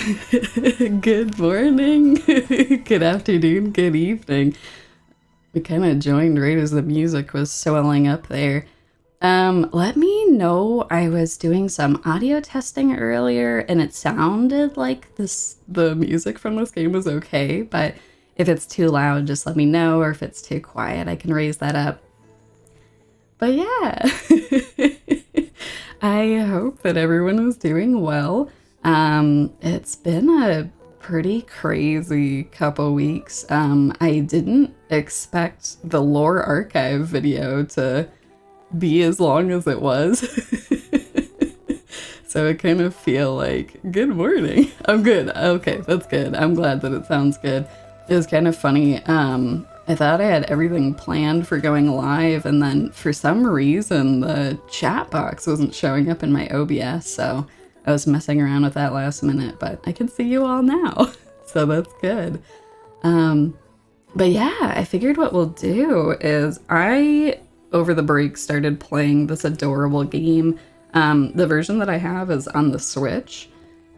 Good morning, good afternoon, good evening. We kind of joined right as the music was swelling up there. Let me know. I was doing some audio testing earlier and it sounded like the music from this game was okay, but if it's too loud, just let me know, or if it's too quiet, I can raise that up. But yeah, I hope that everyone was doing well. It's been a pretty crazy couple weeks. I didn't expect the lore archive video to be as long as it was. So I kind of feel like, good morning. I'm good. Okay, that's good. I'm glad that it sounds good. It was kind of funny. I thought I had everything planned for going live, and then for some reason the chat box wasn't showing up in my OBS, so I was messing around with that last minute, but I can see you all now, so that's good. But yeah, I figured what we'll do is I, over the break, started playing this adorable game. The version that I have is on the Switch.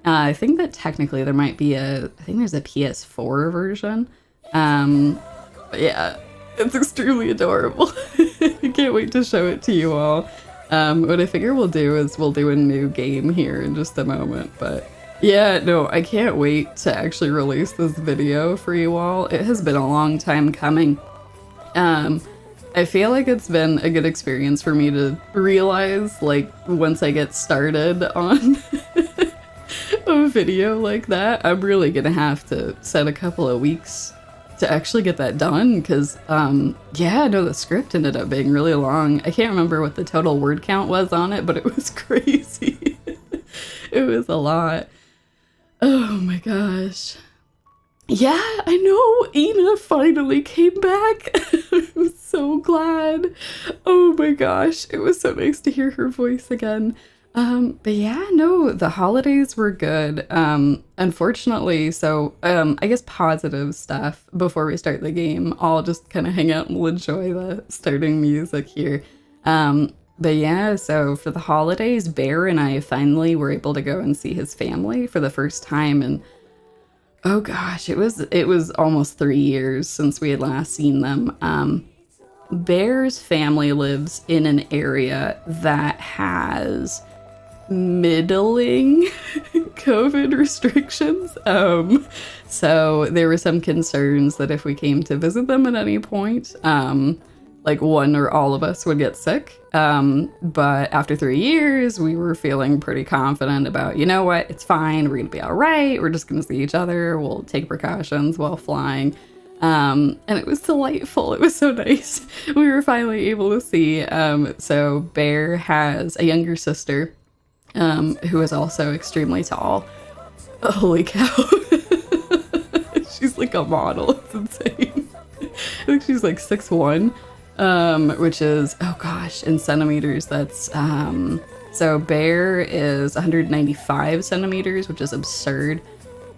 I think that technically there might be I think there's a PS4 version. But yeah, it's extremely adorable. I can't wait to show it to you all. What I figure we'll do is we'll do a new game here in just a moment, but yeah, no, I can't wait to actually release this video for you all. It has been a long time coming. I feel like it's been a good experience for me to realize, like, once I get started on a video like that, I'm really gonna have to set a couple of weeks to actually get that done, because yeah, no, the script ended up being really long. I can't remember what the total word count was on it, but it was crazy. It was a lot. Oh my gosh. Yeah, I know, Ina finally came back. I'm so glad. Oh my gosh, it was so nice to hear her voice again. But yeah, no, the holidays were good. Unfortunately, so I guess positive stuff before we start the game. I'll just kind of hang out and we'll enjoy the starting music here. But yeah, so for the holidays, Bear and I finally were able to go and see his family for the first time, and oh gosh, it was almost 3 years since we had last seen them. Bear's family lives in an area that has middling COVID restrictions. So there were some concerns that if we came to visit them at any point, like one or all of us would get sick. But after 3 years, we were feeling pretty confident about, you know what, it's fine, we're gonna be all right, we're just gonna see each other, we'll take precautions while flying. And it was delightful. It was so nice. We were finally able to see. So Bear has a younger sister, who is also extremely tall. Holy cow. She's like a model. It's insane. I think she's like 6'1", which is, oh gosh, in centimeters, that's, so Bear is 195 centimeters, which is absurd.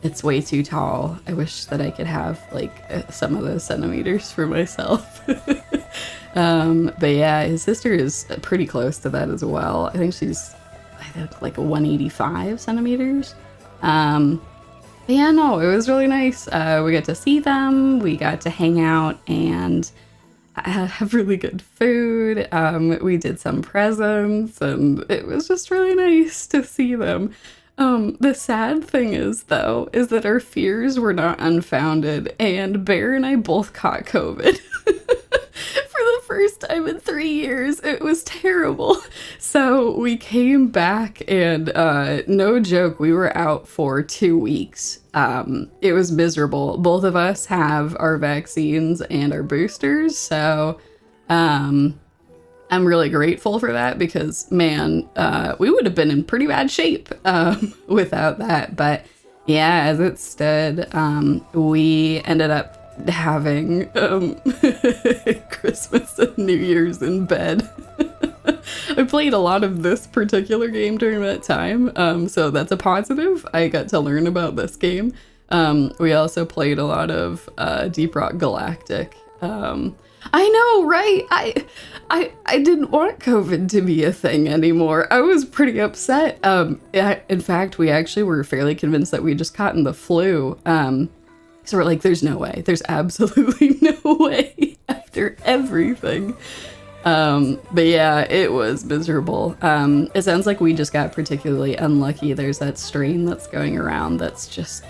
It's way too tall. I wish that I could have like some of those centimeters for myself. But yeah, his sister is pretty close to that as well. I think she's like 185 centimeters. Yeah, no, it was really nice. We got to see them, we got to hang out and have really good food. We did some presents and it was just really nice to see them. The sad thing is, though, is that our fears were not unfounded, and Bear and I both caught COVID. For the first time in 3 years. It was terrible. So we came back and, no joke, we were out for 2 weeks. It was miserable. Both of us have our vaccines and our boosters, so, I'm really grateful for that because, man, we would have been in pretty bad shape without that. But yeah, as it stood, we ended up having Christmas and New Year's in bed. I played a lot of this particular game during that time, so that's a positive. I got to learn about this game. We also played a lot of Deep Rock Galactic. I know, right? I didn't want COVID to be a thing anymore. I was pretty upset. In fact, we actually were fairly convinced that we had just gotten the flu. So we're like, there's no way. There's absolutely no way after everything. But yeah, it was miserable. It sounds like we just got particularly unlucky. There's that strain that's going around that's just,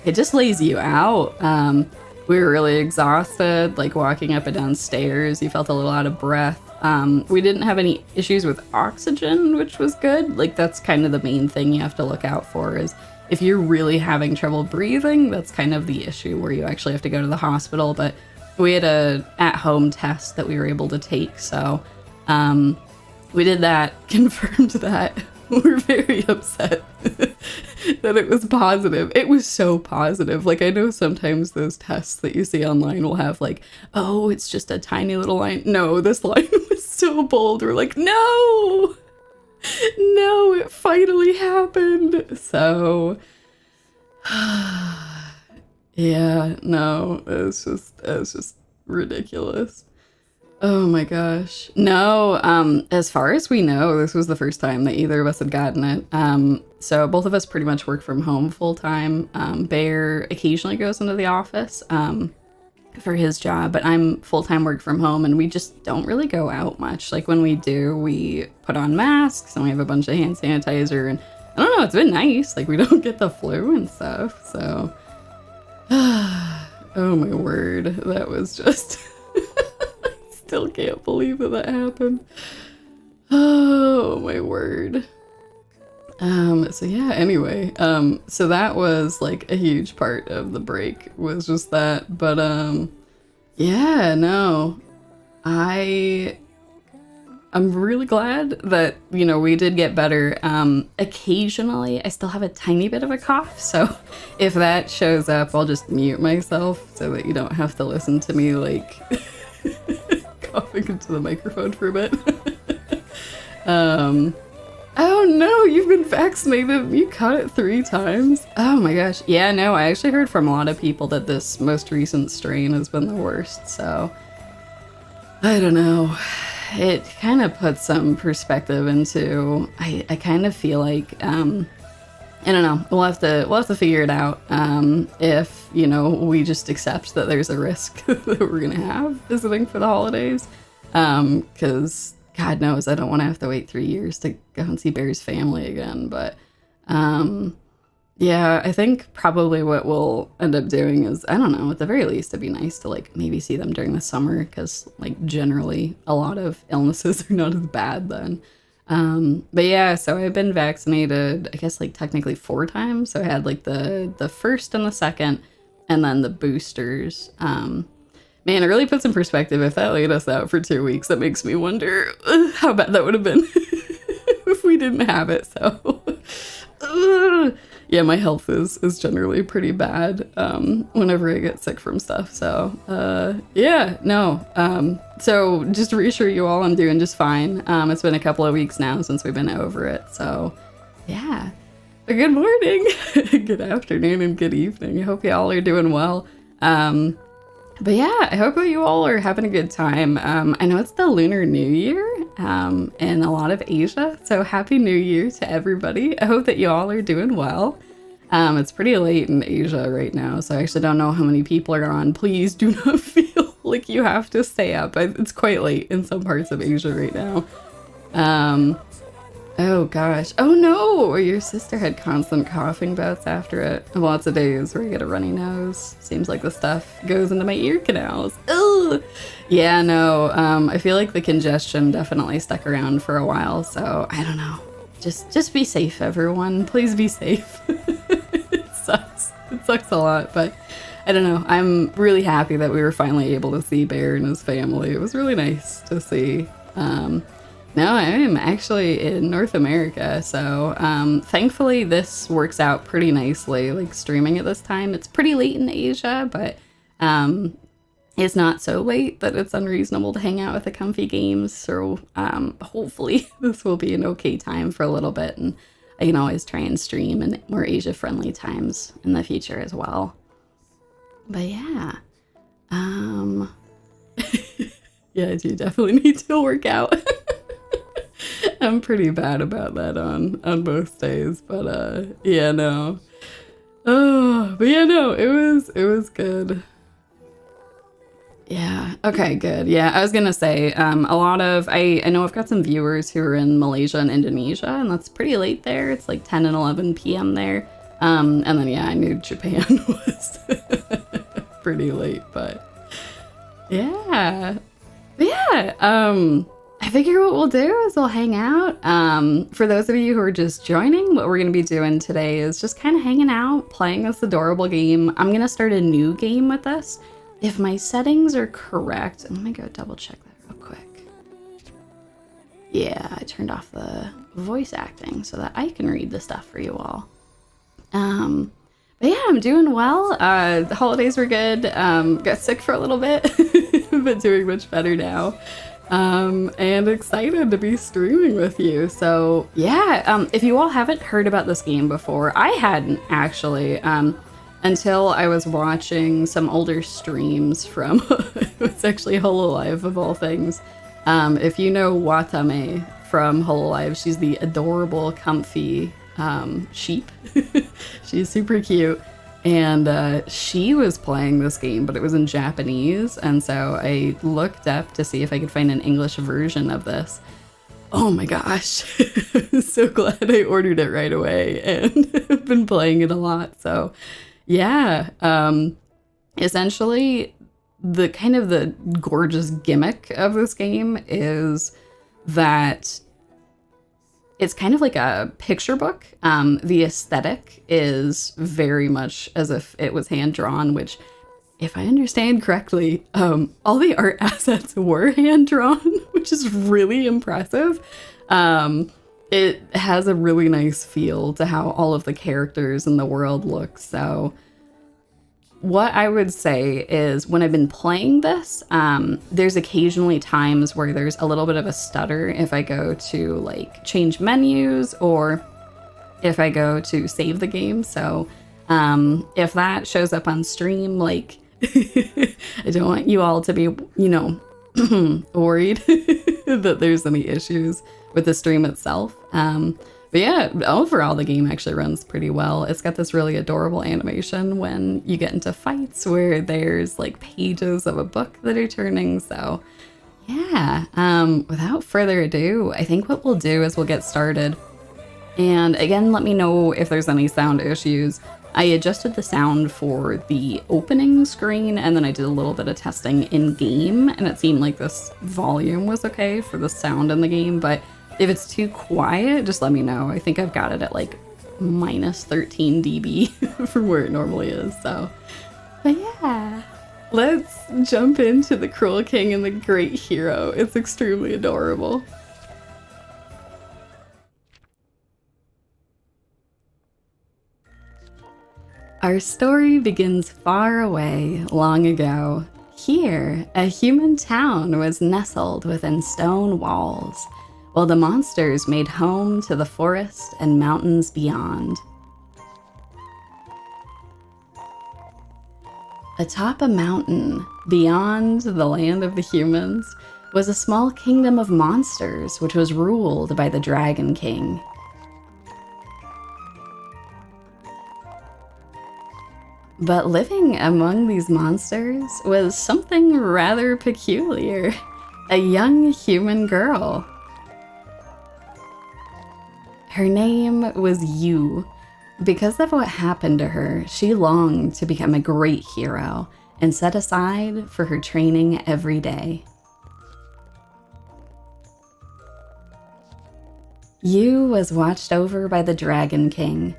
it just lays you out. We were really exhausted, like walking up and down stairs. You felt a little out of breath. We didn't have any issues with oxygen, which was good. Like that's kind of the main thing you have to look out for is if you're really having trouble breathing, that's kind of the issue where you actually have to go to the hospital. But we had a at-home test that we were able to take, so we did that, confirmed that. We're very upset that it was positive. It was so positive. Like, I know sometimes those tests that you see online will have like, oh, it's just a tiny little line. No, this line was so bold. We're like, no, it finally happened. So, yeah, no, it was just ridiculous. Oh my gosh. No, as far as we know, this was the first time that either of us had gotten it. So both of us pretty much work from home full time. Bear occasionally goes into the office for his job, but I'm full-time work from home and we just don't really go out much. Like when we do, we put on masks and we have a bunch of hand sanitizer and I don't know, it's been nice. Like we don't get the flu and stuff. So, oh my word, that was just... Still can't believe that happened. Oh my word. So yeah, anyway, so that was like a huge part of the break was just that. But yeah, no, I'm really glad that, you know, we did get better. Occasionally I still have a tiny bit of a cough, so if that shows up, I'll just mute myself so that you don't have to listen to me like coughing into the microphone for a bit. Oh no, you've been vaccinated. You caught it 3 times. Oh my gosh. Yeah, no, I actually heard from a lot of people that this most recent strain has been the worst. So I don't know. It kind of puts some perspective into, I kind of feel like, I don't know. We'll have to figure it out. If, you know, we just accept that there's a risk that we're gonna have visiting for the holidays. Because God knows I don't want to have to wait 3 years to go and see Bear's family again. But yeah, I think probably what we'll end up doing is, I don't know, at the very least, it'd be nice to like maybe see them during the summer because like generally a lot of illnesses are not as bad then. But yeah, so I've been vaccinated, I guess like technically 4 times. So I had like the first and the second and then the boosters. Man, it really puts in perspective if that laid us out for 2 weeks. That makes me wonder how bad that would have been if we didn't have it. So yeah, my health is generally pretty bad whenever I get sick from stuff. So yeah, no. So just to reassure you all, I'm doing just fine. It's been a couple of weeks now since we've been over it. So yeah, but good morning, good afternoon, and good evening. I hope you all are doing well. But yeah, I hope that you all are having a good time. I know it's the Lunar New Year in a lot of Asia, so Happy New Year to everybody. I hope that you all are doing well. It's pretty late in Asia right now, so I actually don't know how many people are on. Please do not feel like you have to stay up. It's quite late in some parts of Asia right now. Oh gosh. Oh no! Your sister had constant coughing bouts after it. Lots of days where you get a runny nose. Seems like the stuff goes into my ear canals. Ugh! Yeah, no, I feel like the congestion definitely stuck around for a while, so I don't know. Just be safe, everyone. Please be safe. It sucks. It sucks a lot, but I don't know. I'm really happy that we were finally able to see Bear and his family. It was really nice to see. No, I am actually in North America, so thankfully this works out pretty nicely, like streaming at this time. It's pretty late in Asia, but it's not so late that it's unreasonable to hang out with the comfy games, so hopefully this will be an okay time for a little bit, and I can always try and stream in more Asia-friendly times in the future as well. But yeah, Yeah, you definitely need to work out. I'm pretty bad about that on most days, but yeah, no. Oh, but yeah, no, it was good. Yeah. Okay, good. Yeah, I was gonna say, a lot of I know I've got some viewers who are in Malaysia and Indonesia, and that's pretty late there. It's like 10 and 11 p.m. there. And then yeah, I knew Japan was pretty late, but yeah. Yeah. I figure what we'll do is we'll hang out. For those of you who are just joining, what we're gonna be doing today is just kind of hanging out, playing this adorable game. I'm gonna start a new game with this. If my settings are correct, I'm gonna go double check that real quick. Yeah, I turned off the voice acting so that I can read the stuff for you all. But yeah, I'm doing well. The holidays were good. Got sick for a little bit, but doing much better now. And excited to be streaming with you. So yeah, if you all haven't heard about this game before, I hadn't actually. Until I was watching some older streams from, it's actually Hololive of all things. If you know Watame from Hololive, she's the adorable, comfy sheep. She's super cute. And she was playing this game, but it was in Japanese. And so I looked up to see if I could find an English version of this. Oh my gosh. I'm so glad I ordered it right away and I've been playing it a lot. So yeah, essentially the kind of the gorgeous gimmick of this game is that it's kind of like a picture book. The aesthetic is very much as if it was hand drawn, which if I understand correctly, all the art assets were hand drawn, which is really impressive. It has a really nice feel to how all of the characters in the world look. So what I would say is when I've been playing this, there's occasionally times where there's a little bit of a stutter if I go to like change menus or if I go to save the game. So if that shows up on stream, like I don't want you all to be, you know, worried that there's any issues with the stream itself. But yeah, overall the game actually runs pretty well. It's got this really adorable animation when you get into fights where there's like pages of a book that are turning. So yeah, without further ado, I think what we'll do is we'll get started. And again, let me know if there's any sound issues. I adjusted the sound for the opening screen and then I did a little bit of testing in game and it seemed like this volume was okay for the sound in the game, but if it's too quiet, just let me know. I think I've got it at like minus 13 dB from where it normally is. So, but yeah, let's jump into the Cruel King and the Great Hero. It's extremely adorable. Our story begins far away, long ago. Here, a human town was nestled within stone walls, while the monsters made home to the forest and mountains beyond. Atop a mountain, beyond the land of the humans, was a small kingdom of monsters which was ruled by the Dragon King. But living among these monsters was something rather peculiar. A young human girl. Her name was Yu. Because of what happened to her, she longed to become a great hero and set aside for her training every day. Yu was watched over by the Dragon King.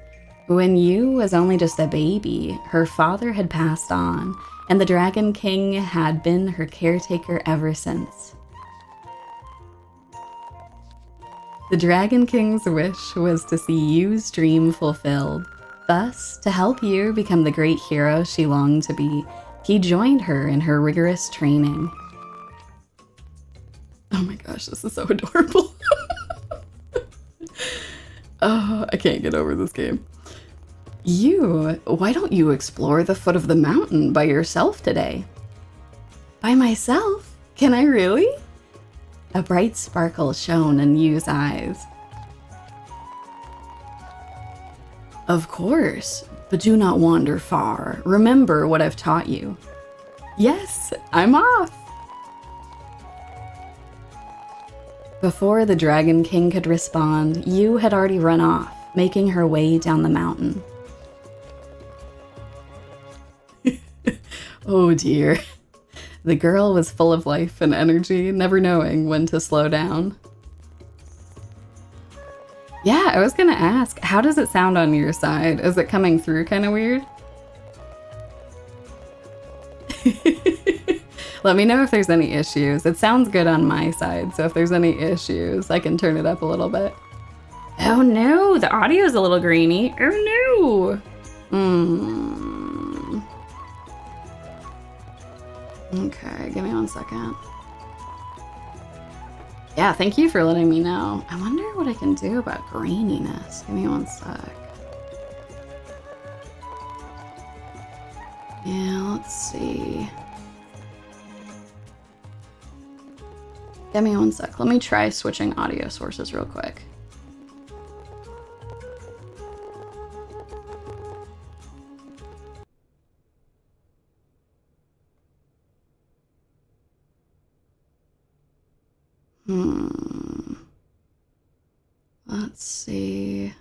When Yu was only just a baby, her father had passed on, and the Dragon King had been her caretaker ever since. The Dragon King's wish was to see Yu's dream fulfilled. Thus, to help Yu become the great hero she longed to be, he joined her in her rigorous training. Oh my gosh, this is so adorable. Oh, I can't get over this game. Yu, why don't you explore the foot of the mountain by yourself today? By myself? Can I really? A bright sparkle shone in Yu's eyes. Of course, but do not wander far. Remember what I've taught you. Yes, I'm off. Before the Dragon King could respond, Yu had already run off, making her way down the mountain. Oh dear. The girl was full of life and energy, never knowing when to slow down. Yeah, I was gonna ask, how does it sound on your side? Is it coming through kind of weird? Let me know if there's any issues. It sounds good on my side, so if there's any issues, I can turn it up a little bit. Oh no, the audio's a little grainy. Oh no! Okay, give me 1 second. Yeah, thank you for letting me know. I wonder what I can do about graininess. Give me 1 sec. Yeah, let's see. Give me 1 sec. Let me try switching audio sources real quick. Let's see.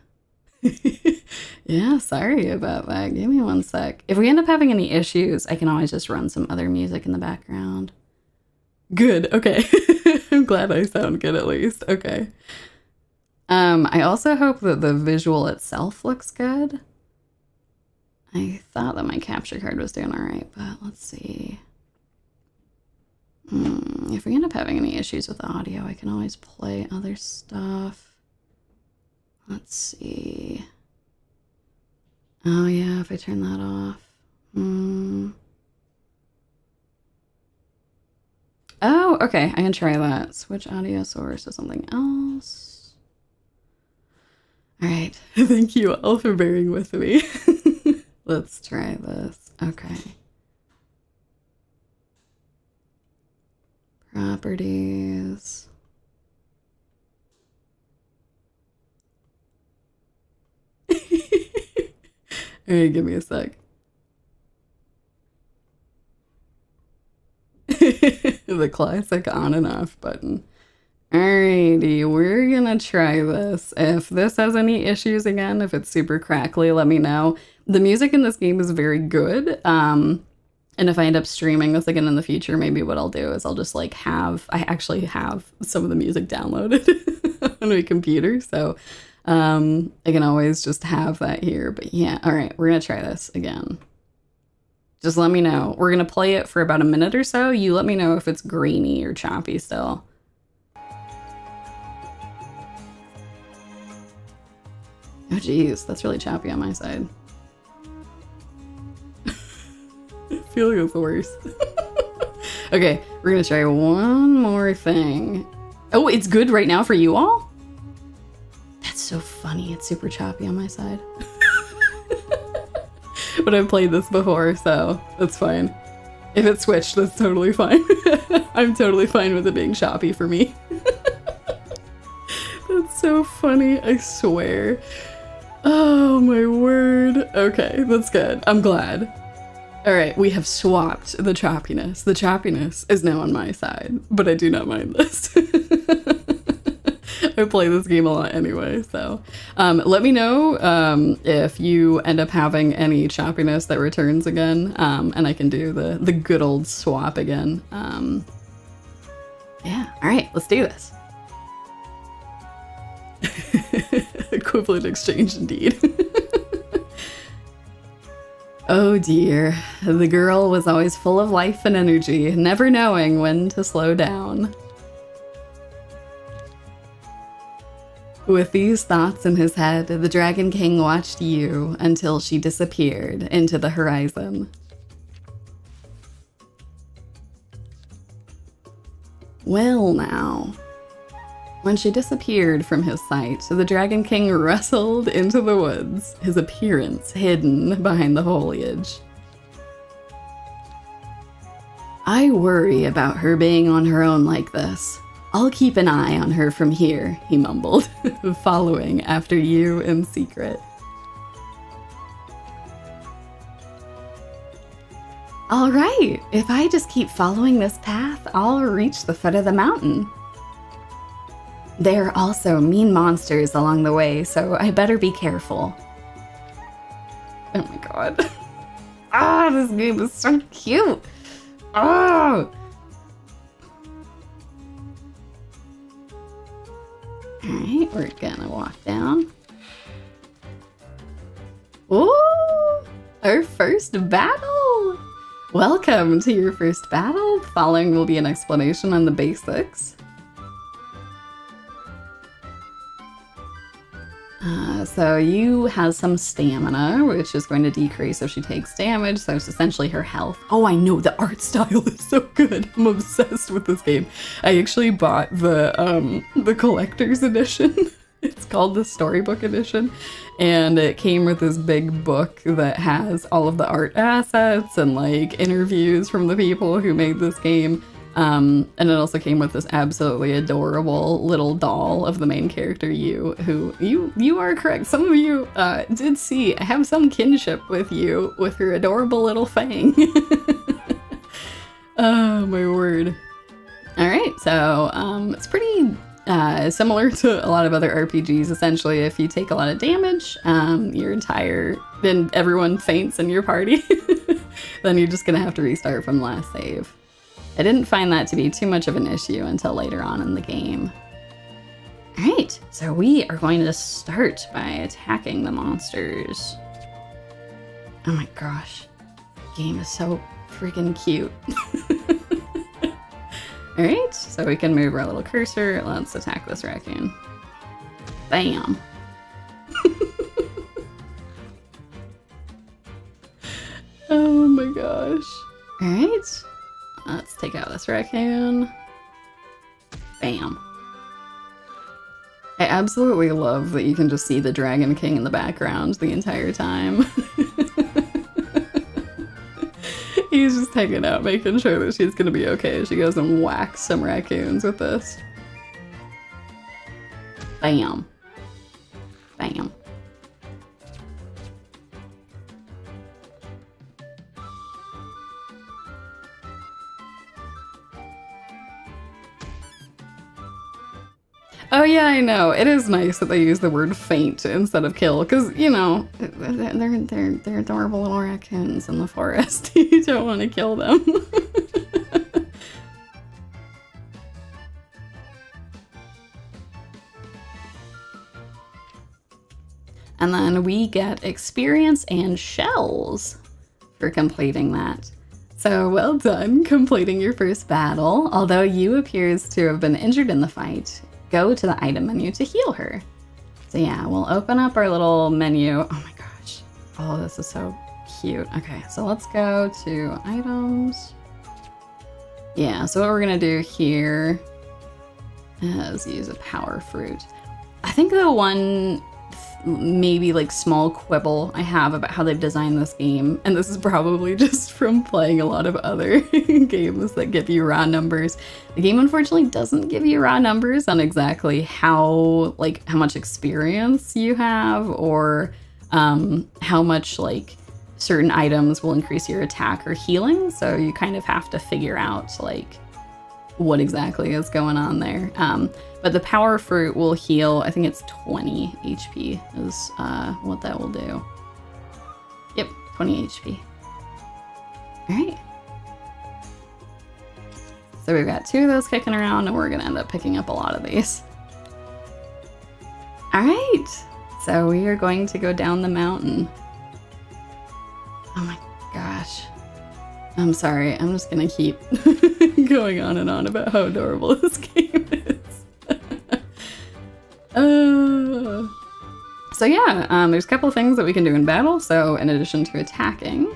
Yeah, sorry about that. Give me 1 sec. If we end up having any issues, I can always just run some other music in the background. Good, okay. I'm glad I sound good at least. Okay. I also hope that the visual itself looks good. I thought that my capture card was doing all right, but let's see. If we end up having any issues with the audio, I can always play other stuff. Let's see. Oh yeah, if I turn that off. Oh, okay, I can try that. Switch audio source to something else. All right, thank you all for bearing with me. Let's try this. Okay. Properties. All right, give me a sec. The classic on and off button. Alrighty, we're gonna try this. If this has any issues again, if it's super crackly, let me know. The music in this game is very good. And if I end up streaming this again in the future, maybe what I'll do is I'll just like I actually have some of the music downloaded on my computer. So I can always just have that here. But yeah, all right, we're gonna try this again. Just let me know. We're gonna play it for about a minute or so. You let me know if it's grainy or choppy still. Oh geez, that's really choppy on my side. I feel like it's the worst. Okay, we're gonna try one more thing. Oh, it's good right now for you all? That's so funny. It's super choppy on my side. But I've played this before, so that's fine. If it switched, that's totally fine. I'm totally fine with it being choppy for me. That's so funny, I swear. Oh my word. Okay, that's good. I'm glad. All right, we have swapped the choppiness. The choppiness is now on my side, but I do not mind this. I play this game a lot anyway, so let me know if you end up having any choppiness that returns again, and I can do the good old swap again. Yeah, all right, let's do this. Equivalent exchange indeed. Oh dear, the girl was always full of life and energy, never knowing when to slow down. With these thoughts in his head, the Dragon King watched Yu until she disappeared into the horizon. Well now. When she disappeared from his sight, the Dragon King wrestled into the woods, his appearance hidden behind the foliage. I worry about her being on her own like this. I'll keep an eye on her from here, he mumbled, following after you in secret. All right, if I just keep following this path, I'll reach the foot of the mountain. There are also mean monsters along the way, so I better be careful. Oh my god. Ah, this game is so cute. Oh! Alright, we're gonna walk down. Ooh! Our first battle! Welcome to your first battle. Following will be an explanation on the basics. So you have some stamina, which is going to decrease if she takes damage, so it's essentially her health. Oh, I know, the art style is so good. I'm obsessed with this game. I actually bought the collector's edition. It's called the Storybook Edition, and it came with this big book that has all of the art assets and like interviews from the people who made this game. And it also came with this absolutely adorable little doll of the main character, who you are correct. Some of you did see have some kinship with you with her adorable little fang. Oh my word. All right, so it's pretty similar to a lot of other RPGs. Essentially, if you take a lot of damage, then everyone faints in your party. Then you're just gonna have to restart from the last save. I didn't find that to be too much of an issue until later on in the game. Alright, so we are going to start by attacking the monsters. Oh my gosh, the game is so freaking cute. Alright, so we can move our little cursor. Let's attack this raccoon. Bam! Oh my gosh. Alright. Let's take out this raccoon. Bam. I absolutely love that you can just see the Dragon King in the background the entire time. He's just hanging out, making sure that she's gonna be okay. She goes and whacks some raccoons with this. Bam. Bam. Oh yeah, I know. It is nice that they use the word faint instead of kill, because, you know, they're adorable little raccoons in the forest. You don't want to kill them. And then we get experience and shells for completing that. So well done completing your first battle. Although Yu appears to have been injured in the fight, go to the item menu to heal her. So yeah, we'll open up our little menu. Oh my gosh. Oh, this is so cute. Okay, so let's go to items. Yeah, so what we're gonna do here is use a power fruit. I think the one maybe like small quibble I have about how they've designed this game, and this is probably just from playing a lot of other games that give you raw numbers. The game unfortunately doesn't give you raw numbers on exactly how much experience you have, or how much like certain items will increase your attack or healing. So you kind of have to figure out like what exactly is going on there. But the power fruit will heal, I think it's 20 HP is what that will do. Yep, 20 HP. All right. So we've got 2 of those kicking around, and we're gonna end up picking up a lot of these. All right, so we are going to go down the mountain. Oh my gosh. I'm sorry, I'm just gonna keep going on and on about how adorable this game is. So yeah, there's a couple things that we can do in battle. So in addition to attacking,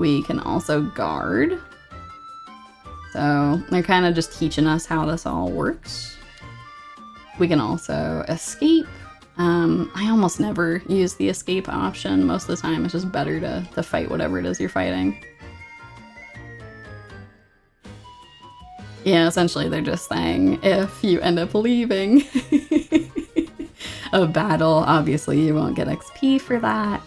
we can also guard. So they're kind of just teaching us how this all works. We can also escape. I almost never use the escape option. Most of the time it's just better to fight whatever it is you're fighting. Yeah, essentially they're just saying if you end up leaving a battle, obviously you won't get XP for that.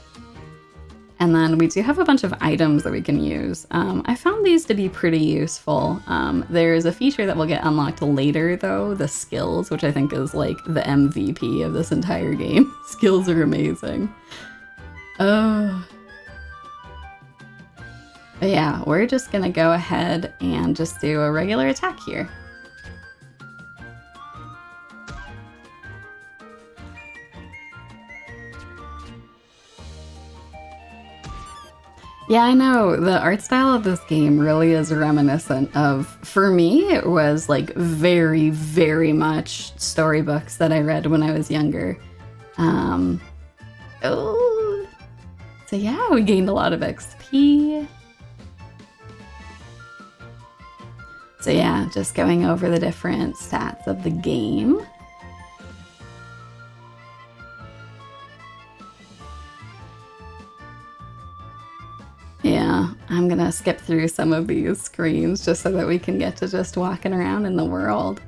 And then we do have a bunch of items that we can use. I found these to be pretty useful. There's a feature that will get unlocked later though, the skills, which I think is like the MVP of this entire game. Skills are amazing. Oh. But yeah, we're just gonna go ahead and just do a regular attack here. Yeah, I know. The art style of this game really is reminiscent of, for me, it was like very, very much storybooks that I read when I was younger. Oh. So yeah, we gained a lot of XP. So yeah, just going over the different stats of the game. Yeah, I'm gonna skip through some of these screens just so that we can get to just walking around in the world.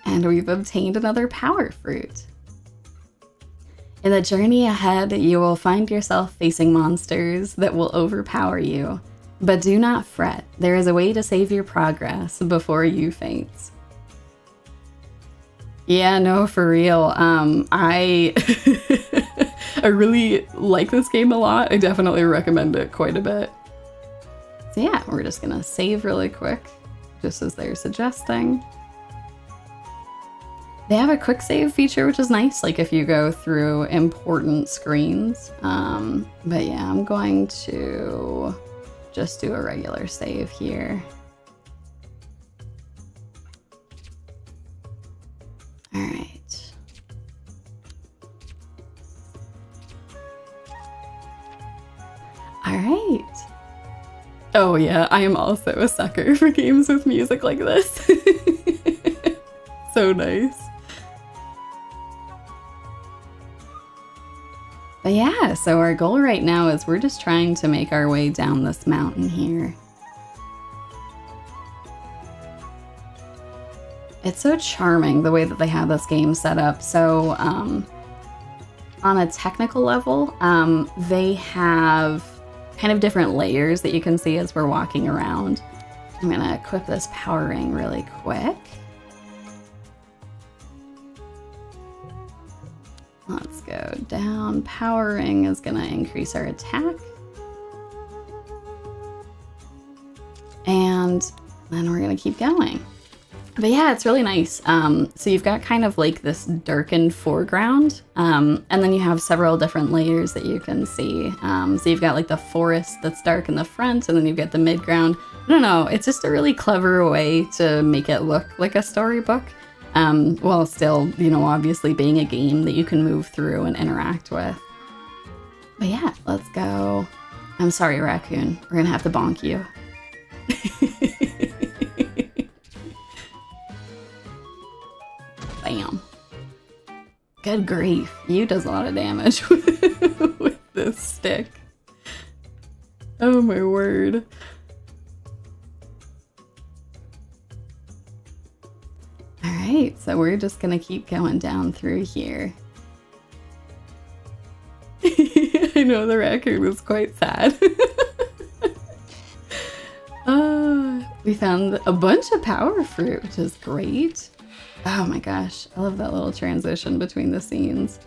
And we've obtained another power fruit. In the journey ahead, you will find yourself facing monsters that will overpower you. But do not fret, there is a way to save your progress before you faint. Yeah, no, for real. I I really like this game a lot. I definitely recommend it quite a bit. So yeah, we're just gonna save really quick, just as they're suggesting. They have a quick save feature, which is nice, like if you go through important screens. But yeah, I'm going to just do a regular save here. All right. All right. Oh yeah, I am also a sucker for games with music like this. So nice. But yeah, so our goal right now is we're just trying to make our way down this mountain here. It's so charming the way that they have this game set up. So on a technical level, they have kind of different layers that you can see as we're walking around. I'm gonna equip this power ring really quick. Let's go down. Power ring is gonna increase our attack. And then we're gonna keep going. But yeah, it's really nice. So you've got kind of like this darkened foreground, and then you have several different layers that you can see. So you've got like the forest that's dark in the front, and then you've got the midground. I don't know, it's just a really clever way to make it look like a storybook, while still, you know, obviously being a game that you can move through and interact with. But yeah, let's go. I'm sorry, raccoon. We're gonna have to bonk you. Bam. Good grief, you does a lot of damage with this stick. Oh my word. Alright, so we're just gonna keep going down through here. I know the raccoon was quite sad. We found a bunch of power fruit, which is great. Oh my gosh, I love that little transition between the scenes.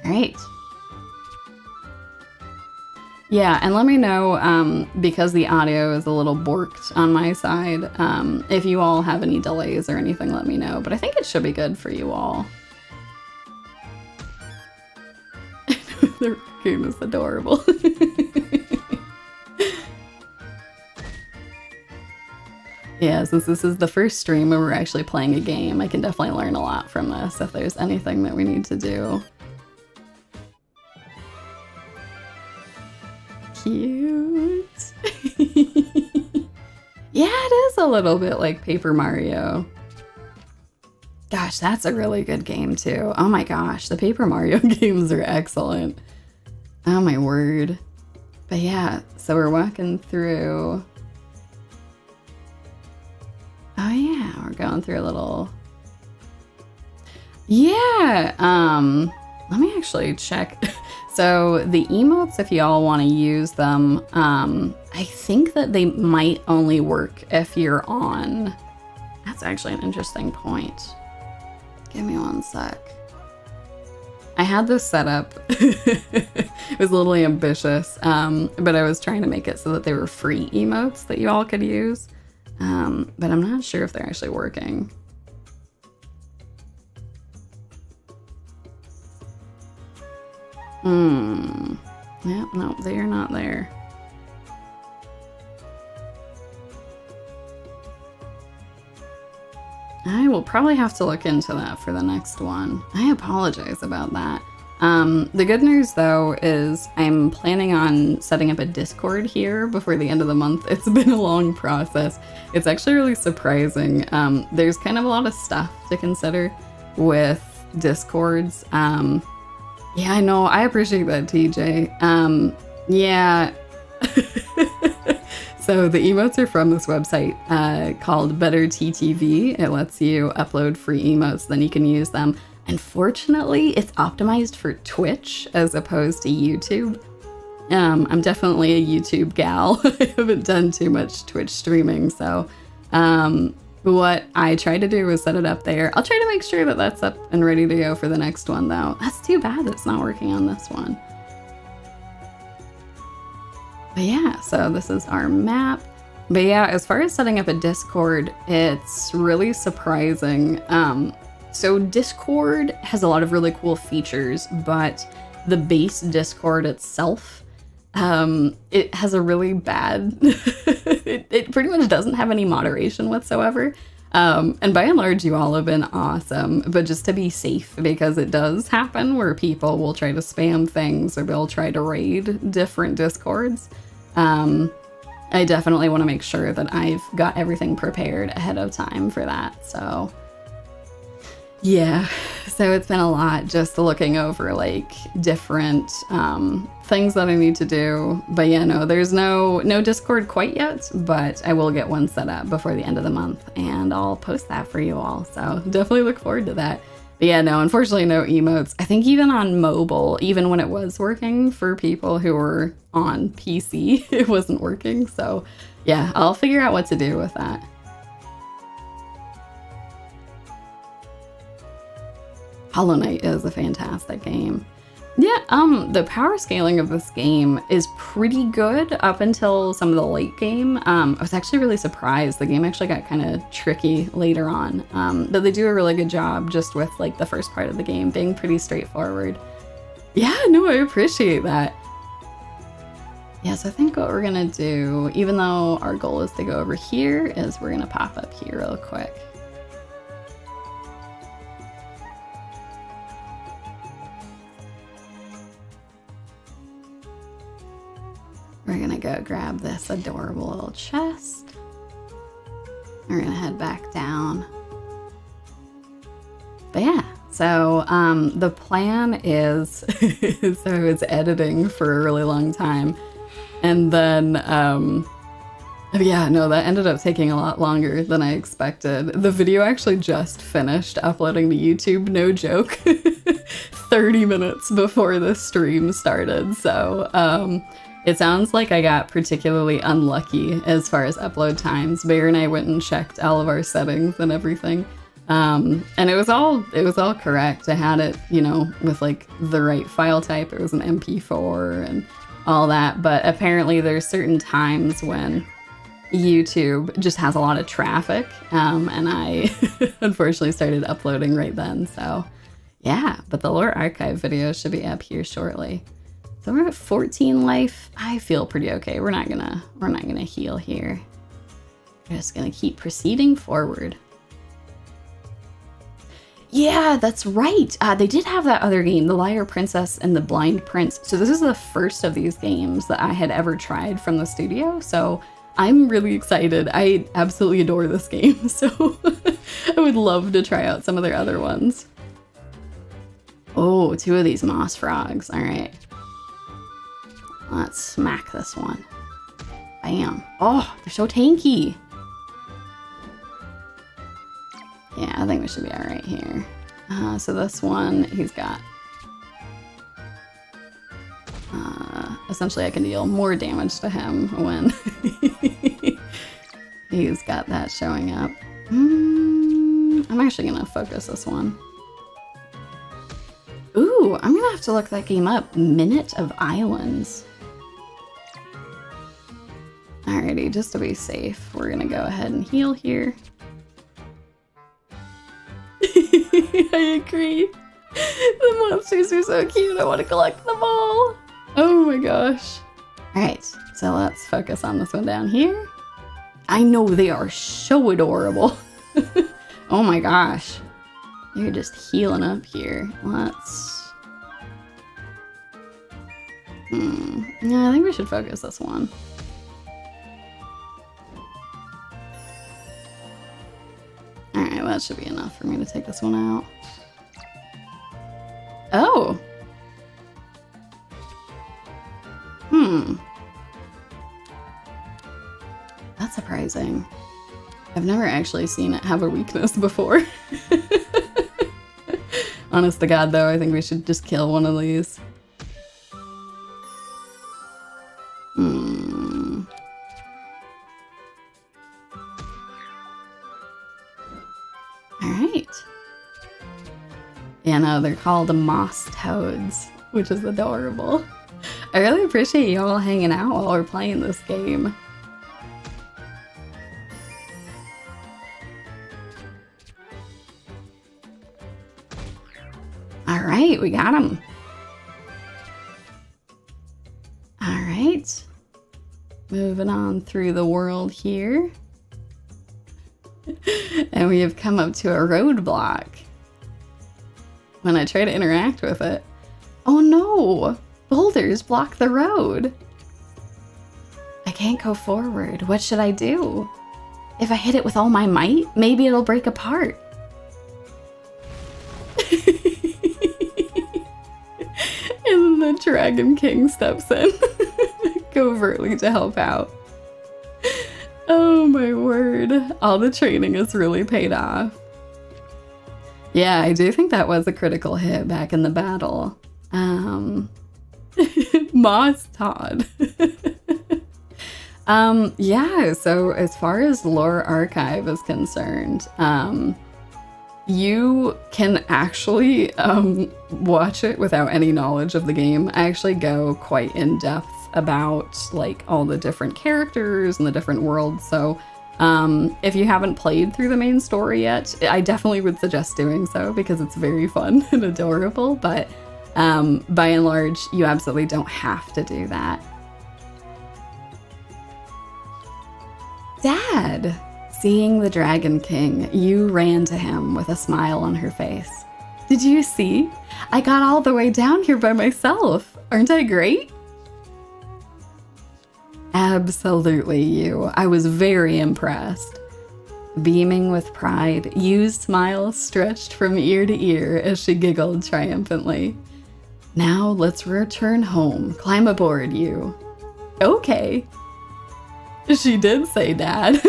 All right. Yeah, and let me know, because the audio is a little borked on my side, if you all have any delays or anything, let me know. But I think it should be good for you all. The raccoon is adorable. Yeah, since this is the first stream where we're actually playing a game, I can definitely learn a lot from this if there's anything that we need to do. Cute. Yeah, it is a little bit like Paper Mario. Gosh, that's a really good game too. Oh my gosh, the Paper Mario games are excellent. Oh my word. But yeah, so we're walking through. Oh yeah, we're going through a little. Yeah, let me actually check. So the emotes, if y'all want to use them, I think that they might only work if you're on. That's actually an interesting point. Give me one sec. I had this set up. It was a little ambitious, but I was trying to make it so that they were free emotes that you all could use. But I'm not sure if they're actually working. Yeah, no, they are not there. I will probably have to look into that for the next one. I apologize about that. The good news though is I'm planning on setting up a Discord here before the end of the month. It's been a long process. It's actually really surprising. There's kind of a lot of stuff to consider with Discords. Yeah, I know. I appreciate that, TJ. Yeah. So the emotes are from this website called Better TTV. It lets you upload free emotes, then you can use them. Unfortunately, it's optimized for Twitch as opposed to YouTube. I'm definitely a YouTube gal. I haven't done too much Twitch streaming, so what I try to do is set it up there. I'll try to make sure that that's up and ready to go for the next one, though. That's too bad it's not working on this one. But yeah, so this is our map. But yeah, as far as setting up a Discord, it's really surprising. So Discord has a lot of really cool features, but the base Discord itself, it has a really bad, it pretty much doesn't have any moderation whatsoever. And by and large, you all have been awesome, but just to be safe, because it does happen where people will try to spam things or they'll try to raid different Discords. I definitely want to make sure that I've got everything prepared ahead of time for that. So yeah, so it's been a lot just looking over like different things that I need to do. But yeah, no, there's no Discord quite yet, but I will get one set up before the end of the month and I'll post that for you all. So definitely look forward to that. But yeah, no, unfortunately no emotes. I think even on mobile, even when it was working for people who were on PC, it wasn't working. So yeah, I'll figure out what to do with that. Hollow Knight is a fantastic game. Yeah, the power scaling of this game is pretty good up until some of the late game. I was actually really surprised. The game actually got kind of tricky later on, but they do a really good job just with like the first part of the game being pretty straightforward. Yeah, no, I appreciate that. Yes, I think what we're gonna do, even though our goal is to go over here, is we're gonna pop up here real quick. We're gonna go grab this adorable little chest. We're gonna head back down. But yeah, so the plan is, so it's editing for a really long time. And then, yeah, no, that ended up taking a lot longer than I expected. The video actually just finished uploading to YouTube, no joke, 30 minutes before the stream started. So, it sounds like I got particularly unlucky as far as upload times. Bear and I went and checked all of our settings and everything. And it was all correct. I had it, you know, with like the right file type. It was an MP4 and all that. But apparently there's certain times when YouTube just has a lot of traffic. And I unfortunately started uploading right then. So yeah, but the lore archive video should be up here shortly. So we're at 14 life. I feel pretty okay. We're not gonna heal here. We're just gonna keep proceeding forward. Yeah, that's right. They did have that other game, The Liar Princess and the Blind Prince. So this is the first of these games that I had ever tried from the studio. So I'm really excited. I absolutely adore this game. So I would love to try out some of their other ones. Oh, 2 of these moss frogs. All right. Let's smack this one. Bam. Oh, they're so tanky. Yeah, I think we should be all right here. So this one, he's got... essentially, I can deal more damage to him when he's got that showing up. I'm actually going to focus this one. Ooh, I'm going to have to look that game up. Minute of Islands. Alrighty, just to be safe, we're going to go ahead and heal here. I agree. The monsters are so cute. I want to collect them all. Oh my gosh. Alright, so let's focus on this one down here. I know they are so adorable. Oh my gosh. You're just healing up here. Let's... Yeah, I think we should focus this one. Alright, well, that should be enough for me to take this one out. Oh! That's surprising. I've never actually seen it have a weakness before. Honest to God, though, I think we should just kill one of these. Alright. Yeah, no, they're called moss toads, which is adorable. I really appreciate you all hanging out while we're playing this game. Alright, we got him. Alright. Moving on through the world here. And we have come up to a roadblock. When I try to interact with it. Oh no! Boulders block the road. I can't go forward. What should I do? If I hit it with all my might, maybe it'll break apart. And the Dragon King steps in covertly to help out. Oh my word. All the training has really paid off. Yeah, I do think that was a critical hit back in the battle. Moss Todd. Yeah, so as far as Lore Archive is concerned, you can actually watch it without any knowledge of the game. I actually go quite in depth about like all the different characters and the different worlds. So if you haven't played through the main story yet, I definitely would suggest doing so because it's very fun and adorable. But by and large, you absolutely don't have to do that. Dad! Seeing the Dragon King, you ran to him with a smile on her face. Did you see? I got all the way down here by myself. Aren't I great? Absolutely, you. I was very impressed. Beaming with pride, Yu's smile stretched from ear to ear as she giggled triumphantly. Now let's return home. Climb aboard, Yu. Okay. She did say Dad.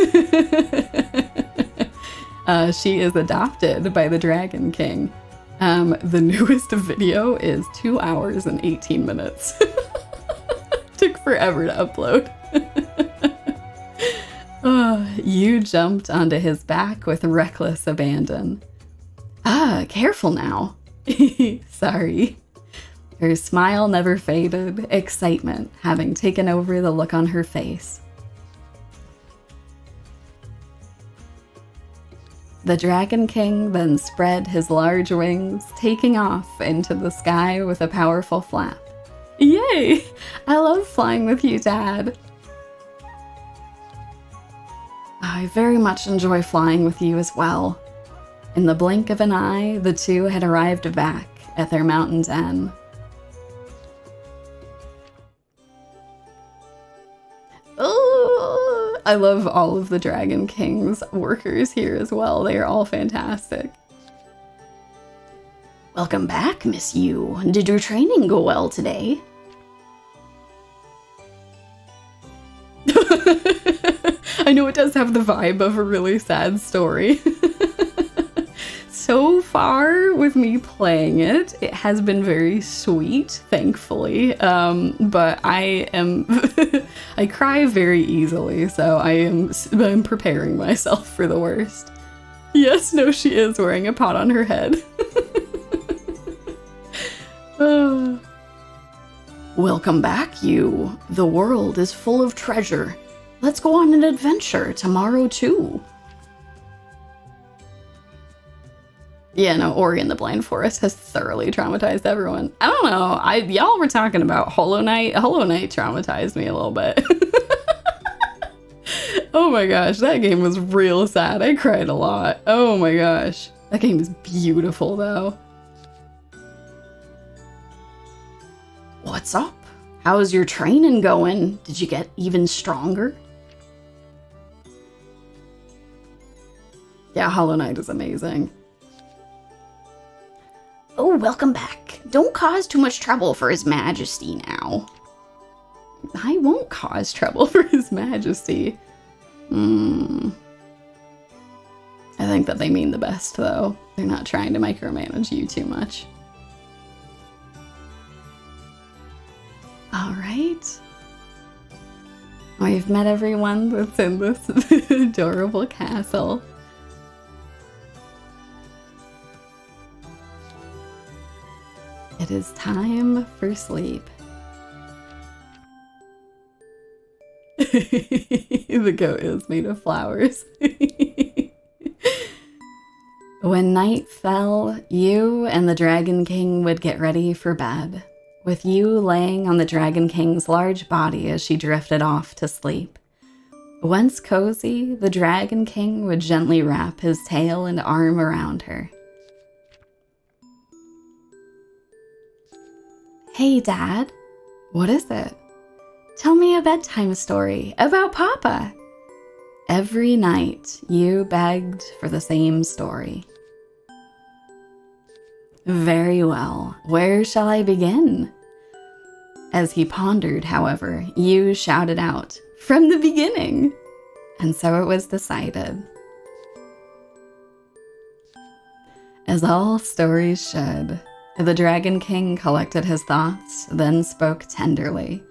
She is adopted by the Dragon King. The newest video is 2 hours and 18 minutes. Took forever to upload. You jumped onto his back with reckless abandon. Careful now. Sorry. Her smile never faded, excitement having taken over the look on her face. The Dragon King then spread his large wings, taking off into the sky with a powerful flap. Yay! I love flying with you, Dad. I very much enjoy flying with you as well. In the blink of an eye, the two had arrived back at their mountain's end. Oh, I love all of the Dragon King's workers here as well. They are all fantastic. Welcome back, Miss Yu. Did your training go well today? does have the vibe of a really sad story. So far with me playing it, it has been very sweet, thankfully. But I am, I cry very easily, so I'm preparing myself for the worst. Yes, no, she is wearing a pot on her head. Welcome back, you. The world is full of treasure. Let's go on an adventure tomorrow, too. Yeah, no, Ori and the Blind Forest has thoroughly traumatized everyone. I don't know. Y'all were talking about Hollow Knight. Hollow Knight traumatized me a little bit. Oh my gosh, that game was real sad. I cried a lot. Oh my gosh. That game is beautiful, though. What's up? How's your training going? Did you get even stronger? Yeah, Hollow Knight is amazing. Oh, welcome back. Don't cause too much trouble for His Majesty now. I won't cause trouble for His Majesty. I think that they mean the best, though. They're not trying to micromanage you too much. Alright. We've met everyone that's in this adorable castle. It is time for sleep. The goat is made of flowers. When night fell, you and the Dragon King would get ready for bed, with you laying on the Dragon King's large body as she drifted off to sleep. Once cozy, the Dragon King would gently wrap his tail and arm around her. Hey, Dad. What is it? Tell me a bedtime story about Papa. Every night, you begged for the same story. Very well. Where shall I begin? As he pondered, however, you shouted out, "From the beginning!" And so it was decided. As all stories should, the Dragon King collected his thoughts, then spoke tenderly.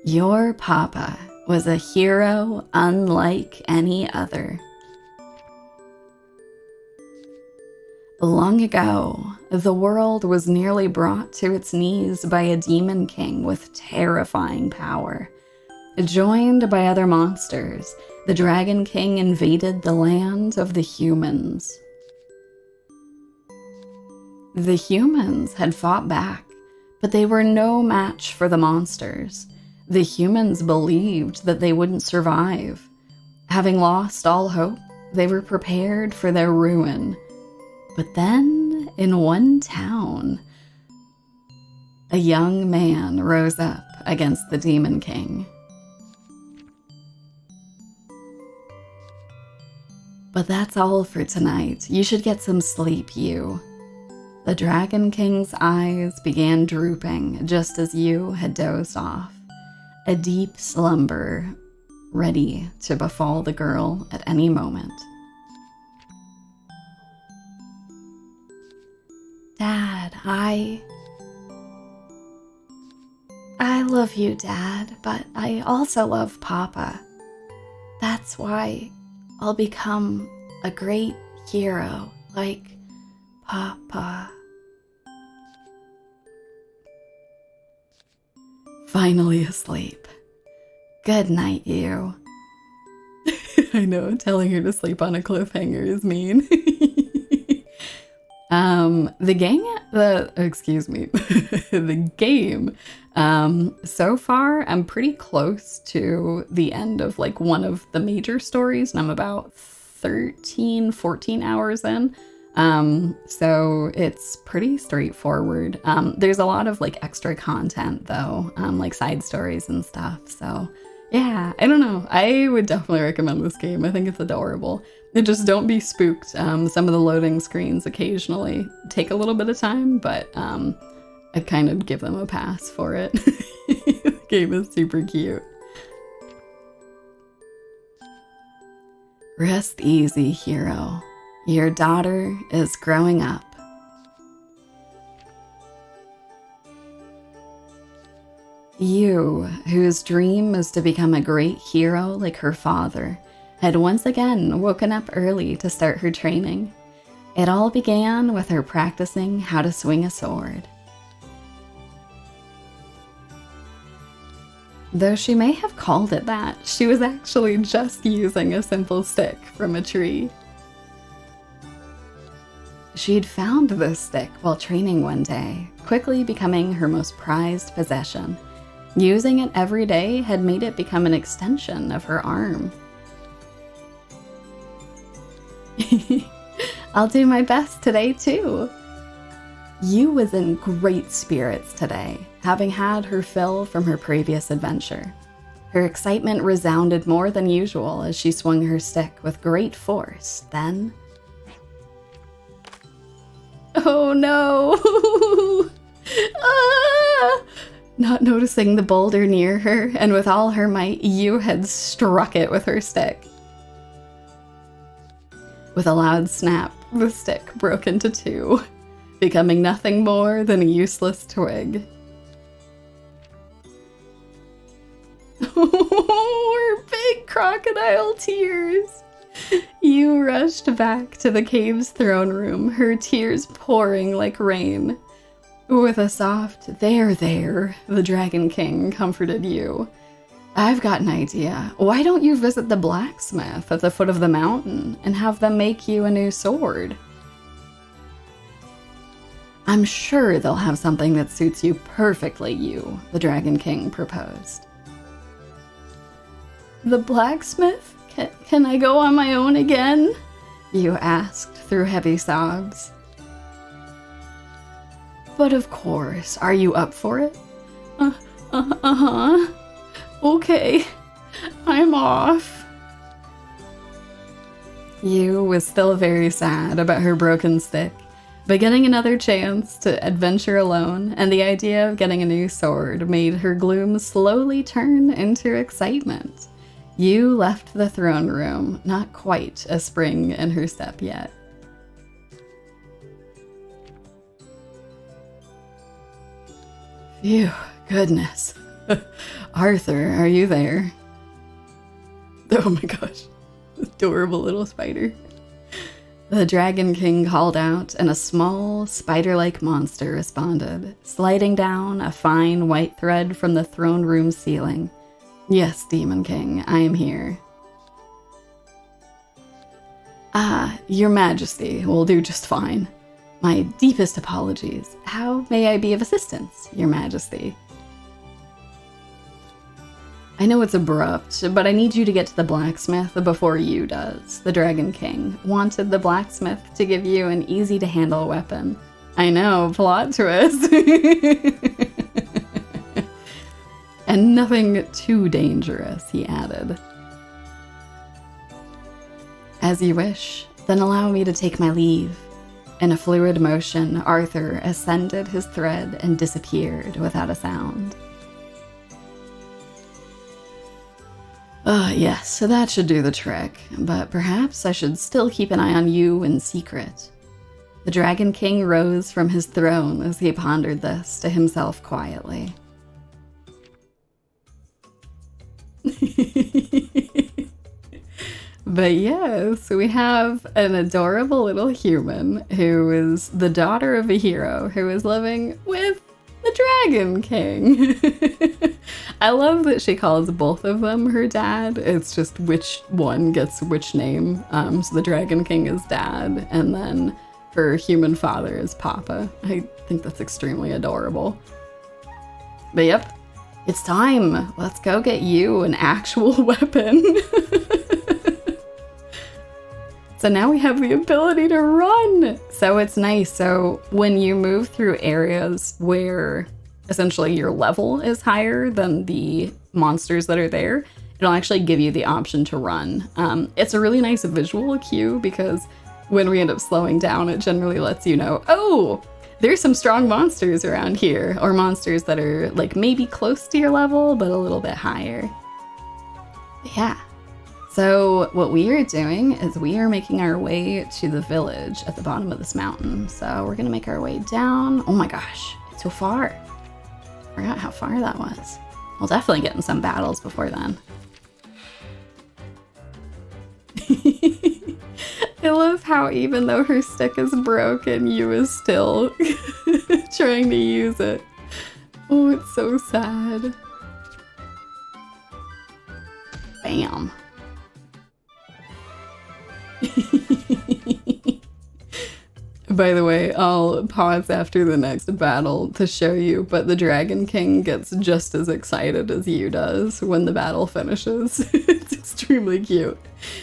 Your Papa was a hero unlike any other. Long ago, the world was nearly brought to its knees by a demon king with terrifying power. Joined by other monsters, the Dragon King invaded the land of the humans. The humans had fought back, but they were no match for the monsters. The humans believed that they wouldn't survive. Having lost all hope, they were prepared for their ruin. But then, in one town, a young man rose up against the Demon King. But that's all for tonight. You should get some sleep, you. The Dragon King's eyes began drooping just as you had dozed off. A deep slumber, ready to befall the girl at any moment. Dad, I love you, Dad, but I also love Papa. That's why I'll become a great hero like Papa. Finally asleep. Good night, you. I know, telling her to sleep on a cliffhanger is mean. The game, so far I'm pretty close to the end of like one of the major stories, and I'm about 14 hours in. So it's pretty straightforward. There's a lot of like extra content though, like side stories and stuff. So yeah, I don't know. I would definitely recommend this game. I think it's adorable. Just don't be spooked. Some of the loading screens occasionally take a little bit of time, but I kind of give them a pass for it. The game is super cute. Rest easy, hero. Your daughter is growing up. You, whose dream is to become a great hero like her father, had once again woken up early to start her training. It all began with her practicing how to swing a sword. Though she may have called it that, she was actually just using a simple stick from a tree. She'd found this stick while training one day, quickly becoming her most prized possession. Using it every day had made it become an extension of her arm. I'll do my best today too. Yu was in great spirits today, having had her fill from her previous adventure. Her excitement resounded more than usual as she swung her stick with great force. Then... oh no! Ah! Not noticing the boulder near her, and with all her might, Yu had struck it with her stick. With a loud snap, the stick broke into two, becoming nothing more than a useless twig. Her big crocodile tears! Yu rushed back to the cave's throne room, her tears pouring like rain. With a soft, there, the Dragon King comforted Yu. I've got an idea. Why don't you visit the blacksmith at the foot of the mountain and have them make you a new sword? I'm sure they'll have something that suits you perfectly, Yu, the Dragon King proposed. The blacksmith? Can I go on my own again? Yu asked through heavy sobs. But of course, are you up for it? Uh-huh. Okay, I'm off. Yu was still very sad about her broken stick, but getting another chance to adventure alone and the idea of getting a new sword made her gloom slowly turn into excitement. Yu left the throne room, not quite a spring in her step yet. Phew, goodness. Arthur, are you there? Oh my gosh, adorable little spider. The Dragon King called out, and a small, spider-like monster responded, sliding down a fine white thread from the throne room ceiling. Yes, Demon King, I am here. Your Majesty will do just fine. My deepest apologies. How may I be of assistance, Your Majesty? I know it's abrupt, but I need you to get to the blacksmith before Yu does. The Dragon King wanted the blacksmith to give you an easy-to-handle weapon. I know, plot twist. And nothing too dangerous, he added. As you wish, then allow me to take my leave. In a fluid motion, Arthur ascended his thread and disappeared without a sound. Yes, so that should do the trick, but perhaps I should still keep an eye on you in secret. The Dragon King rose from his throne as he pondered this to himself quietly. But yes, we have an adorable little human who is the daughter of a hero who is living with the Dragon King. I love that she calls both of them her dad. It's just which one gets which name. So the Dragon King is dad, and then her human father is Papa. I think that's extremely adorable. But yep, it's time. Let's go get you an actual weapon. So now we have the ability to run. So it's nice. So when you move through areas where essentially your level is higher than the monsters that are there, it'll actually give you the option to run. It's a really nice visual cue because when we end up slowing down, it generally lets you know, oh, there's some strong monsters around here, or monsters that are like maybe close to your level, but a little bit higher. But yeah. So what we are doing is we are making our way to the village at the bottom of this mountain. So we're gonna make our way down. Oh my gosh, it's so far. I forgot how far that was. We'll definitely get in some battles before then. I love how even though her stick is broken, you is still trying to use it. Oh, it's so sad. Bam. By the way, I'll pause after the next battle to show you, but the Dragon King gets just as excited as you does when the battle finishes. It's extremely cute.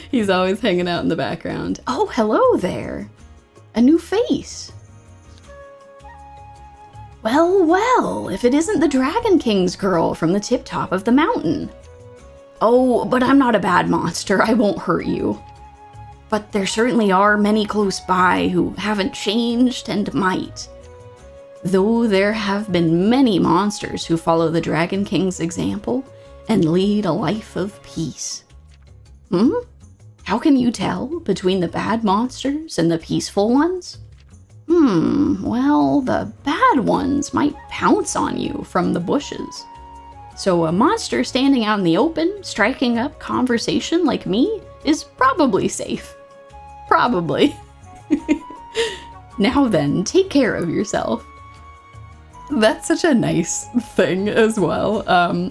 He's always hanging out in the background. Oh, hello there. A new face. Well, well, if it isn't the Dragon King's girl from the tip-top of the mountain. Oh, but I'm not a bad monster. I won't hurt you. But there certainly are many close by who haven't changed and might. Though there have been many monsters who follow the Dragon King's example and lead a life of peace. How can you tell between the bad monsters and the peaceful ones? Well, the bad ones might pounce on you from the bushes. So a monster standing out in the open, striking up conversation like me, is probably safe. Probably. Now then, take care of yourself. That's such a nice thing as well.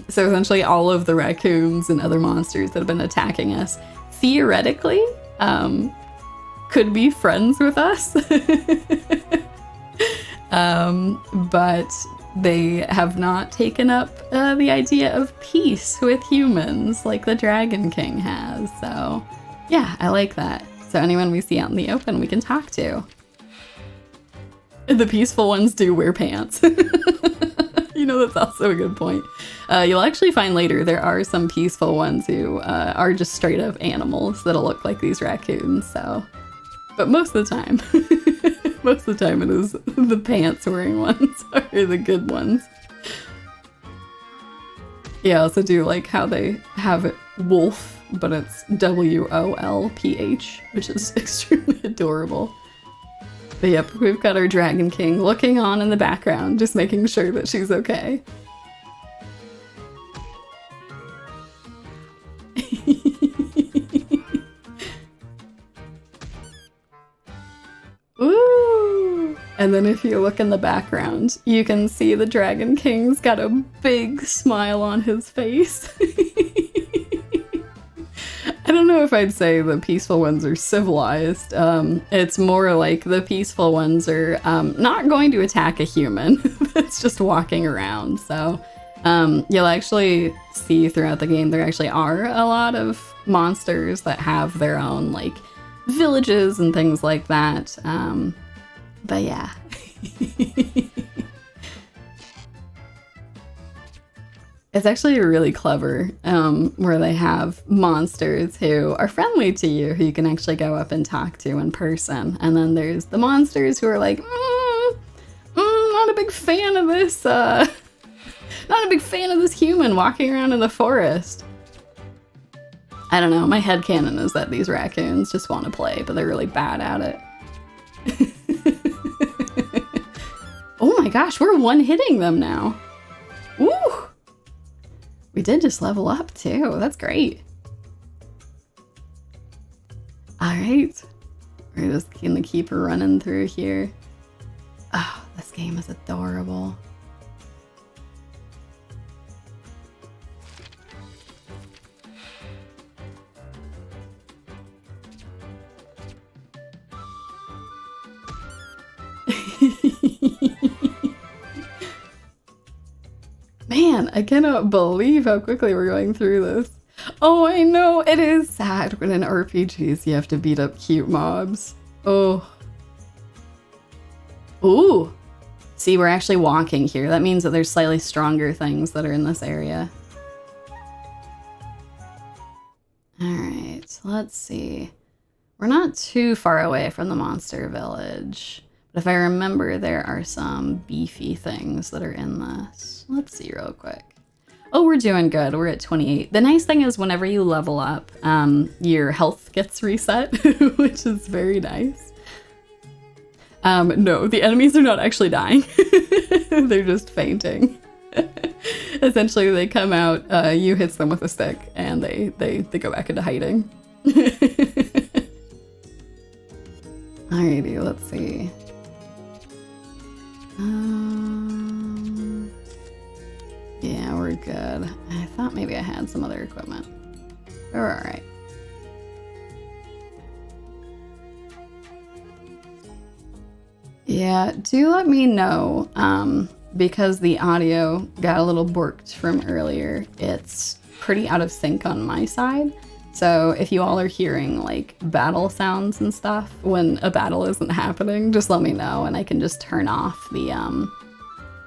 So essentially all of the raccoons and other monsters that have been attacking us theoretically could be friends with us. But they have not taken up the idea of peace with humans like the Dragon King has. So yeah, I like that. So anyone we see out in the open, we can talk to. The peaceful ones do wear pants. You know, that's also a good point. You'll actually find later there are some peaceful ones who are just straight up animals that'll look like these raccoons, so. But most of the time, it is the pants wearing ones are the good ones. Yeah, I also do like how they have it wolf, but it's WOLPH, which is extremely adorable. But yep, we've got our Dragon King looking on in the background, just making sure that she's okay. Ooh! And then if you look in the background, you can see the Dragon King's got a big smile on his face. I don't know if I'd say the peaceful ones are civilized. It's more like the peaceful ones are not going to attack a human that's just walking around. So you'll actually see throughout the game there actually are a lot of monsters that have their own like villages and things like that. But yeah. It's actually really clever where they have monsters who are friendly to you, who you can actually go up and talk to in person. And then there's the monsters who are like, not a big fan of this, not a big fan of this human walking around in the forest. I don't know, my headcanon is that these raccoons just want to play, but they're really bad at it. Oh my gosh, we're one-hitting them now. Woo! We did just level up too. That's great. All right. We're just gonna keep running through here. Oh, this game is adorable. Man, I cannot believe how quickly we're going through this. Oh, I know, it is sad when in RPGs you have to beat up cute mobs. Oh. Ooh. See, we're actually walking here. That means that there's slightly stronger things that are in this area. Alright, let's see. We're not too far away from the monster village. But if I remember, there are some beefy things that are in this. Let's see real quick. Oh, we're doing good. We're at 28. The nice thing is whenever you level up, your health gets reset, which is very nice. No, the enemies are not actually dying. They're just fainting. Essentially, they come out, you hit them with a stick, and they go back into hiding. Alrighty, let's see. Yeah, we're good. I thought maybe I had some other equipment. We're alright. Yeah, do let me know, because the audio got a little borked from earlier. It's pretty out of sync on my side. So if you all are hearing like battle sounds and stuff when a battle isn't happening, just let me know and I can just turn off the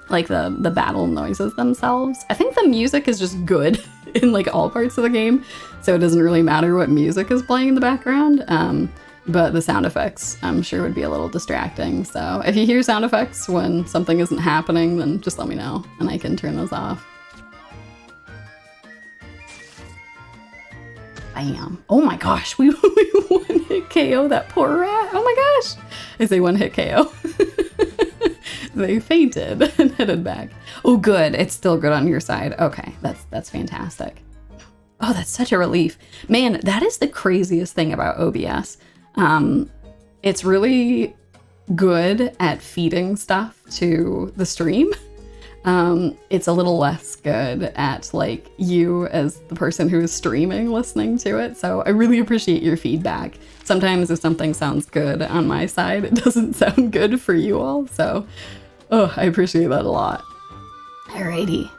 like the battle noises themselves. I think the music is just good in like all parts of the game, so it doesn't really matter what music is playing in the background. But the sound effects, I'm sure, would be a little distracting. So if you hear sound effects when something isn't happening, then just let me know and I can turn those off. Bam. Oh my gosh, we one-hit KO that poor rat. Oh my gosh. I say one-hit KO. They fainted and headed back. Oh good, it's still good on your side. Okay, that's fantastic. Oh, that's such a relief. Man, that is the craziest thing about OBS. It's really good at feeding stuff to the stream. It's a little less good at like you as the person who is streaming listening to it. So I really appreciate your feedback. Sometimes if something sounds good on my side, it doesn't sound good for you all. So, oh, I appreciate that a lot. Alrighty.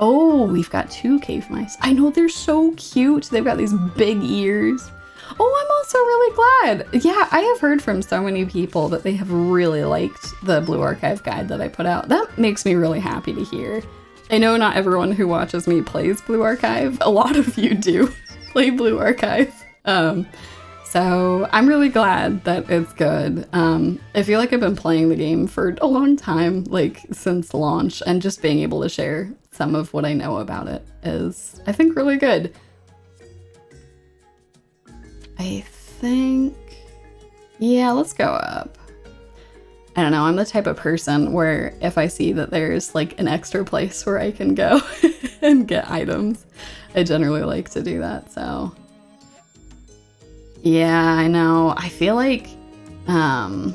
Oh, we've got 2 cave mice. I know, they're so cute. They've got these big ears. Oh, I'm also really glad. Yeah, I have heard from so many people that they have really liked the Blue Archive guide that I put out. That makes me really happy to hear. I know not everyone who watches me plays Blue Archive. A lot of you do play Blue Archive. So I'm really glad that it's good. I feel like I've been playing the game for a long time, like since launch, and just being able to share some of what I know about it is, I think, really good. I think, yeah, let's go up. I don't know, I'm the type of person where if I see that there's like an extra place where I can go and get items, I generally like to do that, so. Yeah, I know. I feel like, yeah,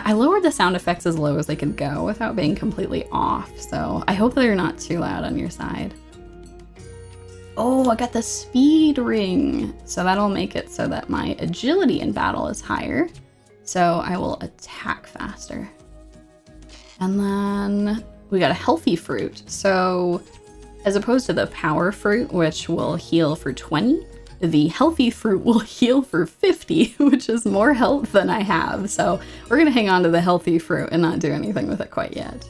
I lowered the sound effects as low as they could go without being completely off, so I hope they're not too loud on your side. Oh, I got the speed ring. So that'll make it so that my agility in battle is higher. So I will attack faster. And then we got a healthy fruit. So as opposed to the power fruit, which will heal for 20, the healthy fruit will heal for 50, which is more health than I have. So we're gonna hang on to the healthy fruit and not do anything with it quite yet.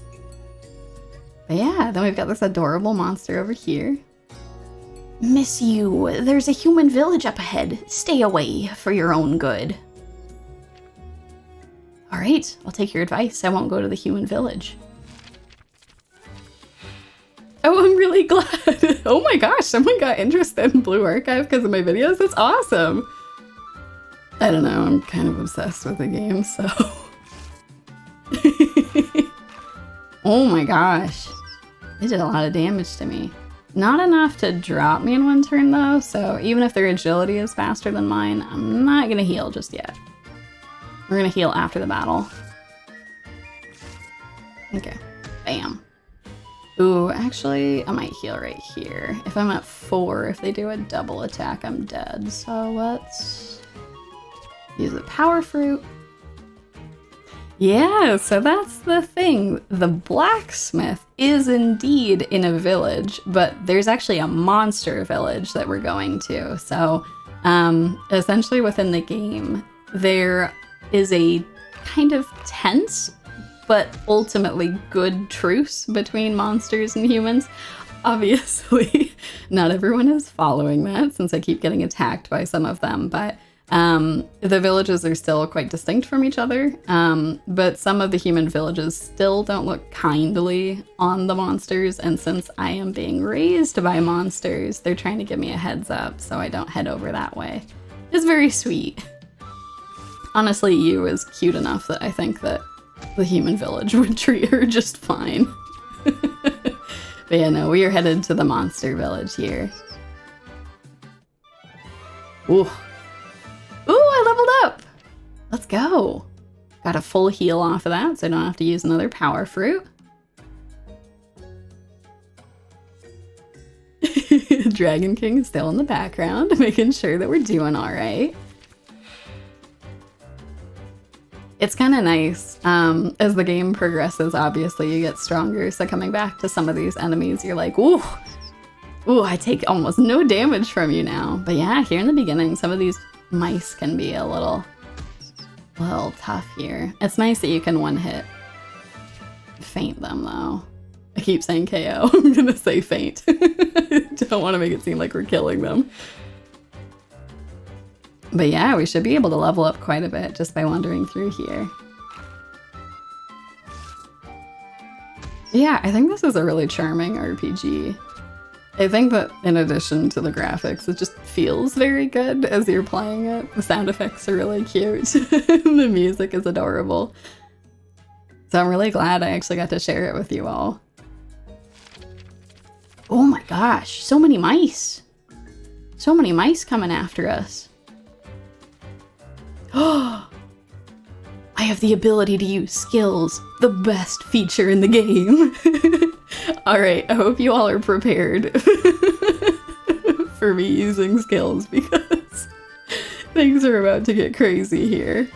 But yeah, then we've got this adorable monster over here. Miss you, there's a human village up ahead. Stay away for your own good. All right, I'll take your advice. I won't go to the human village. Oh, I'm really glad. Oh my gosh, someone got interested in Blue Archive because of my videos. That's awesome. I don't know, I'm kind of obsessed with the game, so. Oh my gosh. They did a lot of damage to me. Not enough to drop me in one turn though, so even if their agility is faster than mine, I'm not gonna heal just yet. We're gonna heal after the battle. Okay, bam. Ooh, actually, I might heal right here. If I'm at 4, if they do a double attack, I'm dead. So let's use the power fruit. Yeah, so that's the thing. The blacksmith is indeed in a village, but there's actually a monster village that we're going to. So essentially within the game, there is a kind of tense but ultimately good truce between monsters and humans. Obviously, not everyone is following that since I keep getting attacked by some of them, but The villages are still quite distinct from each other, but some of the human villages still don't look kindly on the monsters, and since I am being raised by monsters, they're trying to give me a heads up so I don't head over that way. It's very sweet. Honestly, Yu is cute enough that I think that the human village would treat her just fine. But yeah, no, we are headed to the monster village here. Ooh. Ooh, I leveled up! Let's go. Got a full heal off of that, so I don't have to use another power fruit. Dragon King is still in the background, making sure that we're doing all right. It's kind of nice. As the game progresses, obviously you get stronger, so coming back to some of these enemies, you're like, ooh, I take almost no damage from you now. But yeah, here in the beginning, some of these mice can be a little tough here. It's nice that you can one-hit faint them, though. I keep saying KO. I'm gonna say faint. Don't want to make it seem like we're killing them. But yeah, we should be able to level up quite a bit just by wandering through here. Yeah, I think this is a really charming RPG. I think that in addition to the graphics, it just feels very good as you're playing it. The sound effects are really cute. The music is adorable. So I'm really glad I actually got to share it with you all. Oh my gosh, so many mice. So many mice coming after us. Oh, I have the ability to use skills, the best feature in the game. All right, I hope you all are prepared for me using skills because things are about to get crazy here.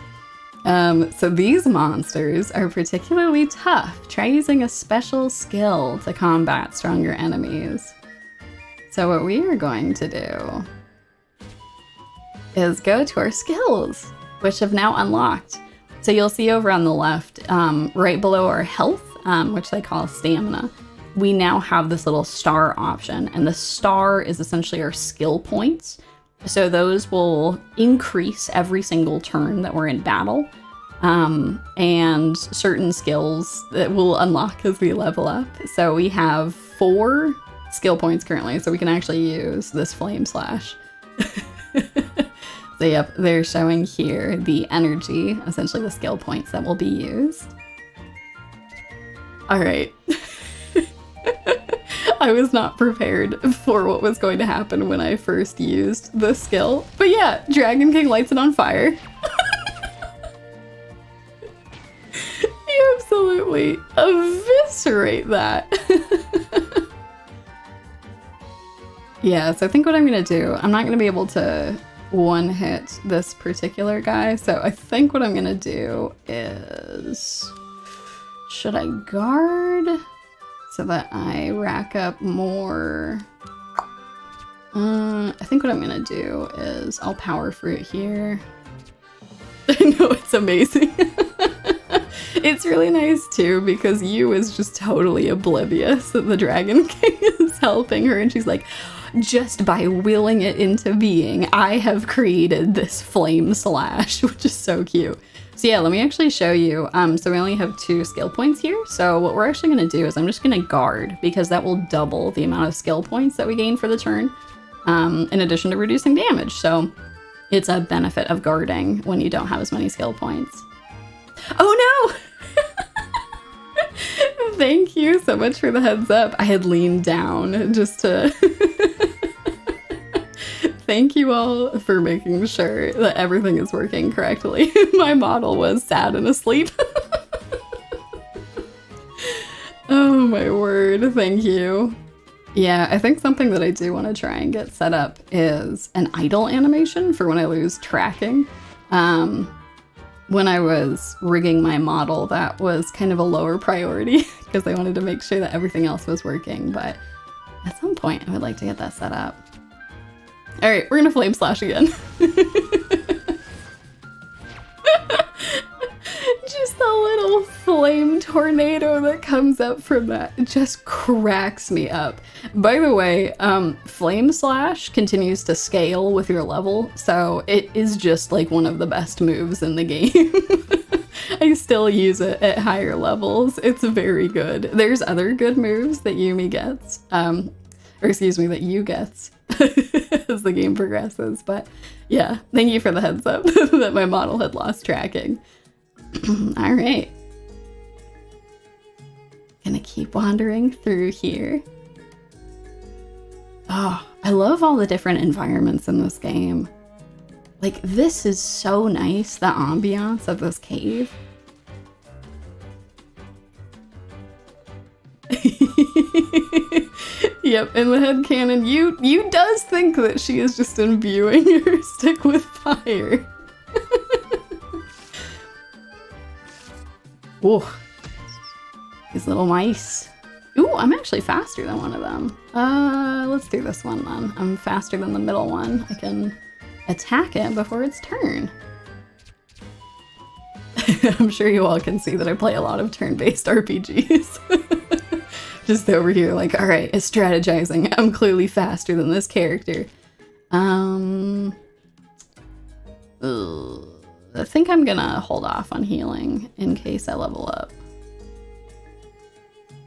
So these monsters are particularly tough. Try using a special skill to combat stronger enemies. So what we are going to do is go to our skills, which have now unlocked. So you'll see over on the left, right below our health, which they call stamina, we now have this little star option, and the star is essentially our skill points. So those will increase every single turn that we're in battle, and certain skills that will unlock as we level up. So we have 4 skill points currently, so we can actually use this flame slash. So yep, they're showing here the energy, essentially the skill points that will be used. All right. I was not prepared for what was going to happen when I first used the skill. But yeah, Dragon King lights it on fire. You absolutely eviscerate that. Yeah, so I think what I'm gonna do, I'm not gonna be able to one-hit this particular guy, so I think what I'm gonna do is, should I guard so that I rack up more? I think what I'm gonna do is I'll power fruit here. I know, it's amazing. It's really nice too because Yu is just totally oblivious that the Dragon King is helping her, and she's like, just by willing it into being, I have created this flame slash, which is so cute. So yeah, let me actually show you. So we only have 2 skill points here. So what we're actually gonna do is I'm just gonna guard because that will double the amount of skill points that we gain for the turn, in addition to reducing damage. So it's a benefit of guarding when you don't have as many skill points. Oh no! Thank you so much for the heads up. I had leaned down just to... Thank you all for making sure that everything is working correctly. My model was sad and asleep. Oh my word, thank you. Yeah, I think something that I do want to try and get set up is an idle animation for when I lose tracking. When I was rigging my model, that was kind of a lower priority because I wanted to make sure that everything else was working, but at some point I would like to get that set up. All right, we're gonna flame slash again. Just the little flame tornado that comes up from that, it just cracks me up. By the way, Flame Slash continues to scale with your level, so it is just like one of the best moves in the game. I still use it at higher levels. It's very good. There's other good moves that Yumi gets, or excuse me, that you gets as the game progresses, but yeah, thank you for the heads up that my model had lost tracking. All right. Gonna keep wandering through here. Oh, I love all the different environments in this game. Like, this is so nice, the ambiance of this cave. Yep, in the headcanon, you does think that she is just imbuing her stick with fire. Ooh, these little mice. Ooh, I'm actually faster than one of them. Let's do this one then. I'm faster than the middle one. I can attack it before its turn. I'm sure you all can see that I play a lot of turn-based RPGs. Just over here like, all right, it's strategizing. I'm clearly faster than this character. I think I'm gonna hold off on healing in case I level up.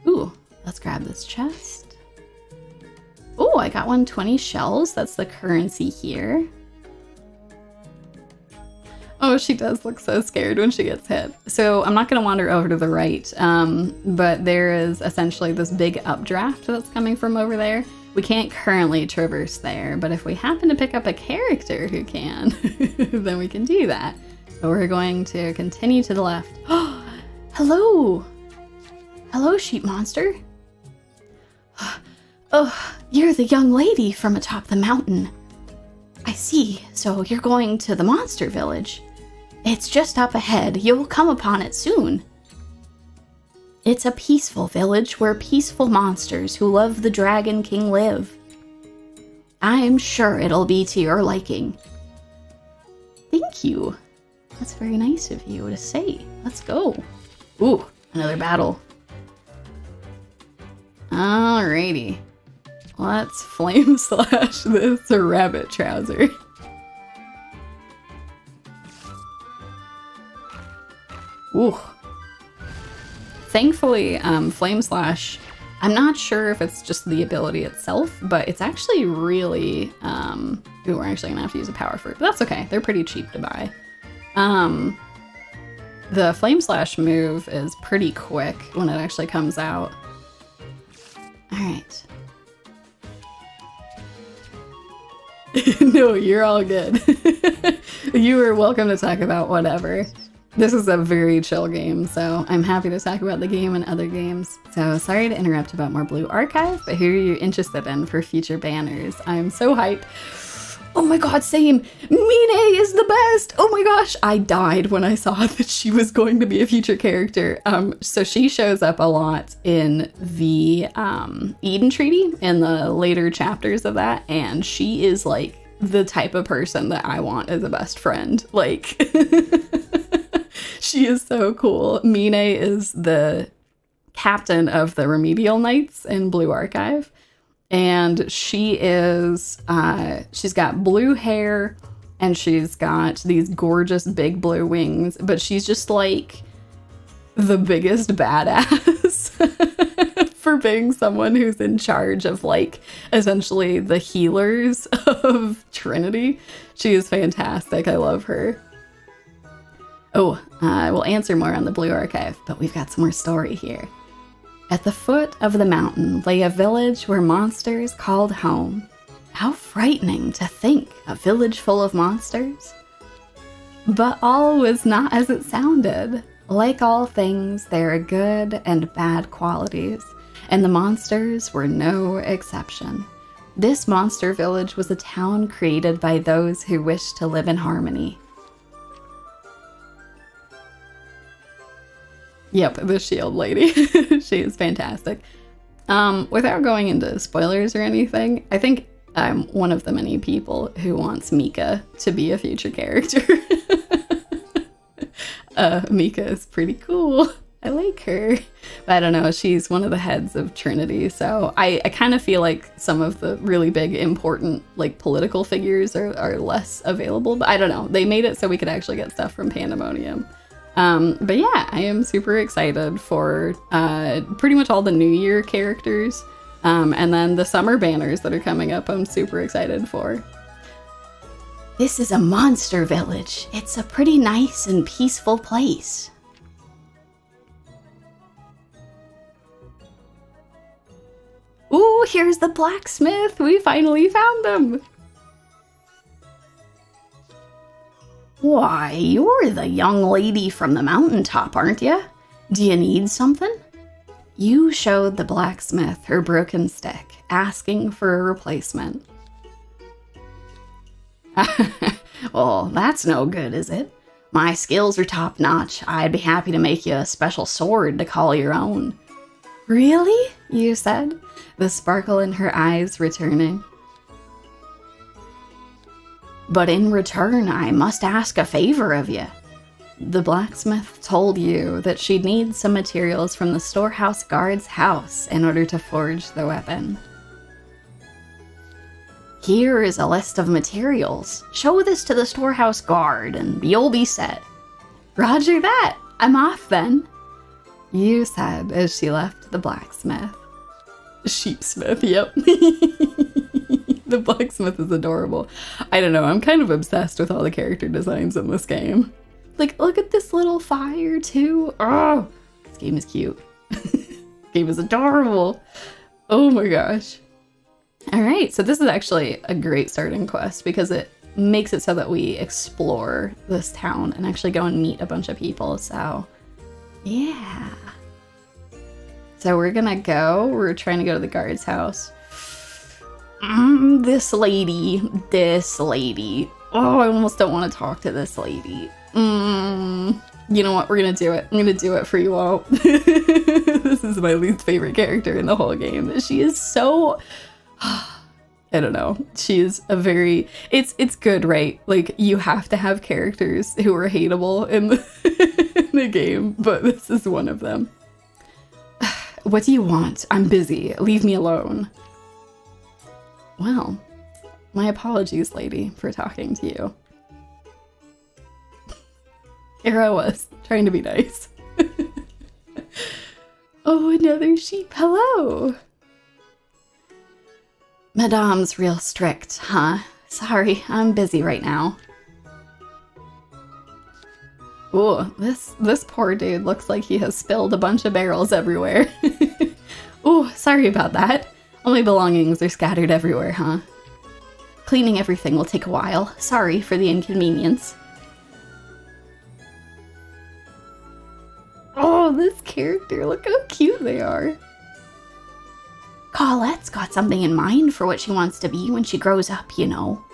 Ooh, let's grab this chest. Ooh, I got 120 shells. That's the currency here. Oh, she does look so scared when she gets hit. So I'm not going to wander over to the right, but there is essentially this big updraft that's coming from over there. We can't currently traverse there, but if we happen to pick up a character who can, then we can do that. So we're going to continue to the left. Oh, hello! Hello, sheep monster. Oh, you're the young lady from atop the mountain. I see, so you're going to the monster village. It's just up ahead. You'll come upon it soon. It's a peaceful village where peaceful monsters who love the Dragon King live. I'm sure it'll be to your liking. Thank you. That's very nice of you to say. Let's go. Ooh, another battle. Alrighty. Let's flame slash this rabbit trouser. Ooh. Thankfully, Flame Slash, I'm not sure if it's just the ability itself, but it's actually really, ooh, we're actually gonna have to use a power fruit, but that's okay. They're pretty cheap to buy. The Flame Slash move is pretty quick when it actually comes out. All right. No, you're all good. You are welcome to talk about whatever. This is a very chill game, so I'm happy to talk about the game and other games. So sorry to interrupt about more Blue Archive, but who are you interested in for future banners? I'm so hyped. Oh my god, same. Mine is the best. Oh my gosh, I died when I saw that she was going to be a future character. So she shows up a lot in the Eden Treaty in the later chapters of that, and she is like the type of person that I want as a best friend. Like, she is so cool. Mine is the captain of the Remedial Knights in Blue Archive. And she is, she's got blue hair and she's got these gorgeous big blue wings, but she's just like the biggest badass for being someone who's in charge of like essentially the healers of Trinity. She is fantastic. I love her. Oh, we'll answer more on the Blue Archive, but we've got some more story here. At the foot of the mountain lay a village where monsters called home. How frightening to think, a village full of monsters. But all was not as it sounded. Like all things, there are good and bad qualities, and the monsters were no exception. This monster village was a town created by those who wished to live in harmony. Yep, the shield lady. She is fantastic. Without going into spoilers or anything, I think I'm one of the many people who wants Mika to be a future character. Mika is pretty cool. I like her. But I don't know, she's one of the heads of Trinity, so I kind of feel like some of the really big, important, like, political figures are less available. But I don't know, they made it so we could actually get stuff from Pandemonium. But yeah, I am super excited for pretty much all the New Year characters. And then the summer banners that are coming up, I'm super excited for. This is a monster village. It's a pretty nice and peaceful place. Ooh, here's the blacksmith. We finally found him. Why, you're the young lady from the mountaintop, aren't you? Do you need something? You showed the blacksmith her broken stick, asking for a replacement. Well, that's no good, is it? My skills are top-notch. I'd be happy to make you a special sword to call your own. Really? You said, the sparkle in her eyes returning. But in return, I must ask a favor of you. The blacksmith told you that she'd need some materials from the storehouse guard's house in order to forge the weapon. Here is a list of materials. Show this to the storehouse guard and you'll be set. Roger that. I'm off then. You said as she left the blacksmith. Sheepsmith, yep. The blacksmith is adorable. I don't know, I'm kind of obsessed with all the character designs in this game. Like, look at this little fire too. Oh, this game is cute. This game is adorable. Oh my gosh. All right, so this is actually a great starting quest because it makes it so that we explore this town and actually go and meet a bunch of people. So yeah. So we're trying to go to the guard's house. This lady. Oh, I almost don't want to talk to this lady. You know what? We're gonna do it. I'm gonna do it for you all. This is my least favorite character in the whole game. She is so... I don't know. She is a very... It's good, right? Like, you have to have characters who are hateable in the game, but this is one of them. What do you want? I'm busy. Leave me alone. Well, my apologies, lady, for talking to you. Here I was, trying to be nice. Oh, another sheep. Hello. Madame's real strict, huh? Sorry, I'm busy right now. Ooh, this poor dude looks like he has spilled a bunch of barrels everywhere. Ooh, sorry about that. All my belongings are scattered everywhere, huh? Cleaning everything will take a while. Sorry for the inconvenience. Oh, this character, look how cute they are. Colette's got something in mind for what she wants to be when she grows up, you know.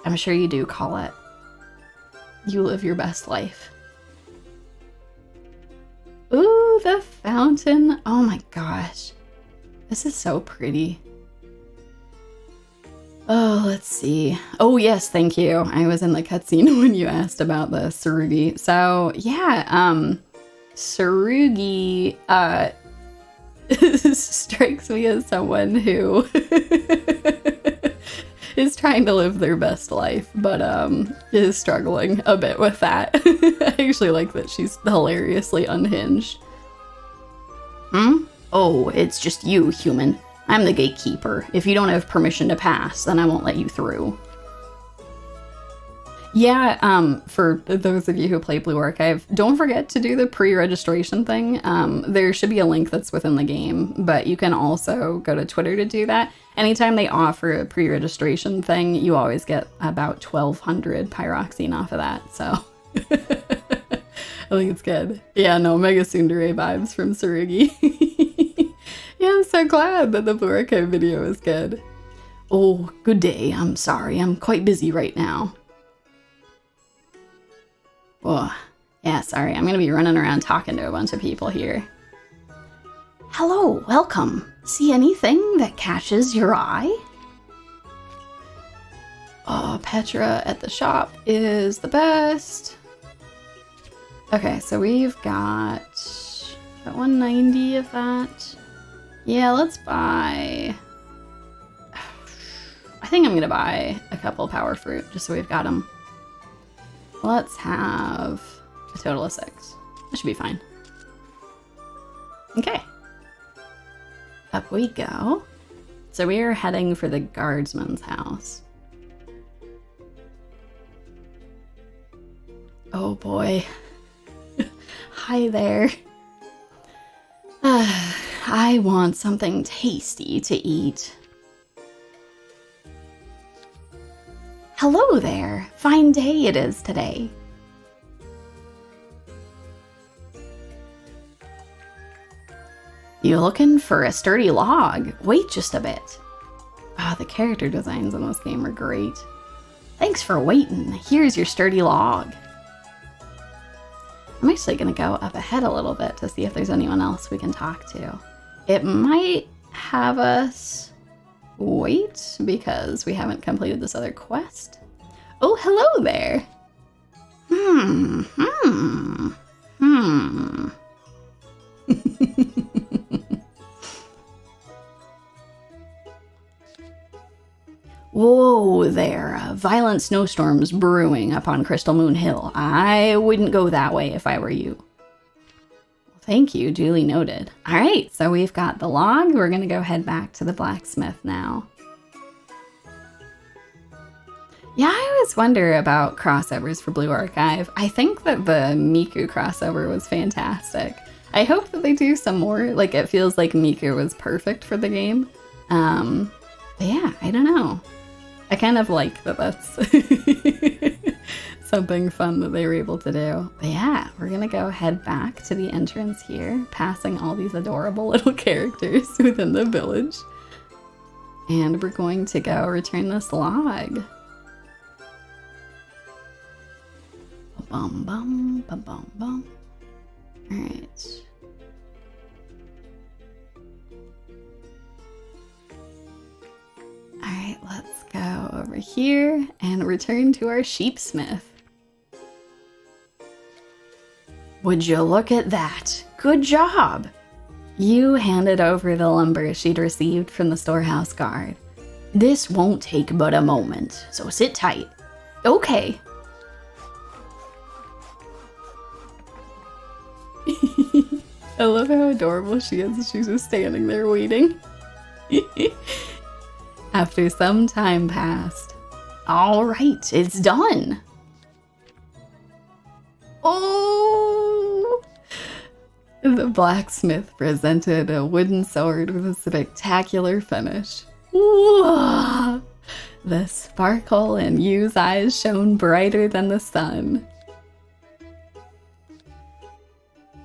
I'm sure you do, Colette. You live your best life. Ooh, the fountain. Oh my gosh. This is so pretty. Oh, let's see. Oh, yes, thank you. I was in the cutscene when you asked about the Tsurugi. So, yeah, Tsurugi, strikes me as someone who is trying to live their best life, but is struggling a bit with that. I actually like that she's hilariously unhinged. Oh, it's just you, human. I'm the gatekeeper. If you don't have permission to pass, then I won't let you through. Yeah, for those of you who play Blue Archive, don't forget to do the pre-registration thing. There should be a link that's within the game, but you can also go to Twitter to do that. Anytime they offer a pre-registration thing, you always get about 1,200 pyroxene off of that, so... I think it's good. Yeah, no, Mega Tsundere vibes from Tsurugi. Yeah, I'm so glad that the Blue Archive video is good. Oh, good day. I'm sorry. I'm quite busy right now. Oh, yeah, sorry. I'm gonna be running around talking to a bunch of people here. Hello, welcome. See anything that catches your eye? Oh, Petra at the shop is the best. Okay, so we've got about 190 of that. Yeah, let's buy... I think I'm gonna buy a couple power fruit, just so we've got them. Let's have a total of 6. That should be fine. Okay. Up we go. So we are heading for the guardsman's house. Oh boy. Hi there. I want something tasty to eat. Hello there. Fine day it is today. You looking for a sturdy log? Wait just a bit. Ah, the character designs in this game are great. Thanks for waiting. Here's your sturdy log. I'm actually gonna go up ahead a little bit to see if there's anyone else we can talk to. It might have us wait because we haven't completed this other quest. Oh, hello there. Whoa there, violent snowstorms brewing up on Crystal Moon Hill. I wouldn't go that way if I were you. Thank you, duly noted. All right, so we've got the log. We're gonna go head back to the blacksmith now. Yeah, I always wonder about crossovers for Blue Archive. I think that the Miku crossover was fantastic. I hope that they do some more. Like, it feels like Miku was perfect for the game. But yeah, I don't know. I kind of like that that's something fun that they were able to do. But yeah, we're gonna go head back to the entrance here, passing all these adorable little characters within the village. And we're going to go return this log. Bum bum bum bum bum. Alright. Alright, let's go over here and return to our sheepsmith. Would you look at that? Good job! You handed over the lumber she'd received from the storehouse guard. This won't take but a moment, so sit tight. Okay. I love how adorable she is. She's just standing there waiting. After some time passed. All right, it's done. Oh! The blacksmith presented a wooden sword with a spectacular finish. Whoa! The sparkle in Yu's eyes shone brighter than the sun.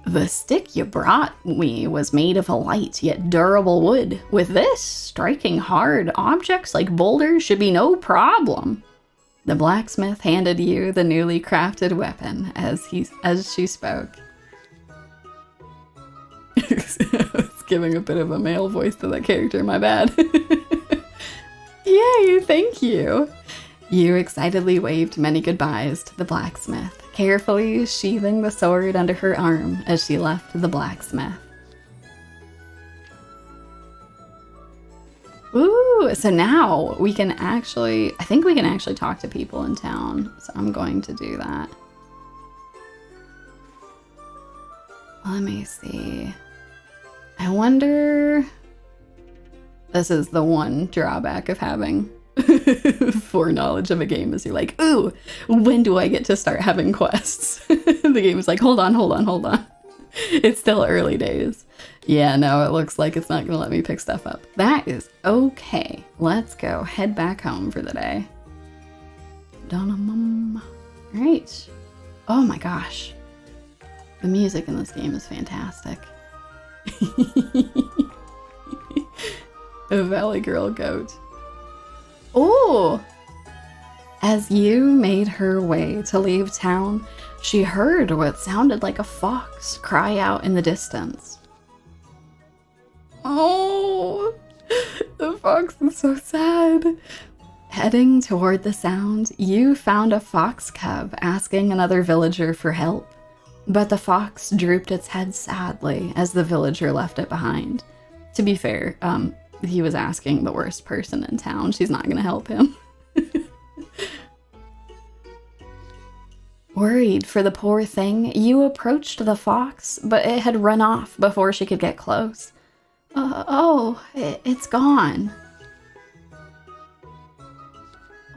The stick you brought me was made of a light yet durable wood. With this, striking hard objects like boulders should be no problem. The blacksmith handed you the newly crafted weapon as she spoke. I was giving a bit of a male voice to that character, my bad. Yay, thank you. You excitedly waved many goodbyes to the blacksmith, carefully sheathing the sword under her arm as she left the blacksmith. Ooh, so now we can actually, I think we can actually talk to people in town, so I'm going to do that. Let me see. I wonder, this is the one drawback of having foreknowledge of a game is you're like, ooh, when do I get to start having quests? The game is like, hold on. It's still early days. Yeah, no, it looks like it's not gonna let me pick stuff up. That is okay. Let's go head back home for the day. Alright. Oh my gosh. The music in this game is fantastic. A Valley Girl goat. Oh! As you made her way to leave town, she heard what sounded like a fox cry out in the distance. Oh! The fox is so sad. Heading toward the sound, you found a fox cub asking another villager for help. But the fox drooped its head sadly as the villager left it behind. To be fair, he was asking the worst person in town. She's not going to help him. Worried for the poor thing, you approached the fox, but it had run off before she could get close. It's gone.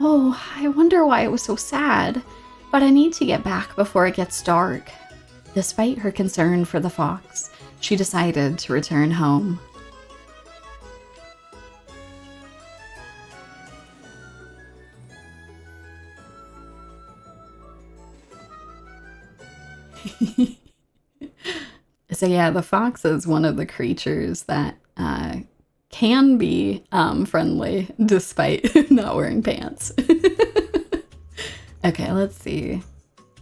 Oh, I wonder why it was so sad, but I need to get back before it gets dark. Despite her concern for the fox, she decided to return home. So yeah, the fox is one of the creatures that can be friendly despite not wearing pants. Okay, let's see.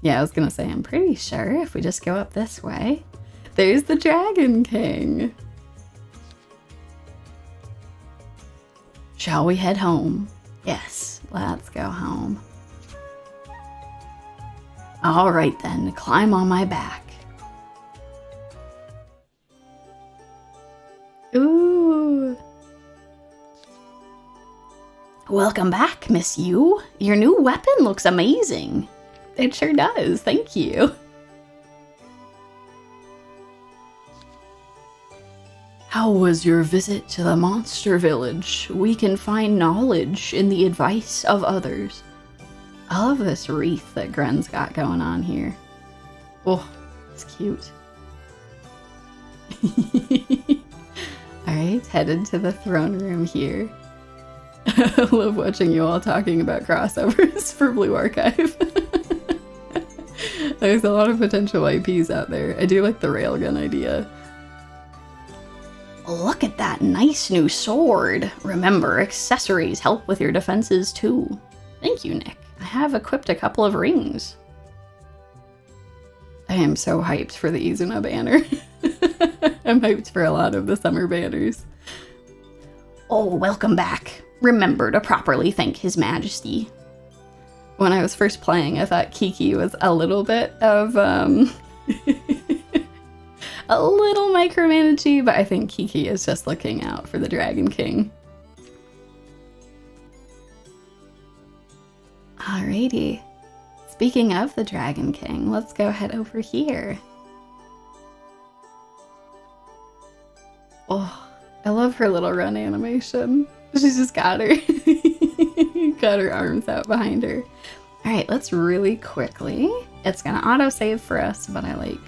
Yeah, I was gonna say, I'm pretty sure if we just go up this way, there's the Dragon King. Shall we head home? Yes, let's go home. All right then, climb on my back. Ooh. Welcome back, Miss Yu. Your new weapon looks amazing. It sure does, thank you. How was your visit to the monster village? We can find knowledge in the advice of others. I love this wreath that Gren's got going on here. Oh, it's cute. Alright, headed to the throne room here. I love watching you all talking about crossovers for Blue Archive. There's a lot of potential IPs out there. I do like the railgun idea. Look at that nice new sword. Remember, accessories help with your defenses too. Thank you, Nick. I have equipped a couple of rings. I am so hyped for the Izuna banner. I'm hyped for a lot of the summer banners. Oh, welcome back. Remember to properly thank His Majesty. When I was first playing, I thought Kiki was a little bit of, a little micromanagey, but I think Kiki is just looking out for the Dragon King. Alrighty. Speaking of the Dragon King, let's go head over here. Oh, I love her little run animation. She's just got her. Got her arms out behind her. Alright, let's really quickly. It's gonna autosave for us, but I like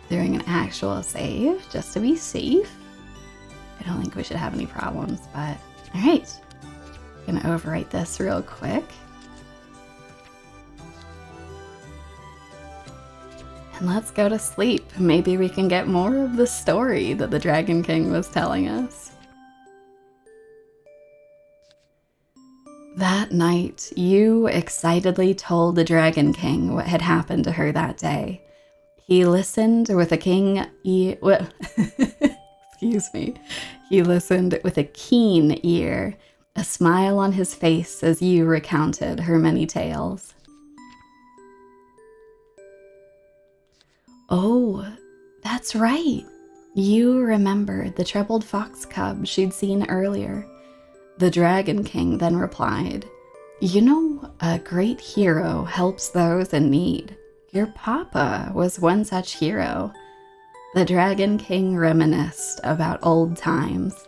doing an actual save just to be safe. I don't think we should have any problems, but alright. Gonna overwrite this real quick. And let's go to sleep. Maybe we can get more of the story that the Dragon King was telling us. That night, you excitedly told the Dragon King what had happened to her that day. He listened with a excuse me. He listened with a keen ear, a smile on his face as you recounted her many tales. Oh, that's right. You remembered the troubled fox cub she'd seen earlier. The Dragon King then replied, "You know, a great hero helps those in need. Your papa was one such hero." The Dragon King reminisced about old times.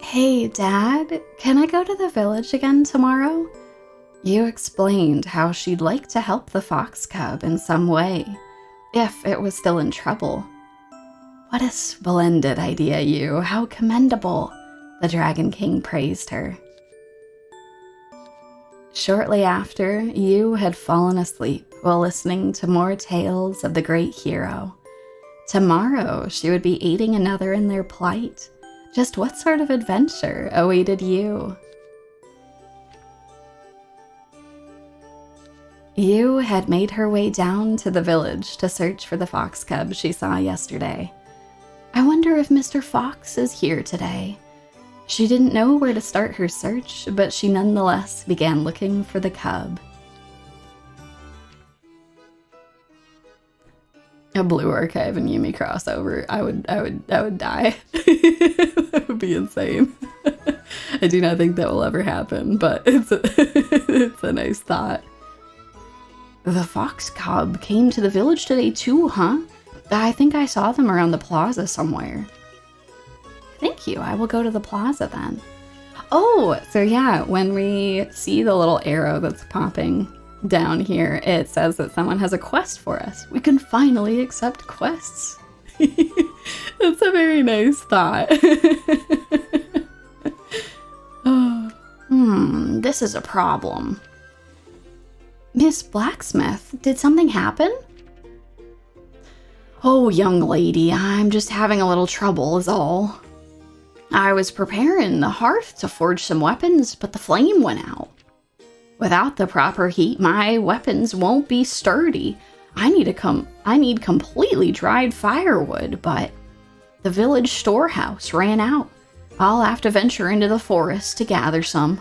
Hey, Dad, can I go to the village again tomorrow? You explained how she'd like to help the fox cub in some way, if it was still in trouble. What a splendid idea, you. How commendable. The Dragon King praised her. Shortly after, you had fallen asleep while listening to more tales of the great hero. Tomorrow, she would be aiding another in their plight. Just what sort of adventure awaited you? You had made her way down to the village to search for the fox cub she saw yesterday. I wonder if Mr. Fox is here today. She didn't know where to start her search, but she nonetheless began looking for the cub. a Blue Archive and Yumi crossover, I would die. That would be insane. I do not think that will ever happen, but it's a nice thought. The fox cub came to the village today too, huh? I think I saw them around the plaza somewhere. Thank you. I will go to the plaza then. Oh, so yeah, when we see the little arrow that's popping down here, it says that someone has a quest for us. We can finally accept quests. That's a very nice thought. This is a problem. Miss Blacksmith, did something happen? Oh, young lady, I'm just having a little trouble is all. I was preparing the hearth to forge some weapons, but the flame went out. Without the proper heat, my weapons won't be sturdy. I need completely dried firewood, but the village storehouse ran out. I'll have to venture into the forest to gather some.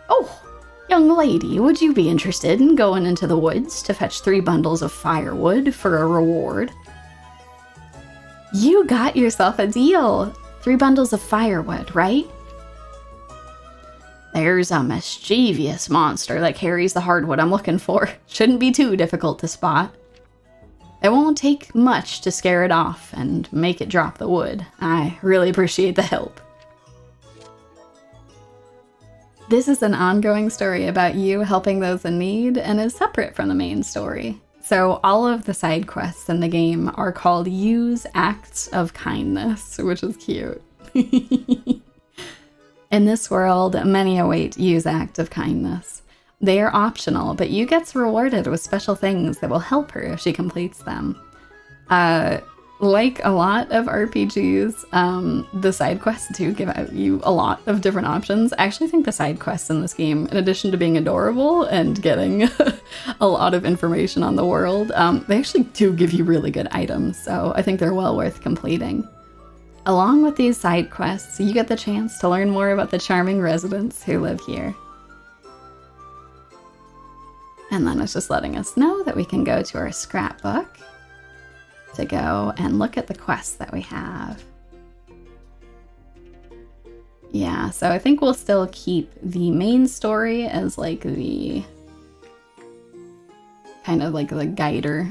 Oh, young lady, would you be interested in going into the woods to fetch 3 bundles of firewood for a reward? You got yourself a deal. 3 bundles of firewood, right? There's a mischievous monster that carries the hardwood I'm looking for. Shouldn't be too difficult to spot. It won't take much to scare it off and make it drop the wood. I really appreciate the help. This is an ongoing story about you helping those in need and is separate from the main story. So all of the side quests in the game are called Use Acts of Kindness, which is cute. In this world, many await Use Act of Kindness. They are optional, but you get rewarded with special things that will help her if she completes them. Like a lot of RPGs, the side quests do give out you a lot of different options. I actually think the side quests in this game, in addition to being adorable and getting a lot of information on the world, they actually do give you really good items, so I think they're well worth completing. Along with these side quests, you get the chance to learn more about the charming residents who live here. And then it's just letting us know that we can go to our scrapbook to go and look at the quests that we have. Yeah, so I think we'll still keep the main story as like the kind of like the guider.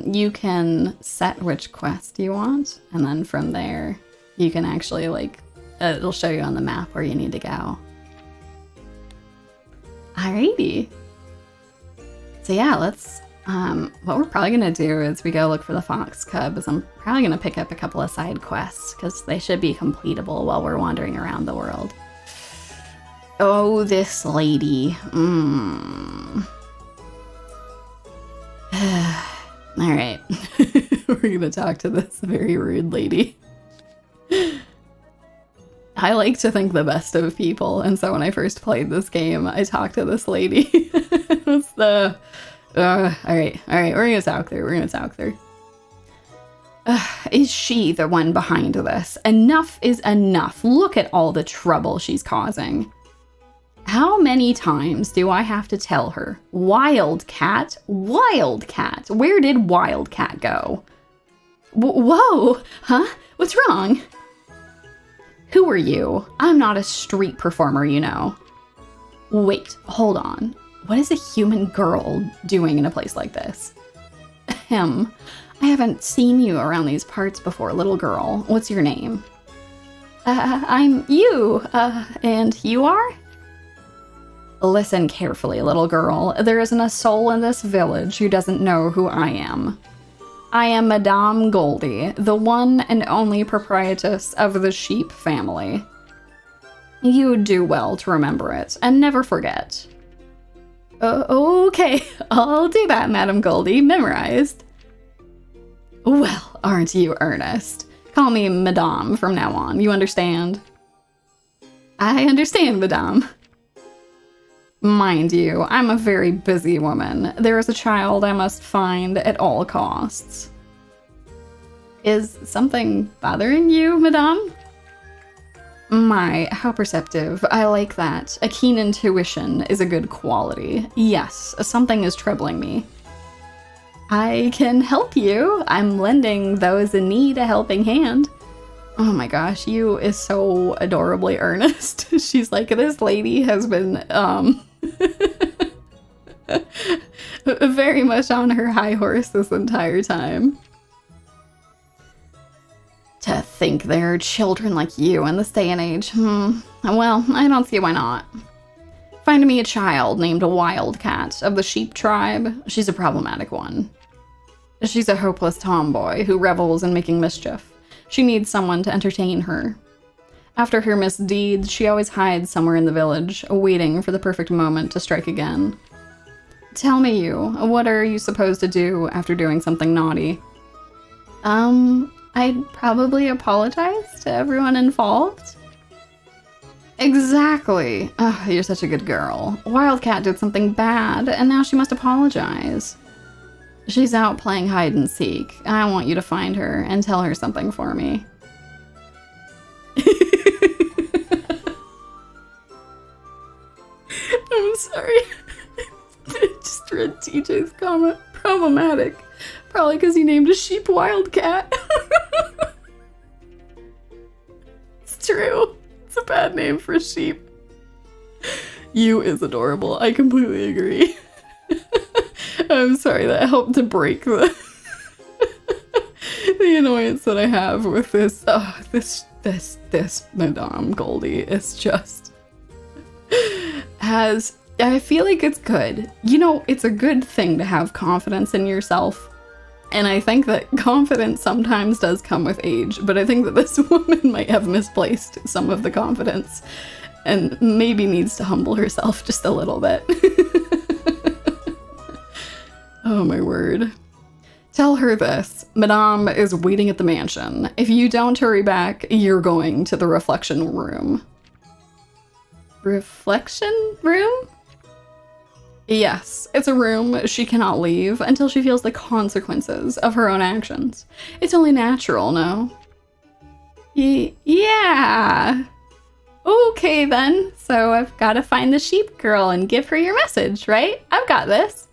You can set which quest you want, and then from there you can actually like, it'll show you on the map where you need to go. Alrighty. So yeah, let's, what we're probably gonna do is we go look for the fox cub, is I'm probably gonna pick up a couple of side quests because they should be completable while we're wandering around the world. Oh, this lady. Alright, we're gonna talk to this very rude lady. I like to think the best of people, and so when I first played this game, I talked to this lady. It's the... alright, we're gonna talk there, Is she the one behind this? Enough is enough. Look at all the trouble she's causing. How many times do I have to tell her? Wildcat? Wildcat? Where did Wildcat go? Whoa! Huh? What's wrong? Who are you? I'm not a street performer, you know. Wait, hold on. What is a human girl doing in a place like this? I haven't seen you around these parts before, little girl. What's your name? I'm you. And you are? Listen carefully, little girl. There isn't a soul in this village who doesn't know who I am. I am Madame Goldie, the one and only proprietress of the sheep family. You'd do well to remember it, and never forget. Okay, I'll do that, Madame Goldie, memorized. Well, aren't you earnest? Call me Madame from now on, you understand? I understand, Madame. Mind you, I'm a very busy woman. There is a child I must find at all costs. Is something bothering you, Madame? My, how perceptive. I like that. A keen intuition is a good quality. Yes, something is troubling me. I can help you. I'm lending those in need a helping hand. Oh my gosh, you is so adorably earnest. She's like, this lady has been very much on her high horse this entire time. To think there are children like you in this day and age. Well, I don't see why not. Find me a child named Wildcat of the sheep tribe. She's a problematic one. She's a hopeless tomboy who revels in making mischief. She needs someone to entertain her. After her misdeeds, she always hides somewhere in the village, waiting for the perfect moment to strike again. Tell me what are you supposed to do after doing something naughty? I'd probably apologize to everyone involved. Exactly. Oh, you're such a good girl. Wildcat did something bad, and now she must apologize. She's out playing hide and seek. I want you to find her and tell her something for me. I'm sorry. I just read TJ's comment. Problematic. Probably because he named a sheep Wildcat. It's true. It's a bad name for a sheep. You is adorable. I completely agree. I'm sorry, that helped to break the the annoyance that I have with this. This Madame Goldie is just has. I feel like it's good. You know, it's a good thing to have confidence in yourself. And I think that confidence sometimes does come with age, but I think that this woman might have misplaced some of the confidence and maybe needs to humble herself just a little bit. Oh my word. Tell her this. Madame is waiting at the mansion. If you don't hurry back, you're going to the reflection room. Reflection room? Yes, it's a room she cannot leave until she feels the consequences of her own actions. It's only natural, no? Yeah. Okay then, so I've got to find the sheep girl and give her your message, right? I've got this.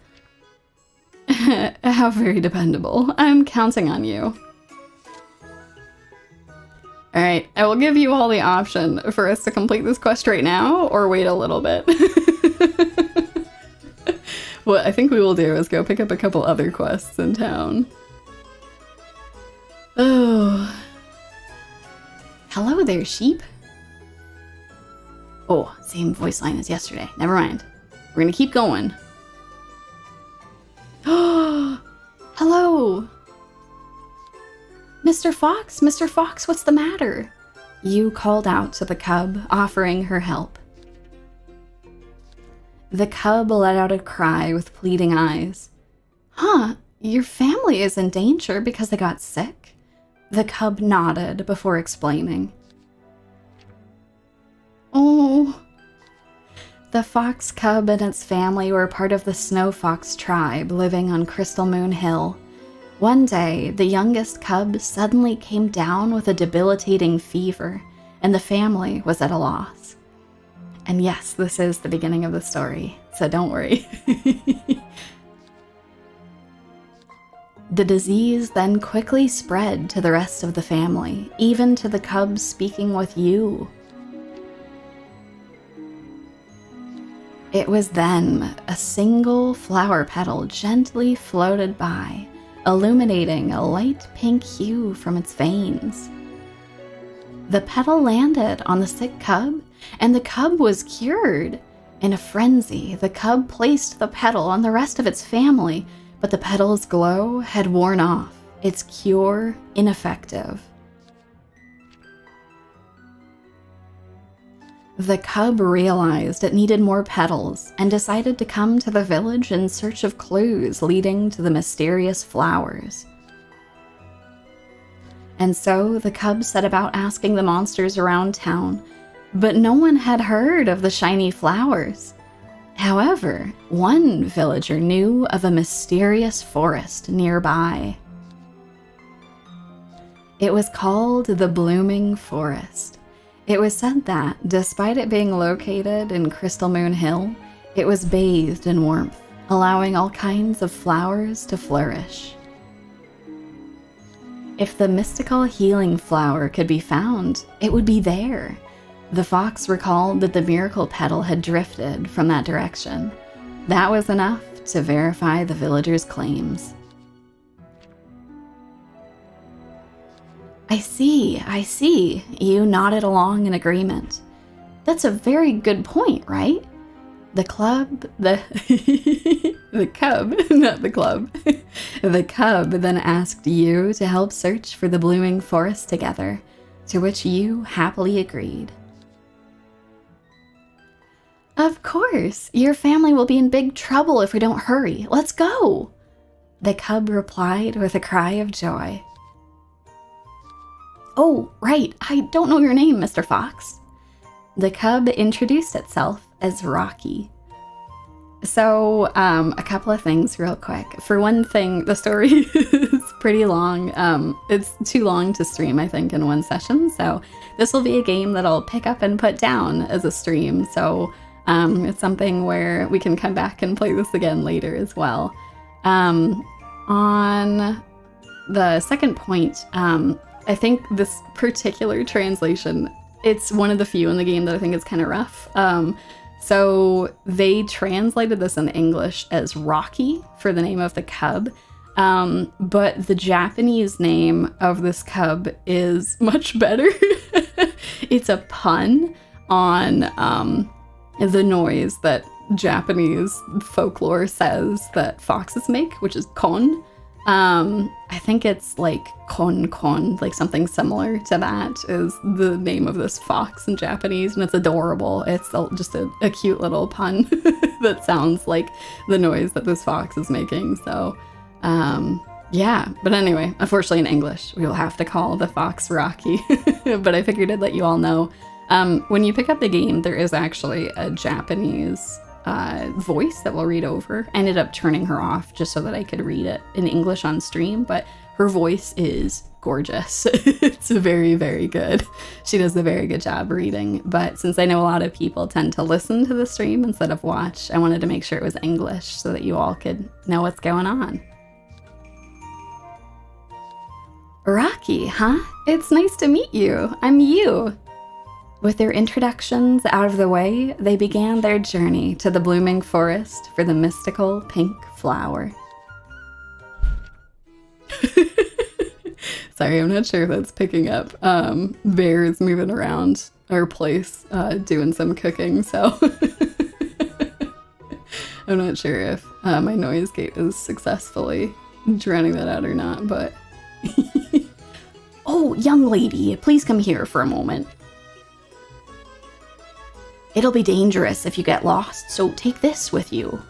How very dependable. I'm counting on you. Alright, I will give you all the option for us to complete this quest right now or wait a little bit. What I think we will do is go pick up a couple other quests in town. Oh. Hello there, sheep. Oh, same voice line as yesterday. Never mind. We're gonna keep going. Oh, hello. Mr. Fox, Mr. Fox, what's the matter? You called out to the cub, offering her help. The cub let out a cry with pleading eyes. Huh, your family is in danger because they got sick? The cub nodded before explaining. Oh. The fox cub and its family were part of the snow fox tribe living on Crystal Moon Hill. One day, the youngest cub suddenly came down with a debilitating fever, and the family was at a loss. And yes, this is the beginning of the story, so don't worry. The disease then quickly spread to the rest of the family, even to the cubs speaking with you. It was then a single flower petal gently floated by, illuminating a light pink hue from its veins. The petal landed on the sick cub, and the cub was cured. In a frenzy, the cub placed the petal on the rest of its family, but the petal's glow had worn off, its cure ineffective. The cub realized it needed more petals and decided to come to the village in search of clues leading to the mysterious flowers. And so the cub set about asking the monsters around town, but no one had heard of the shiny flowers. However, one villager knew of a mysterious forest nearby. It was called the Blooming Forest. It was said that, despite it being located in Crystal Moon Hill, it was bathed in warmth, allowing all kinds of flowers to flourish. If the mystical healing flower could be found, it would be there. The fox recalled that the miracle petal had drifted from that direction. That was enough to verify the villagers' claims. I see. You nodded along in agreement. That's a very good point, right? The cub, not the club. The cub then asked you to help search for the blooming forest together, to which you happily agreed. Of course, your family will be in big trouble if we don't hurry. Let's go, the cub replied with a cry of joy. Oh, right, I don't know your name, Mr. Fox. The cub introduced itself as Rocky. So, a couple of things real quick. For one thing, the story is pretty long. It's too long to stream, I think, in one session. So this will be a game that I'll pick up and put down as a stream. So it's something where we can come back and play this again later as well. On the second point, I think this particular translation, it's one of the few in the game that I think is kind of rough. So they translated this in English as Rocky for the name of the cub. But the Japanese name of this cub is much better. It's a pun on the noise that Japanese folklore says that foxes make, which is kon. I think it's like kon, like something similar to that is the name of this fox in Japanese, and it's adorable. It's just a cute little pun that sounds like the noise that this fox is making. So, yeah. But anyway, unfortunately in English, we will have to call the fox Rocky. But I figured I'd let you all know. When you pick up the game, there is actually a Japanese voice that we'll read over. I ended up turning her off just so that I could read it in English on stream, but her voice is gorgeous. It's very, very good. She does a very good job reading, but since I know a lot of people tend to listen to the stream instead of watch, I wanted to make sure it was English so that you all could know what's going on. Rocky, huh? It's nice to meet you. I'm you. With their introductions out of the way, they began their journey to the blooming forest for the mystical pink flower. Sorry, I'm not sure if that's picking up. Bear's moving around our place, doing some cooking, so I'm not sure if my noise gate is successfully drowning that out or not, but... Oh, young lady, please come here for a moment. It'll be dangerous if you get lost, so take this with you.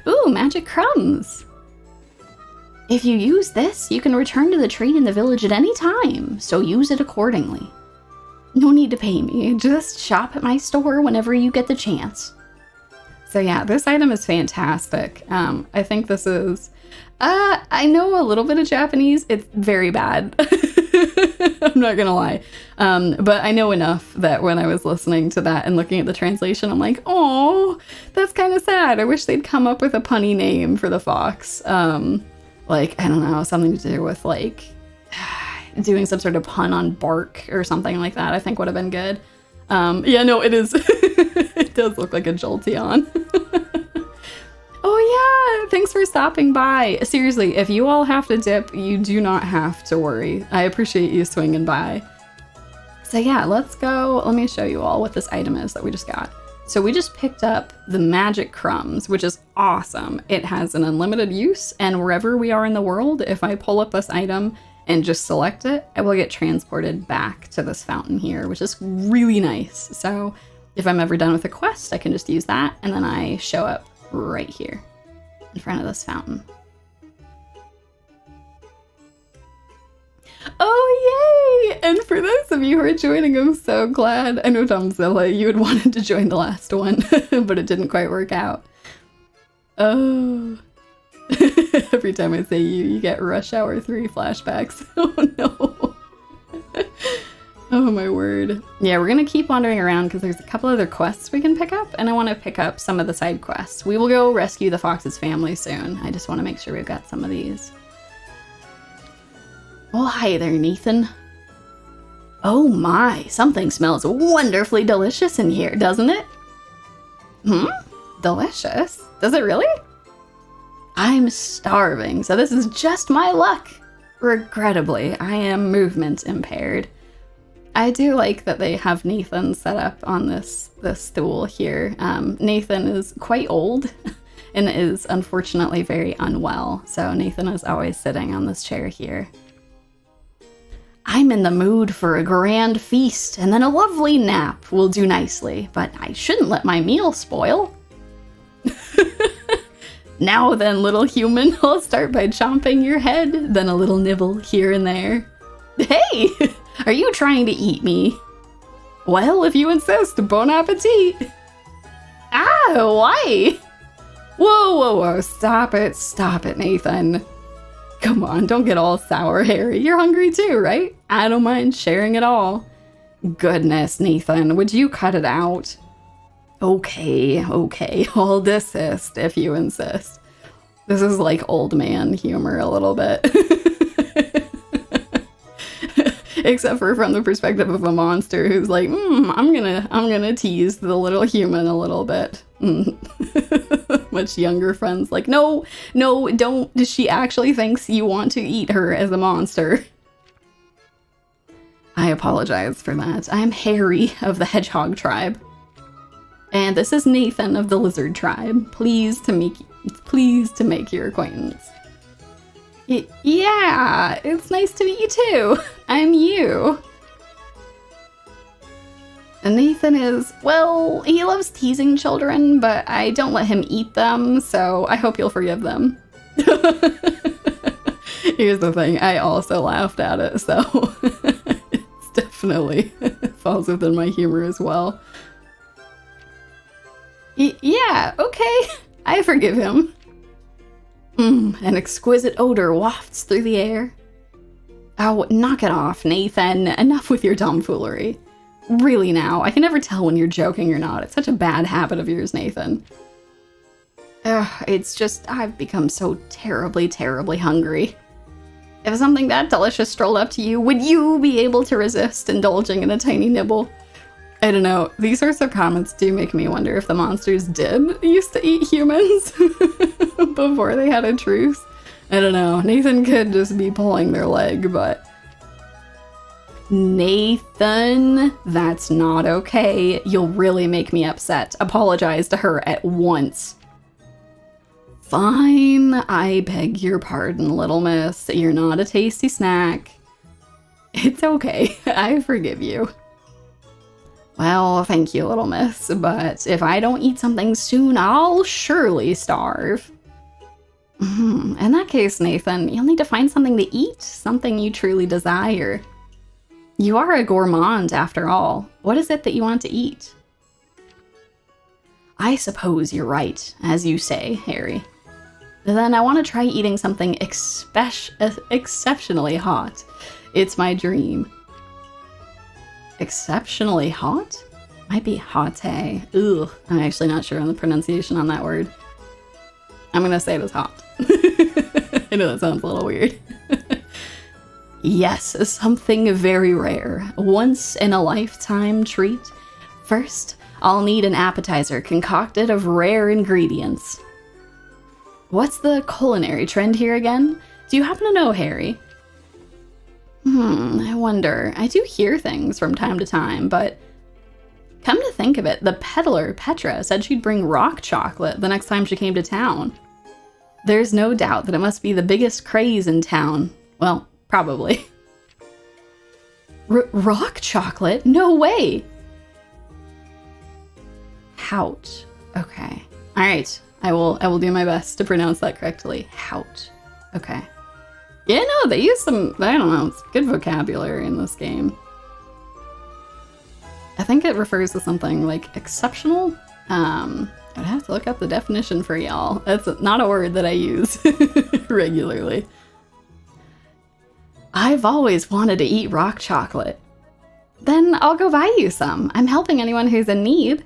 Ooh, magic crumbs. If you use this, you can return to the tree in the village at any time, so use it accordingly. No need to pay me, just shop at my store whenever you get the chance. So yeah, this item is fantastic. I think this is... I know a little bit of Japanese. It's very bad. I'm not gonna lie. But I know enough that when I was listening to that and looking at the translation, I'm like, oh, that's kind of sad. I wish they'd come up with a punny name for the fox. Like, I don't know, something to do with like doing some sort of pun on bark or something like that, I think would have been good. Yeah, no, it is. It does look like a Jolteon. Oh yeah, thanks for stopping by. Seriously, if you all have to dip, you do not have to worry. I appreciate you swinging by. So yeah, let's go. Let me show you all what this item is that we just got. So we just picked up the magic crumbs, which is awesome. It has an unlimited use, and wherever we are in the world, if I pull up this item and just select it, I will get transported back to this fountain here, which is really nice. So if I'm ever done with a quest, I can just use that, and then I show up right here in front of this fountain. Oh, yay! And for those of you who are joining, I'm so glad. I know, Tomzilla, you had wanted to join the last one, but it didn't quite work out. Oh. Every time I say you get Rush Hour 3 flashbacks. Oh, no. Oh my word. Yeah, we're gonna keep wandering around because there's a couple other quests we can pick up, and I want to pick up some of the side quests. We will go rescue the fox's family soon. I just want to make sure we've got some of these. Oh, hi there, Nathan. Oh my, something smells wonderfully delicious in here, doesn't it? Delicious? Does it really? I'm starving, so this is just my luck. Regrettably, I am movement impaired. I do like that they have Nathan set up on this stool here. Nathan is quite old and is unfortunately very unwell, so Nathan is always sitting on this chair here. I'm in the mood for a grand feast, and then a lovely nap will do nicely, but I shouldn't let my meal spoil. Now then, little human, I'll start by chomping your head, then a little nibble here and there. Hey! Are you trying to eat me? Well, if you insist, bon appetit! Ah, why? Whoa, stop it, Nathan. Come on, don't get all sour, Harry. You're hungry too, right? I don't mind sharing it all. Goodness, Nathan, would you cut it out? Okay, I'll desist if you insist. This is like old man humor a little bit. Except for from the perspective of a monster who's like, I'm gonna tease the little human a little bit. Much younger friends like, no, don't. She actually thinks you want to eat her as a monster. I apologize for that. I'm Harry of the Hedgehog tribe. And this is Nathan of the Lizard tribe. Pleased to make your acquaintance. Yeah, it's nice to meet you too. I'm you. And Nathan is, well, he loves teasing children, but I don't let him eat them, so I hope you'll forgive them. Here's the thing, I also laughed at it, so it's definitely falls within my humor as well. Yeah, okay, I forgive him. An exquisite odor wafts through the air. Oh, knock it off, Nathan. Enough with your tomfoolery. Really now, I can never tell when you're joking or not. It's such a bad habit of yours, Nathan. It's just, I've become so terribly, terribly hungry. If something that delicious strolled up to you, would you be able to resist indulging in a tiny nibble? I don't know, these sorts of comments do make me wonder if the monsters did used to eat humans before they had a truce. I don't know, Nathan could just be pulling their leg, but... Nathan, that's not okay. You'll really make me upset. Apologize to her at once. Fine, I beg your pardon, little miss. You're not a tasty snack. It's okay, I forgive you. Well, thank you, little miss, but if I don't eat something soon, I'll surely starve. In that case, Nathan, you'll need to find something to eat, something you truly desire. You are a gourmand, after all. What is it that you want to eat? I suppose you're right, as you say, Harry. Then I want to try eating something exceptionally hot. It's my dream. Exceptionally hot? Might be hot. Ugh, I'm actually not sure on the pronunciation on that word. I'm gonna say it was hot. I know that sounds a little weird. Yes, something very rare. Once in a lifetime treat. First, I'll need an appetizer concocted of rare ingredients. What's the culinary trend here again? Do you happen to know, Harry? I wonder. I do hear things from time to time, but come to think of it, the peddler, Petra, said she'd bring rock chocolate the next time she came to town. There's no doubt that it must be the biggest craze in town. Well, probably. Rock chocolate? No way! Hout. Okay. Alright. I will do my best to pronounce that correctly. Hout. Okay. Yeah, no, they use some, I don't know, it's good vocabulary in this game. I think it refers to something like exceptional. I'd have to look up the definition for y'all. That's not a word that I use regularly. I've always wanted to eat rock chocolate. Then I'll go buy you some. I'm helping anyone who's in need.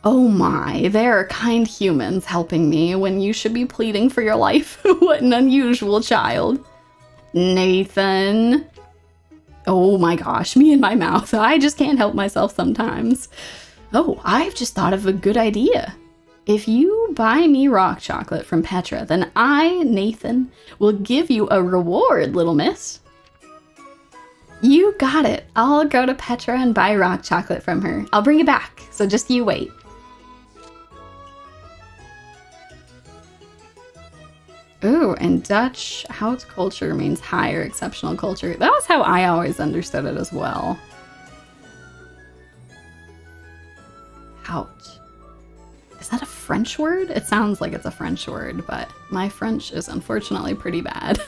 Oh my, there are kind humans helping me when you should be pleading for your life. What an unusual child. Nathan. Oh my gosh, me and my mouth. I just can't help myself sometimes. Oh, I've just thought of a good idea. If you buy me rock chocolate from Petra, then I, Nathan, will give you a reward, little miss. You got it. I'll go to Petra and buy rock chocolate from her. I'll bring it back, so just you wait. Ooh, and Dutch hout culture means high or exceptional culture. That was how I always understood it as well. Hout. Is that a French word? It sounds like it's a French word, but my French is unfortunately pretty bad.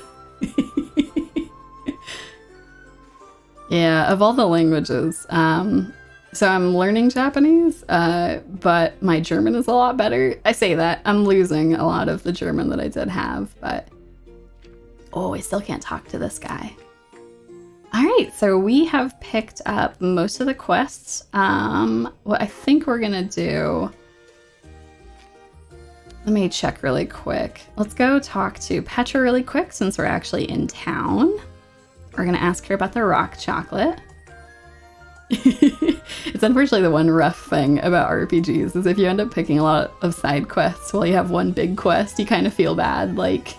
Yeah, of all the languages, so I'm learning Japanese, but my German is a lot better. I say that, I'm losing a lot of the German that I did have, but... Oh, I still can't talk to this guy. Alright, so we have picked up most of the quests. What I think we're gonna do... Let me check really quick. Let's go talk to Petra really quick since we're actually in town. We're gonna ask her about the rock chocolate. It's unfortunately the one rough thing about RPGs is if you end up picking a lot of side quests while you have one big quest, you kind of feel bad. Like,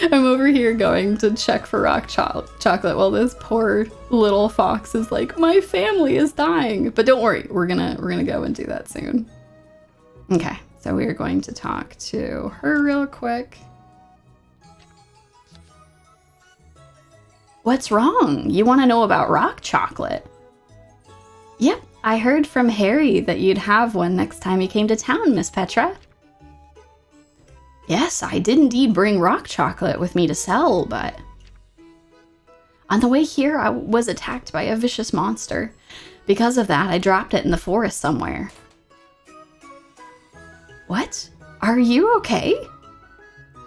I'm over here going to check for rock chocolate while this poor little fox is like, my family is dying. But don't worry, we're gonna go and do that soon. Okay, so we are going to talk to her real quick. What's wrong? You want to know about rock chocolate? Yep, I heard from Harry that you'd have one next time you came to town, Miss Petra. Yes, I did indeed bring rock chocolate with me to sell, but... On the way here, I was attacked by a vicious monster. Because of that, I dropped it in the forest somewhere. What? Are you okay?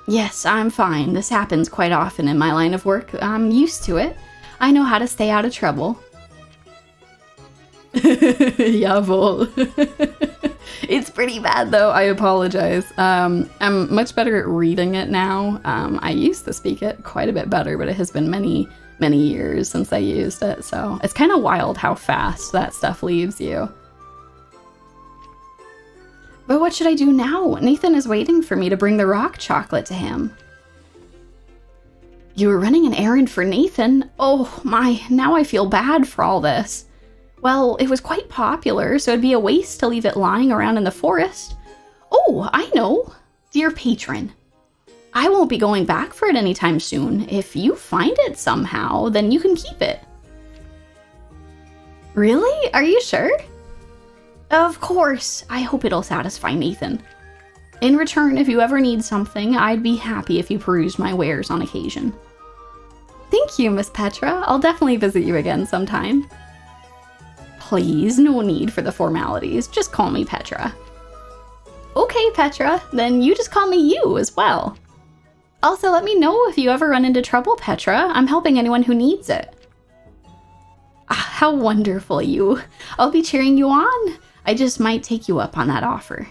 Yes, I'm fine. This happens quite often in my line of work. I'm used to it. I know how to stay out of trouble. Jawohl. It's pretty bad though, I apologize. I'm much better at reading it now. I used to speak it quite a bit better, but it has been many years since I used it, so it's kind of wild how fast that stuff leaves you. But what should I do now? Nathan is waiting for me to bring the rock chocolate to him. You were running an errand for Nathan? Oh my, now I feel bad for all this. Well, it was quite popular, so it'd be a waste to leave it lying around in the forest. Oh, I know. Dear patron, I won't be going back for it anytime soon. If you find it somehow, then you can keep it. Really? Are you sure? Of course. I hope it'll satisfy Nathan. In return, if you ever need something, I'd be happy if you perused my wares on occasion. Thank you, Miss Petra. I'll definitely visit you again sometime. Please, no need for the formalities. Just call me Petra. Okay, Petra. Then you just call me you as well. Also, let me know if you ever run into trouble, Petra. I'm helping anyone who needs it. Ah, how wonderful you. I'll be cheering you on. I just might take you up on that offer.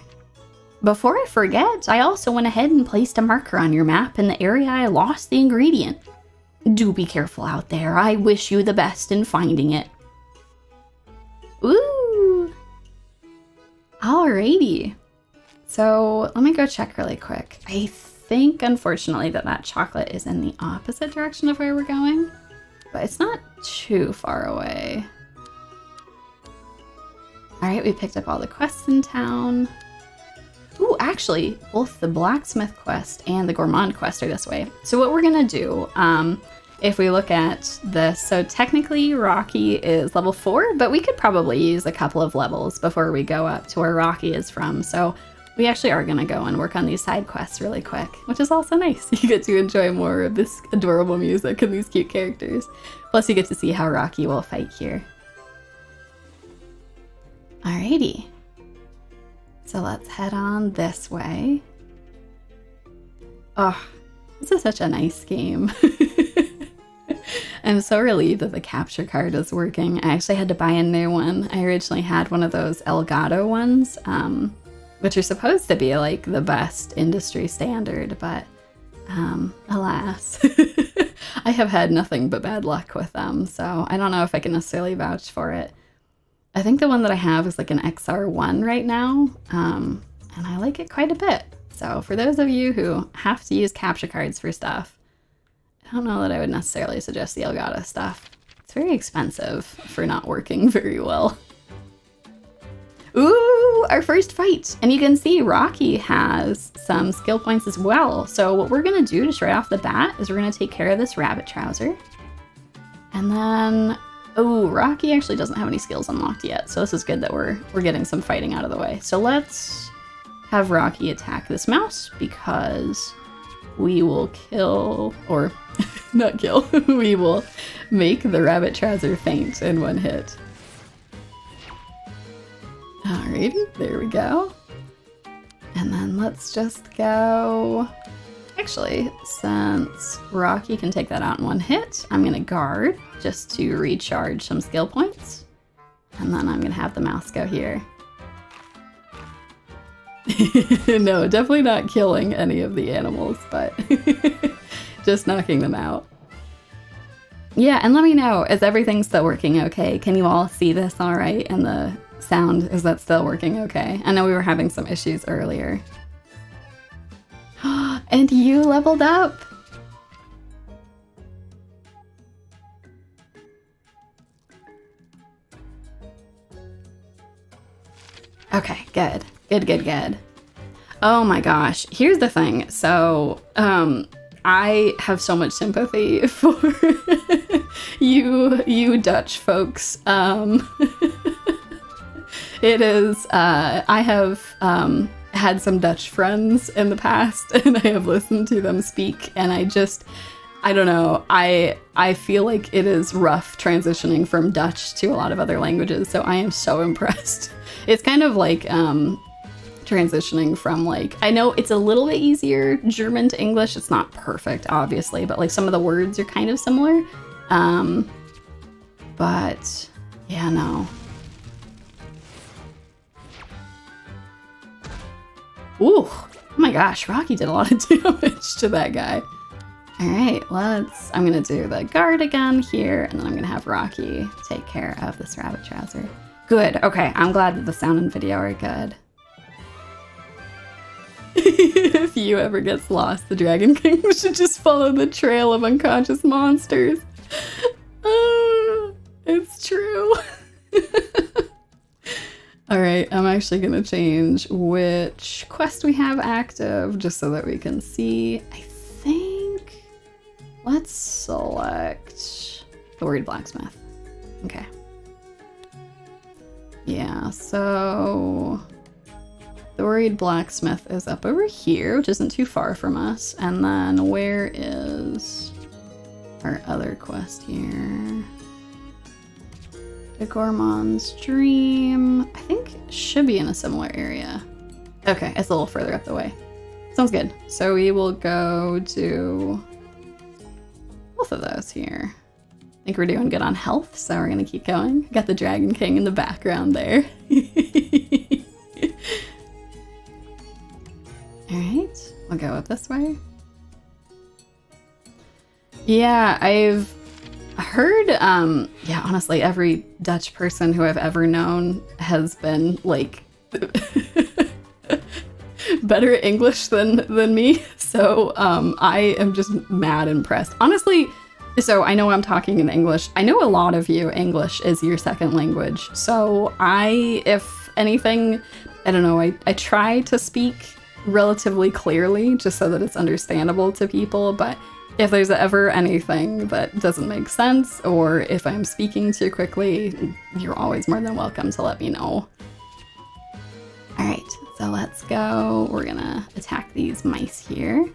Before I forget, I also went ahead and placed a marker on your map in the area I lost the ingredient. Do be careful out there. I wish you the best in finding it. Ooh! Alrighty. So let me go check really quick. I think, unfortunately, that chocolate is in the opposite direction of where we're going, but it's not too far away. Alright, we picked up all the quests in town. Ooh, actually, both the blacksmith quest and the gourmand quest are this way. So what we're gonna do, if we look at this, so technically Rocky is level 4, but we could probably use a couple of levels before we go up to where Rocky is from. So we actually are gonna go and work on these side quests really quick, which is also nice. You get to enjoy more of this adorable music and these cute characters. Plus you get to see how Rocky will fight here. Alrighty. So let's head on this way. Oh, this is such a nice game. I'm so relieved that the capture card is working. I actually had to buy a new one. I originally had one of those Elgato ones, which are supposed to be like the best industry standard, but alas, I have had nothing but bad luck with them, so I don't know if I can necessarily vouch for it. I think the one that I have is like an XR1 right now, and I like it quite a bit. So for those of you who have to use capture cards for stuff, I don't know that I would necessarily suggest the Elgato stuff. It's very expensive for not working very well. Ooh, our first fight. And you can see Rocky has some skill points as well. So what we're gonna do just right off the bat is we're gonna take care of this rabbit trouser. And then, oh, Rocky actually doesn't have any skills unlocked yet. So this is good that we're getting some fighting out of the way. So let's have Rocky attack this mouse because we will kill, or not kill, we will make the rabbit trouser faint in one hit. Alrighty, there we go. And then let's just go, actually, since Rocky can take that out in one hit, I'm gonna guard just to recharge some skill points. And then I'm gonna have the mouse go here. No, definitely not killing any of the animals, but just knocking them out. Yeah, and let me know, is everything still working okay? Can you all see this all right? And the sound, is that still working okay? I know we were having some issues earlier. And you leveled up! Okay, good. Good. Oh my gosh, here's the thing. So, I have so much sympathy for you Dutch folks. It is, I have had some Dutch friends in the past, and I have listened to them speak, and I don't know, I feel like it is rough transitioning from Dutch to a lot of other languages, so I am so impressed. It's kind of like transitioning from, like, I know it's a little bit easier German to English. It's not perfect, obviously, but like some of the words are kind of similar. But yeah, no. Ooh, oh my gosh, Rocky did a lot of damage to that guy. All right, I'm gonna do the guard again here, and then I'm gonna have Rocky take care of this rabbit trouser. Good, okay, I'm glad that the sound and video are good. If you ever gets lost, the Dragon King should just follow the trail of unconscious monsters. It's true. All right, I'm actually gonna change which quest we have active just so that we can see. I think, let's select the Worried Blacksmith. Okay. Yeah, so the Worried Blacksmith is up over here, which isn't too far from us. And then where is our other quest here? The Gourmand's Dream, I think should be in a similar area. Okay, it's a little further up the way. Sounds good. So we will go do both of those here. I think we're doing good on health, so we're gonna keep going. Got the Dragon King in the background there. All right, we'll go up this way. Yeah, I've heard, yeah, honestly, every Dutch person who I've ever known has been, like, better at English than me. So, I am just mad impressed. Honestly, so I know I'm talking in English. I know a lot of you, English is your second language. So if anything, I don't know, I try to speak relatively clearly just so that it's understandable to people, but if there's ever anything that doesn't make sense, or if I'm speaking too quickly, you're always more than welcome to let me know. All right, so let's go. We're gonna attack these mice here.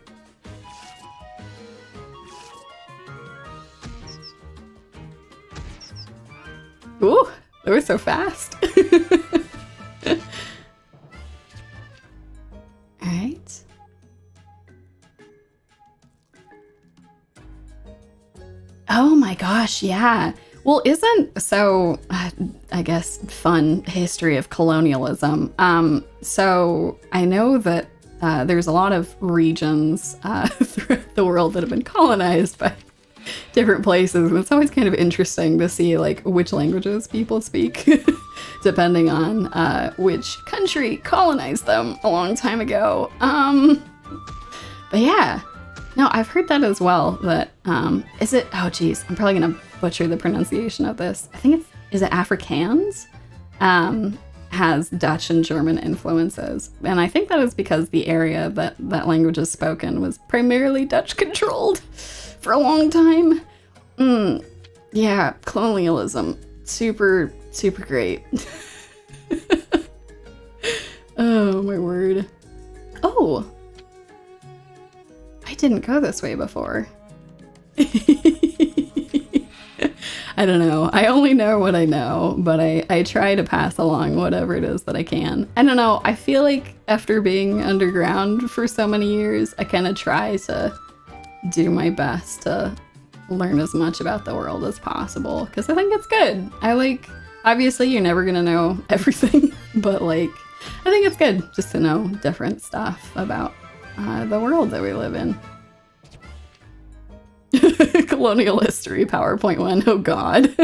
Ooh, they were so fast. All right. Oh my gosh. gosh, yeah. Well, I guess, fun history of colonialism. So I know that there's a lot of regions throughout the world that have been colonized by different places. And it's always kind of interesting to see like which languages people speak, depending on which country colonized them a long time ago. But yeah. No, I've heard that as well, that, is it, oh geez, I'm probably gonna butcher the pronunciation of this. I think is it Afrikaans? Has Dutch and German influences. And I think that is because the area that language is spoken was primarily Dutch controlled for a long time. Yeah, colonialism, super, super great. Oh my word. Oh! I didn't go this way before. I don't know. I only know what I know, but I try to pass along whatever it is that I can. I don't know. I feel like after being underground for so many years, I kind of try to do my best to learn as much about the world as possible, because I think it's good. Obviously you're never going to know everything, but I think it's good just to know different stuff about the world that we live in. Colonial history, PowerPoint 1. Oh god.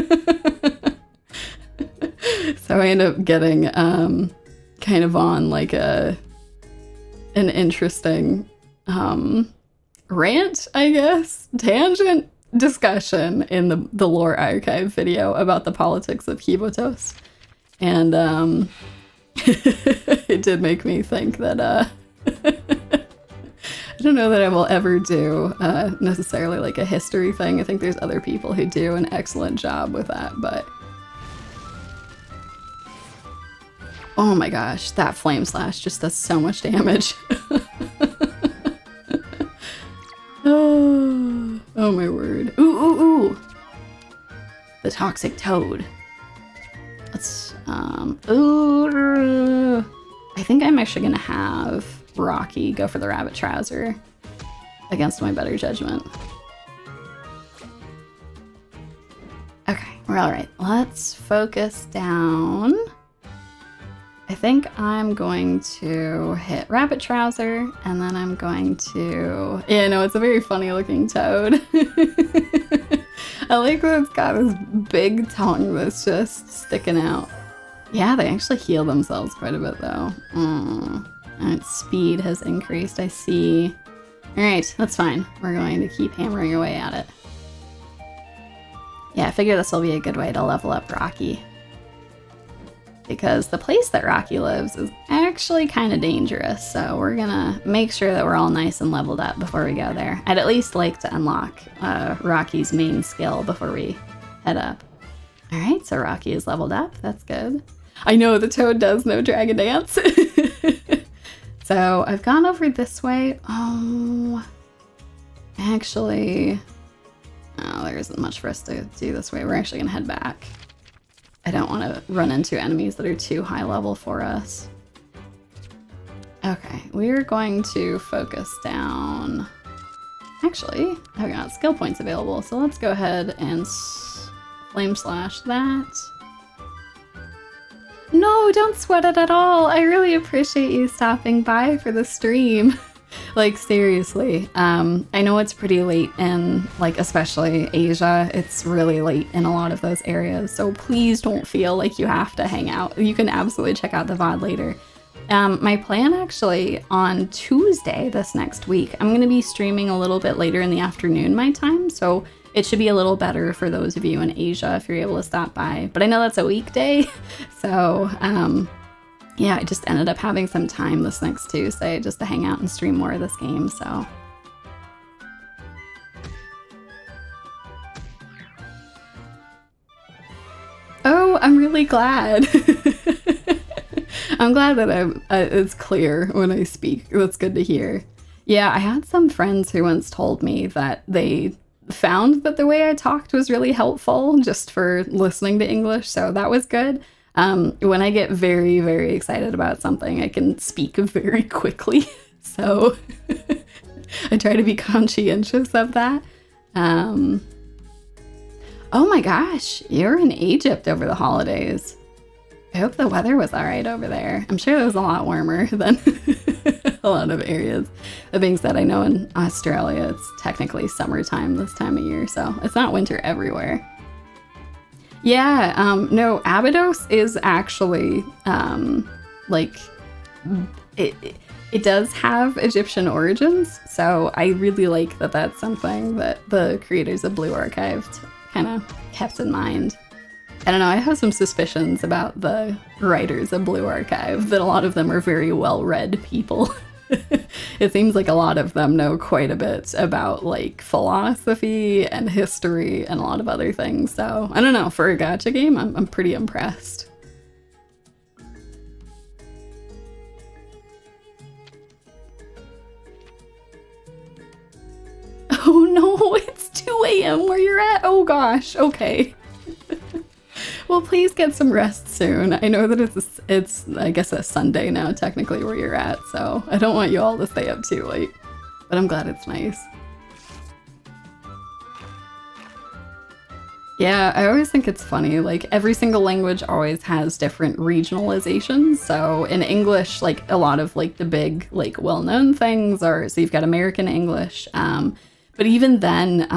So I end up getting kind of on like an interesting rant, I guess, tangent discussion in the lore archive video about the politics of Kibotos. And it did make me think that I don't know that I will ever do necessarily like a history thing. I think there's other people who do an excellent job with that, but oh my gosh, that flame slash just does so much damage. Oh my word. Ooh. The toxic toad. Let's ooh. I think I'm actually gonna have Rocky go for the rabbit trouser against my better judgment. Okay, we're all right. Let's focus down. I think I'm going to hit rabbit trouser, and then I'm going to, yeah, no, it's a very funny looking toad. I like that it's got this big tongue that's just sticking out. Yeah, they actually heal themselves quite a bit though. And its speed has increased, I see. Alright, that's fine. We're going to keep hammering away at it. Yeah, I figure this will be a good way to level up Rocky. Because the place that Rocky lives is actually kind of dangerous, so we're gonna make sure that we're all nice and leveled up before we go there. I'd at least like to unlock Rocky's main skill before we head up. Alright, so Rocky is leveled up. That's good. I know the toad does know Dragon Dance. So I've gone over this way. Oh, actually, oh, there isn't much for us to do this way. We're actually gonna head back. I don't want to run into enemies that are too high level for us. Okay, we're going to focus down. Actually, I've got skill points available, so let's go ahead and flame slash that. No, don't sweat it at all. I really appreciate you stopping by for the stream. Like, seriously. I know it's pretty late in, like, especially Asia. It's really late in a lot of those areas, so please don't feel like you have to hang out. You can absolutely check out the VOD later. My plan actually on Tuesday this next week, I'm going to be streaming a little bit later in the afternoon my time, so it should be a little better for those of you in Asia if you're able to stop by. But I know that's a weekday, so yeah, I just ended up having some time this next Tuesday just to hang out and stream more of this game, so. Oh, I'm really glad. I'm glad that it's clear when I speak. That's good to hear. Yeah, I had some friends who once told me that they found that the way I talked was really helpful just for listening to English, so that was good. When I get very, very excited about something, I can speak very quickly, so I try to be conscientious of that. Oh my gosh, you're in Egypt over the holidays. I hope the weather was all right over there. I'm sure it was a lot warmer than a lot of areas. That being said, I know in Australia it's technically summertime this time of year, so it's not winter everywhere. Yeah, no, Abydos is actually like it does have Egyptian origins, so I really like that that's something that the creators of Blue Archive kind of kept in mind. I don't know, I have some suspicions about the writers of Blue Archive, that a lot of them are very well-read people. It seems like a lot of them know quite a bit about like philosophy and history and a lot of other things. So I don't know, for a gacha game, I'm pretty impressed. Oh no, it's 2 a.m. where you're at. Oh gosh, okay. Well, please get some rest soon. I know that it's I guess a Sunday now technically where you're at, so I don't want you all to stay up too late. But I'm glad it's nice. Yeah, I always think it's funny, like every single language always has different regionalizations. So in English, like a lot of like the big like well-known things are, so you've got American English, but even then,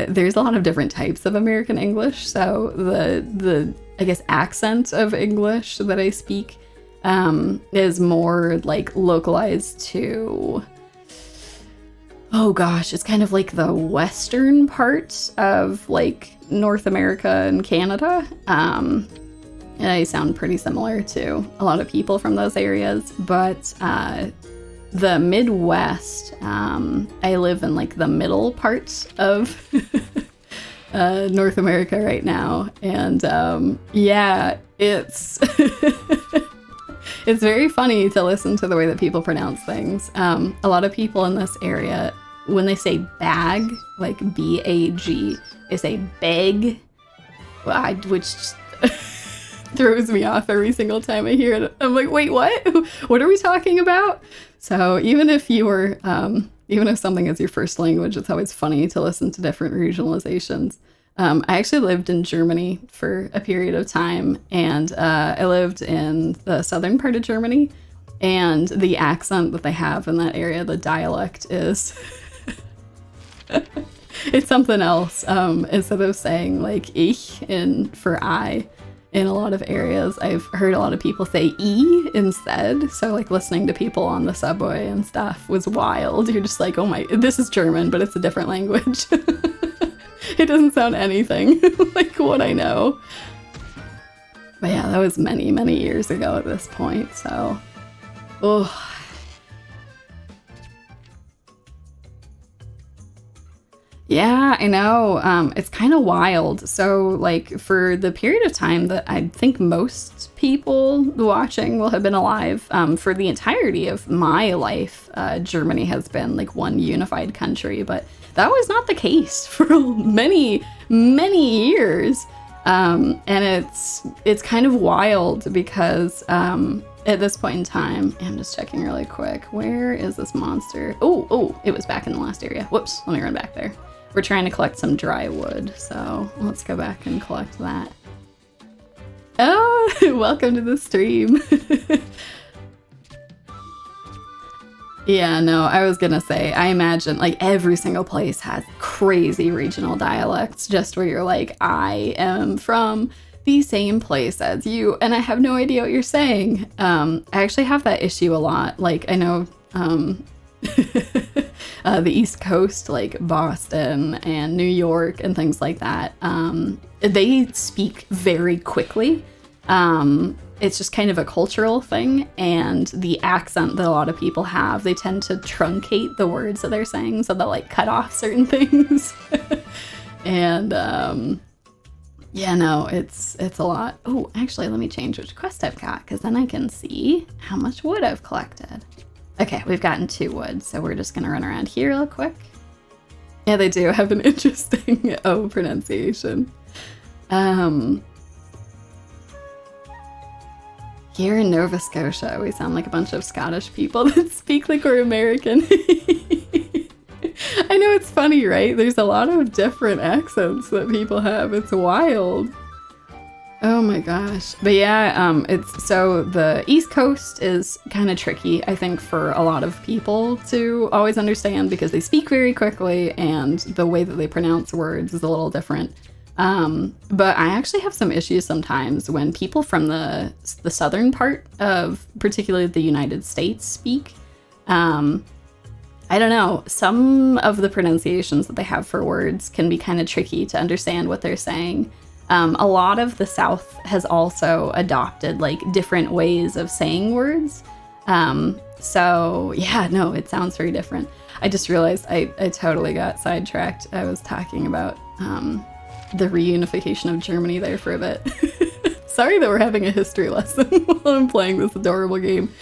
there's a lot of different types of American English. So the I guess accent of English that I speak is more like localized to, oh gosh, it's kind of like the western part of like North America and Canada. And I sound pretty similar to a lot of people from those areas, but the Midwest, I live in like the middle parts of North America right now, and yeah, it's it's very funny to listen to the way that people pronounce things. A lot of people in this area, when they say bag, like B-A-G, they say bag, which throws me off every single time I hear it. I'm like, wait, what? What are we talking about? So even if you were, even if something is your first language, it's always funny to listen to different regionalizations. I actually lived in Germany for a period of time, and I lived in the southern part of Germany, and the accent that they have in that area, the dialect is, it's something else. Instead of saying like ich for I, in a lot of areas, I've heard a lot of people say E instead. So like listening to people on the subway and stuff was wild. You're just like, oh my, this is German, but it's a different language. It doesn't sound anything like what I know. But yeah, that was many, many years ago at this point. So, oh. Yeah, I know. It's kind of wild. So, like, for the period of time that I think most people watching will have been alive, for the entirety of my life, Germany has been like one unified country, but that was not the case for many, many years. And it's kind of wild because at this point in time, I'm just checking really quick. Where is this monster? Oh, it was back in the last area. Whoops, let me run back there. We're trying to collect some dry wood, so let's go back and collect that. Oh, welcome to the stream. Yeah, no, I was gonna say, I imagine like every single place has crazy regional dialects, just where you're like, I am from the same place as you, and I have no idea what you're saying. I actually have that issue a lot. Like, I know the East Coast, like Boston and New York and things like that, they speak very quickly. It's just kind of a cultural thing, and the accent that a lot of people have, they tend to truncate the words that they're saying, so they'll like cut off certain things. And yeah, no, it's a lot. Oh, actually, let me change which quest I've got, because then I can see how much wood I've collected. Okay, we've gotten 2 wood, so we're just gonna run around here real quick. Yeah, they do have an interesting O pronunciation. Here in Nova Scotia, we sound like a bunch of Scottish people that speak like we're American. I I know, it's funny, right? There's a lot of different accents that people have. It's wild. Oh my gosh. But yeah, it's so the East Coast is kind of tricky, I think, for a lot of people to always understand because they speak very quickly and the way that they pronounce words is a little different. But I actually have some issues sometimes when people from the southern part of particularly the United States speak. I don't know, some of the pronunciations that they have for words can be kind of tricky to understand what they're saying. A lot of the South has also adopted like different ways of saying words. So yeah, no, it sounds very different. I just realized I totally got sidetracked. I was talking about the reunification of Germany there for a bit. Sorry that we're having a history lesson while I'm playing this adorable game.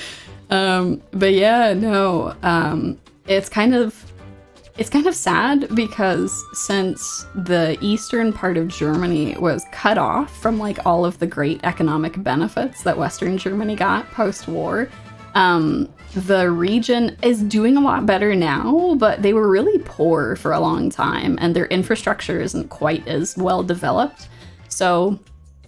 But yeah, no, it's kind of sad because since the eastern part of Germany was cut off from like all of the great economic benefits that Western Germany got post-war, the region is doing a lot better now, but they were really poor for a long time and their infrastructure isn't quite as well developed. So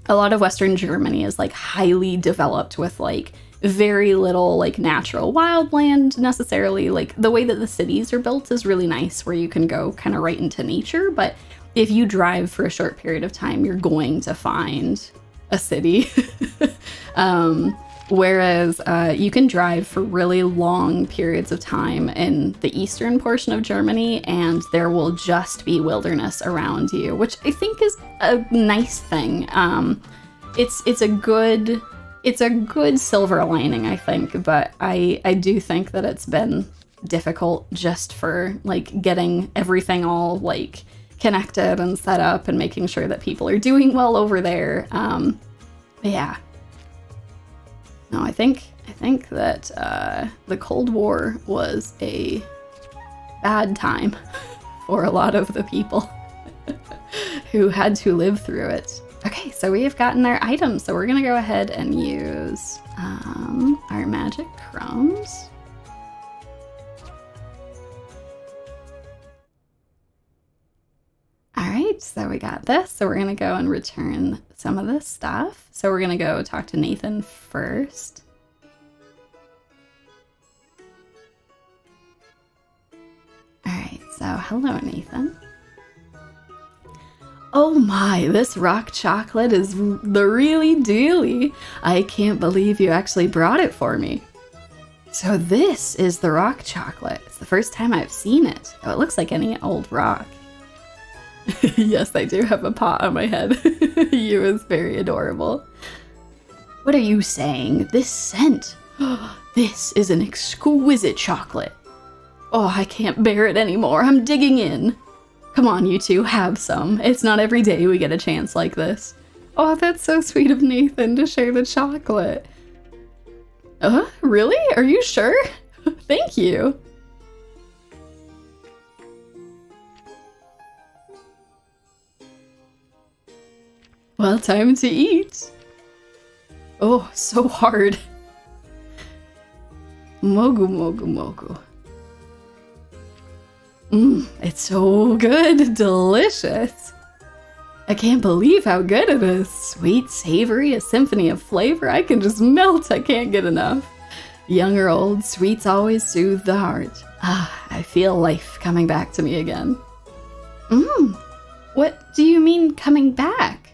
a lot of Western Germany is like highly developed with like very little like natural wildland necessarily. Like the way that the cities are built is really nice where you can go kind of right into nature, but if you drive for a short period of time, you're going to find a city. Whereas you can drive for really long periods of time in the eastern portion of Germany and there will just be wilderness around you, which I think is a nice thing. It's a good silver lining, I think, but I do think that it's been difficult just for like getting everything all like connected and set up and making sure that people are doing well over there. Yeah. No, I think that the Cold War was a bad time for a lot of the people who had to live through it. Okay, so we have gotten our items, so we're gonna go ahead and use our magic crumbs. All right, so we got this. So we're gonna go and return some of this stuff. So we're gonna go talk to Nathan first. All right, so hello, Nathan. Oh my, this rock chocolate is the really dealy. I can't believe you actually brought it for me. So this is the rock chocolate. It's the first time I've seen it. Oh, it looks like any old rock. Yes, I do have a pot on my head. You is very adorable. What are you saying? This scent. This is an exquisite chocolate. Oh, I can't bear it anymore. I'm digging in. Come on, you two, have some. It's not every day we get a chance like this. Oh, that's so sweet of Nathan to share the chocolate. Really? Are you sure? Thank you. Well, time to eat. Oh, so hard. Mogu, mogu, mogu. It's so good. Delicious. I can't believe how good it is. Sweet, savory, a symphony of flavor. I can just melt. I can't get enough. Young or old, sweets always soothe the heart. I feel life coming back to me again. What do you mean coming back?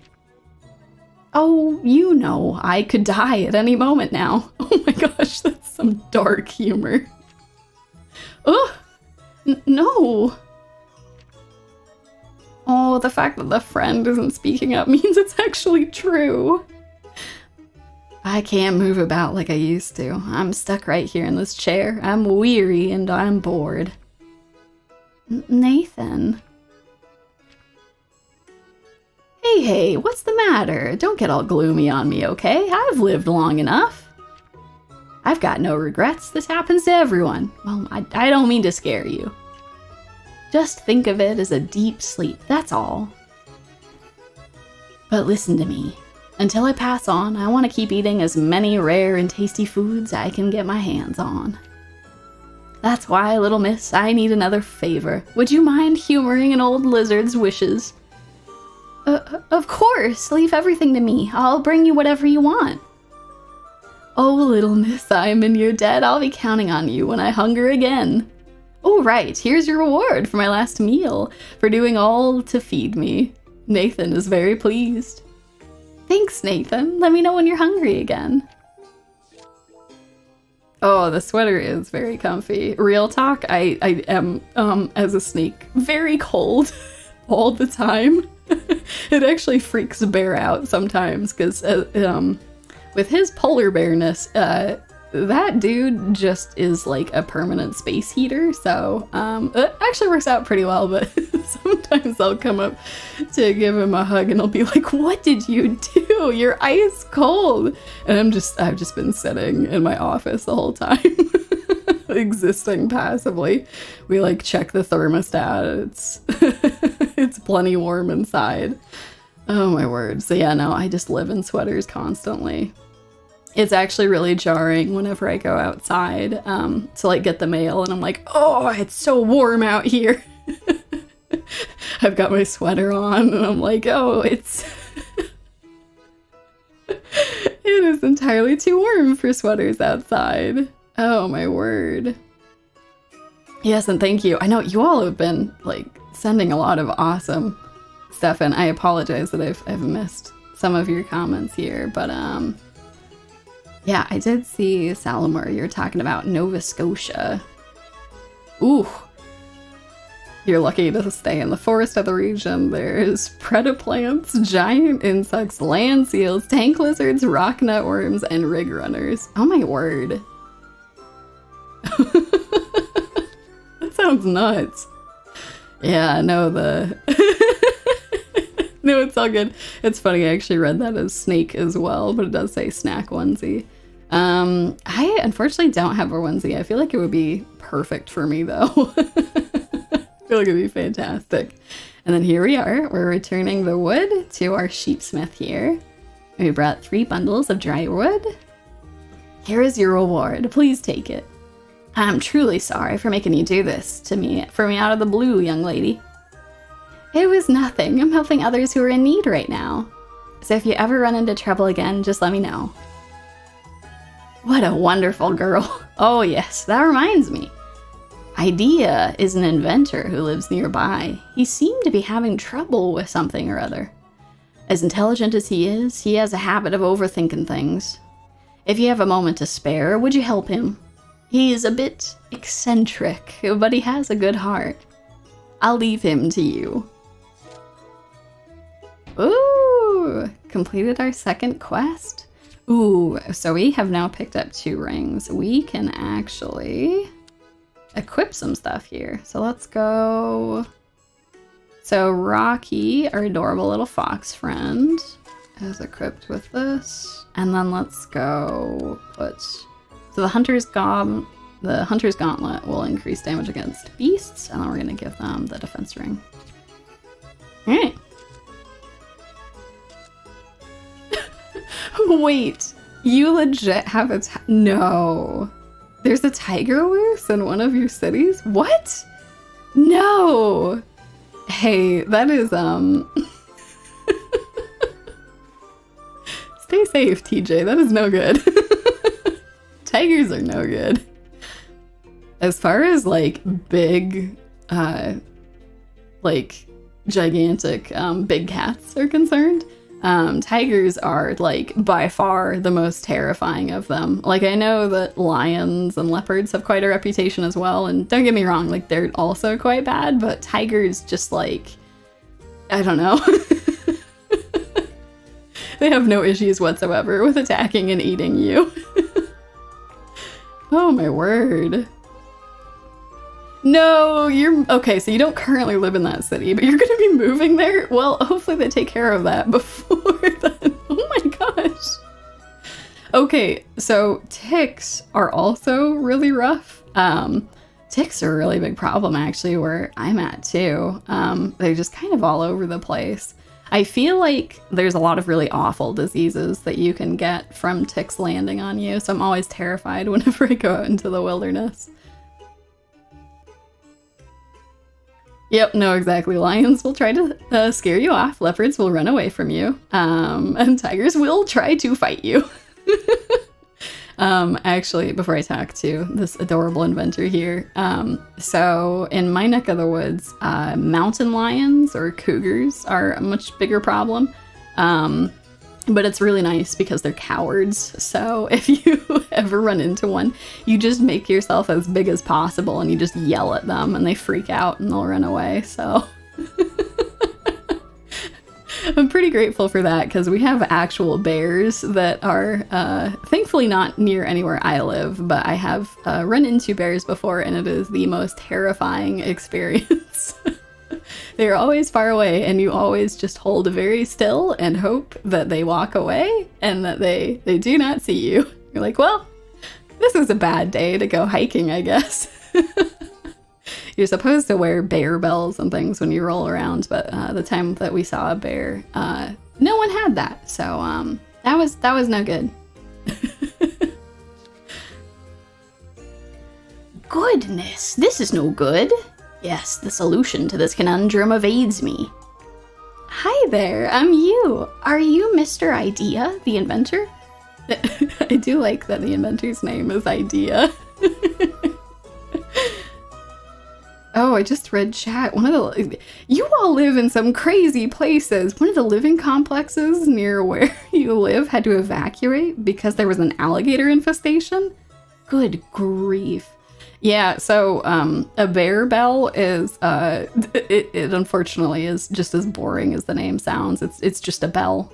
Oh, you know, I could die at any moment now. Oh my gosh, that's some dark humor. Oh, no. Oh, the fact that the friend isn't speaking up means it's actually true. I can't move about like I used to. I'm stuck right here in this chair. I'm weary and I'm bored. Nathan. Hey, what's the matter? Don't get all gloomy on me, okay? I've lived long enough. I've got no regrets. This happens to everyone. Well, I don't mean to scare you. Just think of it as a deep sleep, that's all. But listen to me. Until I pass on, I want to keep eating as many rare and tasty foods I can get my hands on. That's why, little miss, I need another favor. Would you mind humoring an old lizard's wishes? Of course. Leave everything to me. I'll bring you whatever you want. Oh, little Miss Simon, you're dead. I'll be counting on you when I hunger again. Oh, right. Here's your reward for my last meal, for doing all to feed me. Nathan is very pleased. Thanks, Nathan. Let me know when you're hungry again. Oh, the sweater is very comfy. Real talk, I am, as a snake, very cold all the time. It actually freaks Bear out sometimes, because with his polar bearness, that dude just is like a permanent space heater, so it actually works out pretty well, but sometimes I'll come up to give him a hug and he'll be like, what did you do? You're ice cold. And I've just been sitting in my office the whole time, existing passively. We like check the thermostat. It's plenty warm inside. Oh my word. So yeah, no, I just live in sweaters constantly. It's actually really jarring whenever I go outside to like get the mail and I'm like, oh, it's so warm out here. I've got my sweater on and I'm like, oh, it is entirely too warm for sweaters outside. Oh my word. Yes, and thank you. I know you all have been like sending a lot of awesome stuff and I apologize that I've missed some of your comments here, but yeah, I did see, Salamur, you're talking about Nova Scotia. Ooh. You're lucky to stay in the forest of the region. There's predaplants, giant insects, land seals, tank lizards, rock nutworms, and rig runners. Oh my word. That sounds nuts. Yeah, no, no, it's all good. It's funny, I actually read that as snake as well, but it does say snack onesie. I unfortunately don't have a onesie. I feel like it would be perfect for me though. I feel like it'd be fantastic. And then here we are. We're returning the wood to our sheepsmith here. We brought 3 bundles of dry wood. Here is your reward. Please take it. I'm truly sorry for making you do this to me, for me out of the blue, young lady. It was nothing. I'm helping others who are in need right now. So if you ever run into trouble again, just let me know. What a wonderful girl. Oh yes, that reminds me. Idea is an inventor who lives nearby. He seemed to be having trouble with something or other. As intelligent as he is, he has a habit of overthinking things. If you have a moment to spare, would you help him? He's a bit eccentric, but he has a good heart. I'll leave him to you. Ooh, completed our second quest. Ooh, so we have now picked up 2 rings. We can actually equip some stuff here. So let's go. So Rocky, our adorable little fox friend, is equipped with this. And then let's go put, so the Hunter's Gauntlet will increase damage against beasts. And then we're gonna give them the defense ring. All right. Wait, you legit have a no. There's a tiger loose in one of your cities? What? No. Hey, that is Stay safe, TJ. That is no good. Tigers are no good. As far as like big like gigantic big cats are concerned, tigers are like by far the most terrifying of them. Like I know that lions and leopards have quite a reputation as well, and don't get me wrong, like they're also quite bad, but tigers just like, I don't know. They have no issues whatsoever with attacking and eating you. Oh my word. No, you're okay, so you don't currently live in that city, but you're gonna be moving there? Well, hopefully they take care of that before then. Oh my gosh. Okay, so ticks are also really rough. Ticks are a really big problem actually where I'm at too. They're just kind of all over the place. I feel like there's a lot of really awful diseases that you can get from ticks landing on you, so I'm always terrified whenever I go out into the wilderness. Yep, no, exactly. Lions will try to scare you off. Leopards will run away from you. And tigers will try to fight you. Actually, before I talk to this adorable inventor here, so in my neck of the woods, mountain lions or cougars are a much bigger problem. But it's really nice because they're cowards. So if you ever run into one, you just make yourself as big as possible and you just yell at them and they freak out and they'll run away. So I'm pretty grateful for that because we have actual bears that are thankfully not near anywhere I live, but I have run into bears before and it is the most terrifying experience. They're always far away and you always just hold very still and hope that they walk away and that they do not see you. You're like, well, this is a bad day to go hiking, I guess. You're supposed to wear bear bells and things when you roll around, but the time that we saw a bear, no one had that. So that was no good. Goodness, this is no good. Yes, the solution to this conundrum evades me. Hi there, I'm you. Are you Mr. Idea, the inventor? I do like that the inventor's name is Idea. Oh, I just read chat. You all live in some crazy places. One of the living complexes near where you live had to evacuate because there was an alligator infestation? Good grief. Yeah, so a bear bell is, it unfortunately is just as boring as the name sounds. It's just a bell.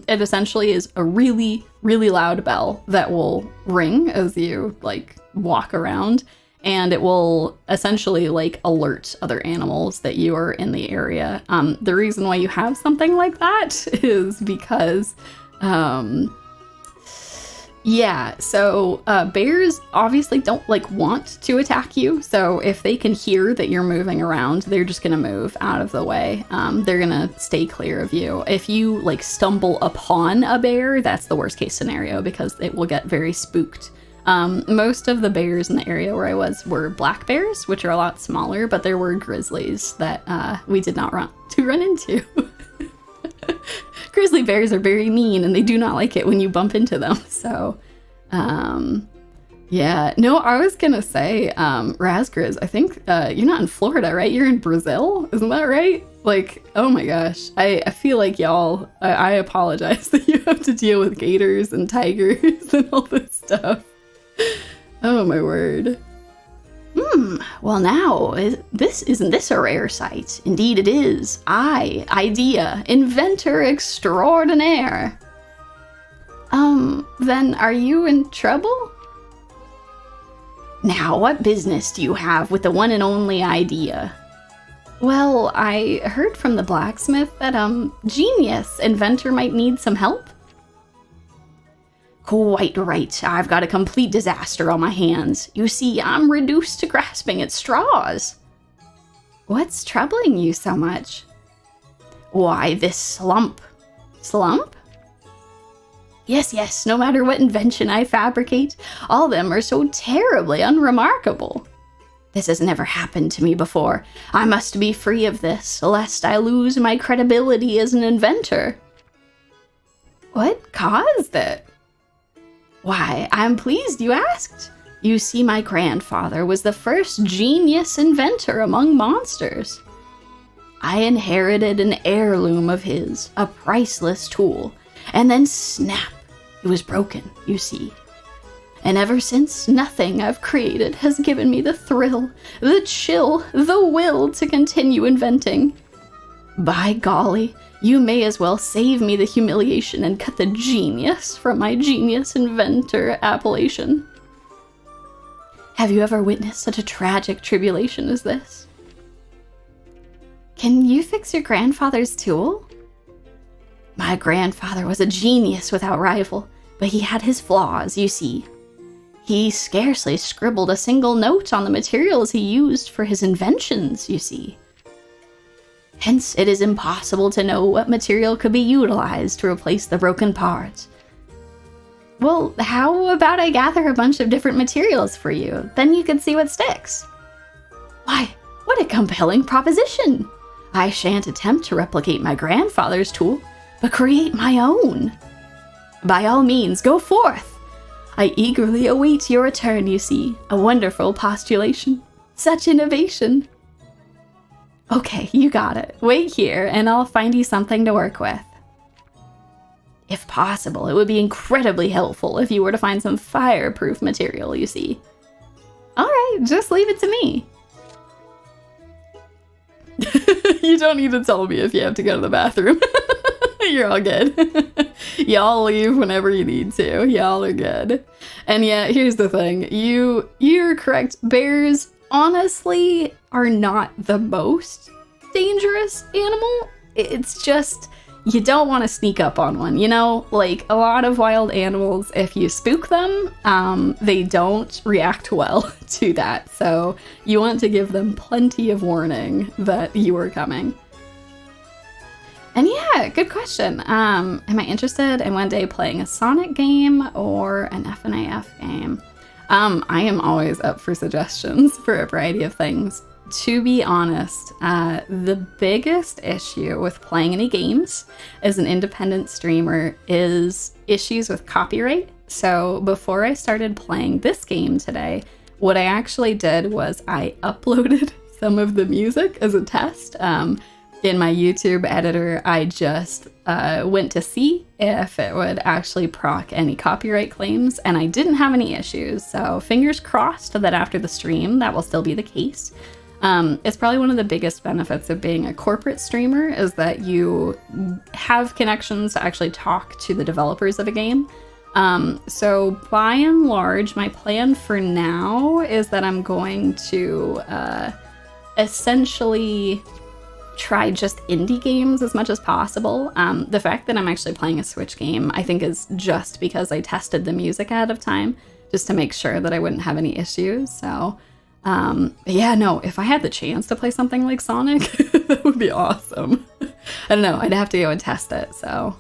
It essentially is a really, really loud bell that will ring as you, like, walk around. And it will essentially, like, alert other animals that you are in the area. The reason why you have something like that is because... Yeah, so bears obviously don't want to attack you. So if they can hear that you're moving around, they're just gonna move out of the way. They're gonna stay clear of you. If you stumble upon a bear, that's the worst case scenario because it will get very spooked. Most of the bears in the area where I was were black bears, which are a lot smaller, but there were grizzlies that we did not run into. Grizzly bears are very mean and they do not like it when you bump into them. So, yeah. No, I was gonna say, Razgriz, I think you're not in Florida, right? You're in Brazil? Isn't that right? Oh my gosh. I feel like y'all, I apologize that you have to deal with gators and tigers and all this stuff. Oh my word. Well now, isn't this a rare sight? Indeed it is. I, Idea, inventor extraordinaire. Then are you in trouble? Now, what business do you have with the one and only Idea? Well, I heard from the blacksmith that, genius inventor might need some help. Quite right. I've got a complete disaster on my hands. You see, I'm reduced to grasping at straws. What's troubling you so much? Why, this slump. Slump? Yes, no matter what invention I fabricate, all of them are so terribly unremarkable. This has never happened to me before. I must be free of this, lest I lose my credibility as an inventor. What caused it? Why, I'm pleased you asked. You see, my grandfather was the first genius inventor among monsters. I inherited an heirloom of his, a priceless tool, and then snap, it was broken, you see. And ever since, nothing I've created has given me the thrill, the chill, the will to continue inventing. By golly, you may as well save me the humiliation and cut the genius from my genius inventor appellation. Have you ever witnessed such a tragic tribulation as this? Can you fix your grandfather's tool? My grandfather was a genius without rival, but he had his flaws, you see. He scarcely scribbled a single note on the materials he used for his inventions, you see. Hence, it is impossible to know what material could be utilized to replace the broken parts. Well, how about I gather a bunch of different materials for you? Then you can see what sticks. Why, What a compelling proposition! I shan't attempt to replicate my grandfather's tool, but create my own. By all means, go forth. I eagerly await your return, you see. A wonderful postulation. Such innovation. Okay, you got it. Wait here, and I'll find you something to work with. If possible, it would be incredibly helpful if you were to find some fireproof material, you see. Alright, just leave it to me. You don't need to tell me if you have to go to the bathroom. You're all good. Y'all leave whenever you need to. Y'all are good. And yeah, here's the thing. You're correct. Bears, honestly, are not the most dangerous animal. It's just, you don't want to sneak up on one, you know? Like, a lot of wild animals, if you spook them, they don't react well to that. So you want to give them plenty of warning that you are coming. And yeah, good question. Am I interested in one day playing a Sonic game or an FNAF game? I am always up for suggestions for a variety of things. To be honest, the biggest issue with playing any games as an independent streamer is issues with copyright. So before I started playing this game today, what I actually did was I uploaded some of the music as a test. In my YouTube editor, I just went to see if it would actually proc any copyright claims, and I didn't have any issues. So fingers crossed that after the stream, that will still be the case. It's probably one of the biggest benefits of being a corporate streamer is that you have connections to actually talk to the developers of a game. So by and large, my plan for now is that I'm going to essentially try just indie games as much as possible. The fact that I'm actually playing a Switch game, I think is just because I tested the music ahead of time just to make sure that I wouldn't have any issues. So yeah, no, if I had the chance to play something like Sonic, that would be awesome. I don't know, I'd have to go and test it, so.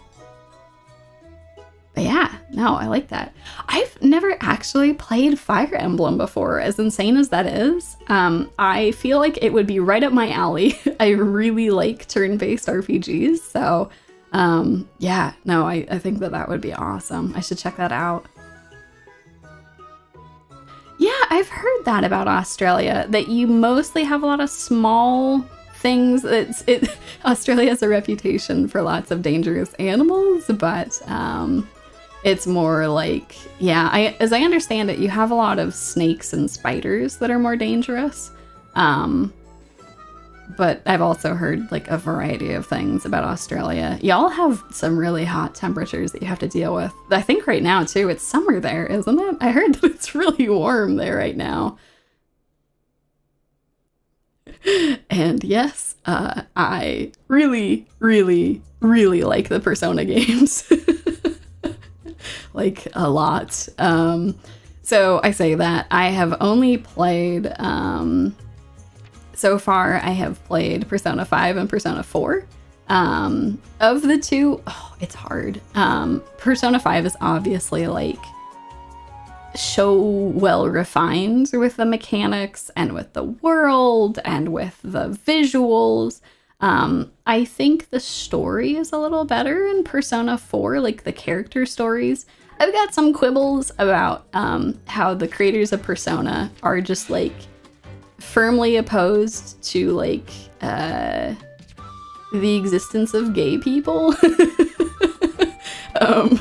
But yeah, no, I like that. I've never actually played Fire Emblem before, as insane as that is. I feel like it would be right up my alley. I really like turn-based RPGs, so yeah, no, I think that would be awesome. I should check that out. Yeah, I've heard that about Australia, that you mostly have a lot of small things. Australia has a reputation for lots of dangerous animals, but it's more like, yeah, as I understand it, you have a lot of snakes and spiders that are more dangerous. But I've also heard like a variety of things about Australia. Y'all have some really hot temperatures that you have to deal with. I think right now too, it's summer there, isn't it? I heard that it's really warm there right now. And yes, I really, really, really like the Persona games. Like a lot. So I say that I have only played, so far I have played Persona 5 and Persona 4. Of the two, oh, it's hard. Persona 5 is obviously like so well refined with the mechanics and with the world and with the visuals. I think the story is a little better in Persona 4, like the character stories. I've got some quibbles about how the creators of Persona are just like firmly opposed to like the existence of gay people,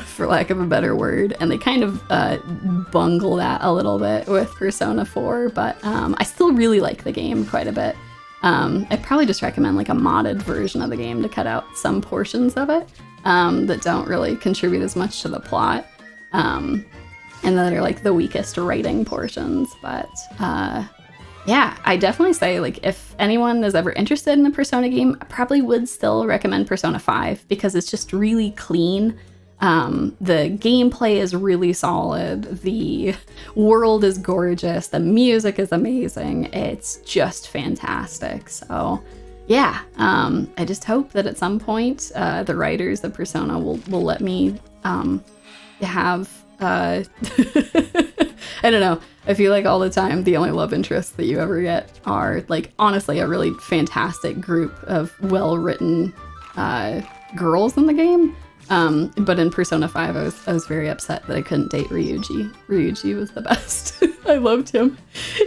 for lack of a better word, and they kind of bungle that a little bit with Persona 4, but I still really like the game quite a bit. I'd probably just recommend like a modded version of the game to cut out some portions of it that don't really contribute as much to the plot, and that are like the weakest writing portions. But yeah, I definitely say like if anyone is ever interested in a Persona game, I probably would still recommend Persona 5 because it's just really clean. The gameplay is really solid. The world is gorgeous. The music is amazing. It's just fantastic. So yeah, I just hope that at some point the writers of Persona will let me have I don't know. I feel like all the time the only love interests that you ever get are like honestly a really fantastic group of well-written girls in the game. But in Persona 5, I was very upset that I couldn't date Ryuji. Ryuji was the best. I loved him.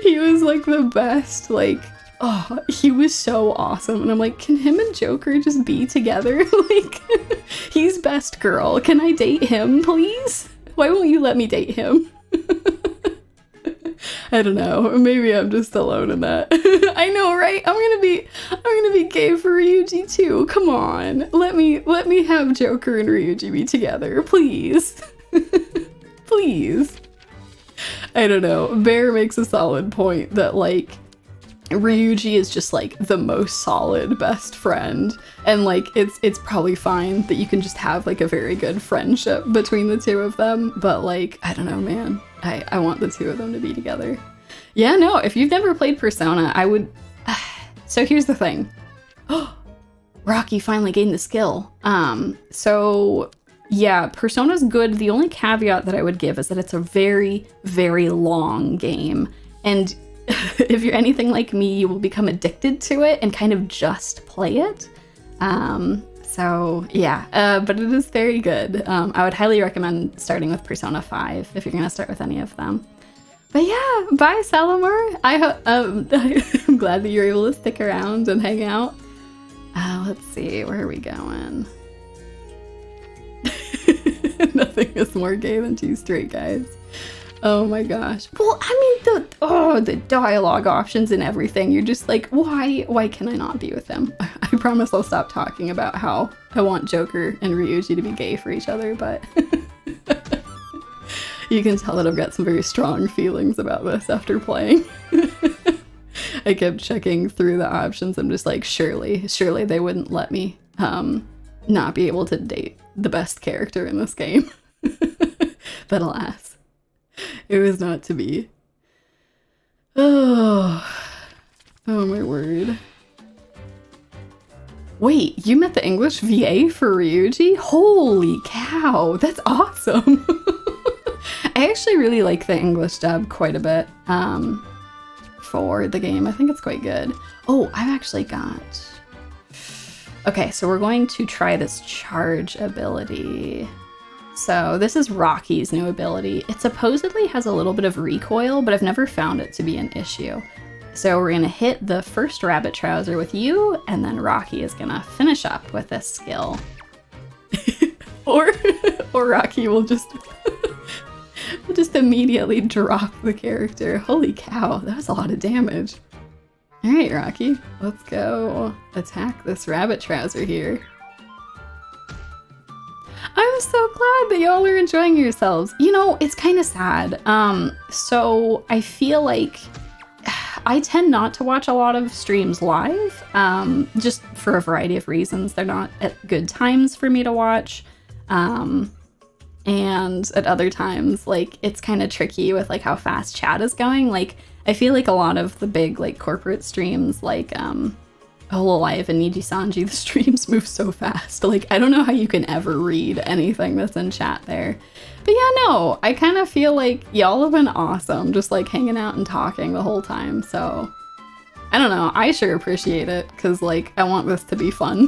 He was like the best. Like, oh, he was so awesome. And I'm like, can him and Joker just be together? Like, he's best girl. Can I date him, please? Why won't you let me date him? I don't know. Maybe I'm just alone in that. I know, right? I'm gonna be gay for Ryuji too. Come on. Let me have Joker and Ryuji be together, please. Please. I don't know. Bear makes a solid point that like Ryuji is just like the most solid best friend, and like it's probably fine that you can just have like a very good friendship between the two of them, but like I don't know, man. I want the two of them to be together. Yeah, no, if you've never played Persona, I would... So here's the thing. Rocky finally gained the skill. So yeah, Persona's good. The only caveat that I would give is that it's a very, very long game. And if you're anything like me, you will become addicted to it and kind of just play it. So yeah, but it is very good. I would highly recommend starting with Persona 5 if you're gonna start with any of them. But yeah, bye Salamur. I'm glad that you're able to stick around and hang out. Let's see, where are we going? Nothing is more gay than two straight guys. Oh my gosh. Well, I mean, the dialogue options and everything. You're just like, why can I not be with them? I promise I'll stop talking about how I want Joker and Ryuji to be gay for each other, but you can tell that I've got some very strong feelings about this after playing. I kept checking through the options. I'm just like, surely they wouldn't let me not be able to date the best character in this game. But alas. It was not to be. Oh my word. Wait, you met the English VA for Ryuji? Holy cow, that's awesome. I actually really like the English dub quite a bit for the game. I think it's quite good. Oh, I've actually got... Okay, so we're going to try this charge ability. So this is Rocky's new ability. It supposedly has a little bit of recoil, but I've never found it to be an issue. So we're gonna hit the first rabbit trouser with you, and then Rocky is gonna finish up with this skill. or Rocky will just immediately drop the character. Holy cow, that was a lot of damage. All right, Rocky, let's go attack this rabbit trouser here. I'm so glad that y'all are enjoying yourselves. You know, it's kind of sad. So I feel like I tend not to watch a lot of streams live, just for a variety of reasons. They're not at good times for me to watch. And at other times, like, it's kind of tricky with like how fast chat is going. Like, I feel like a lot of the big like corporate streams, like, Hololive and Nijisanji, the streams move so fast. Like, I don't know how you can ever read anything that's in chat there. But yeah, no, I kind of feel like y'all have been awesome, just like hanging out and talking the whole time. So I don't know, I sure appreciate it, because like I want this to be fun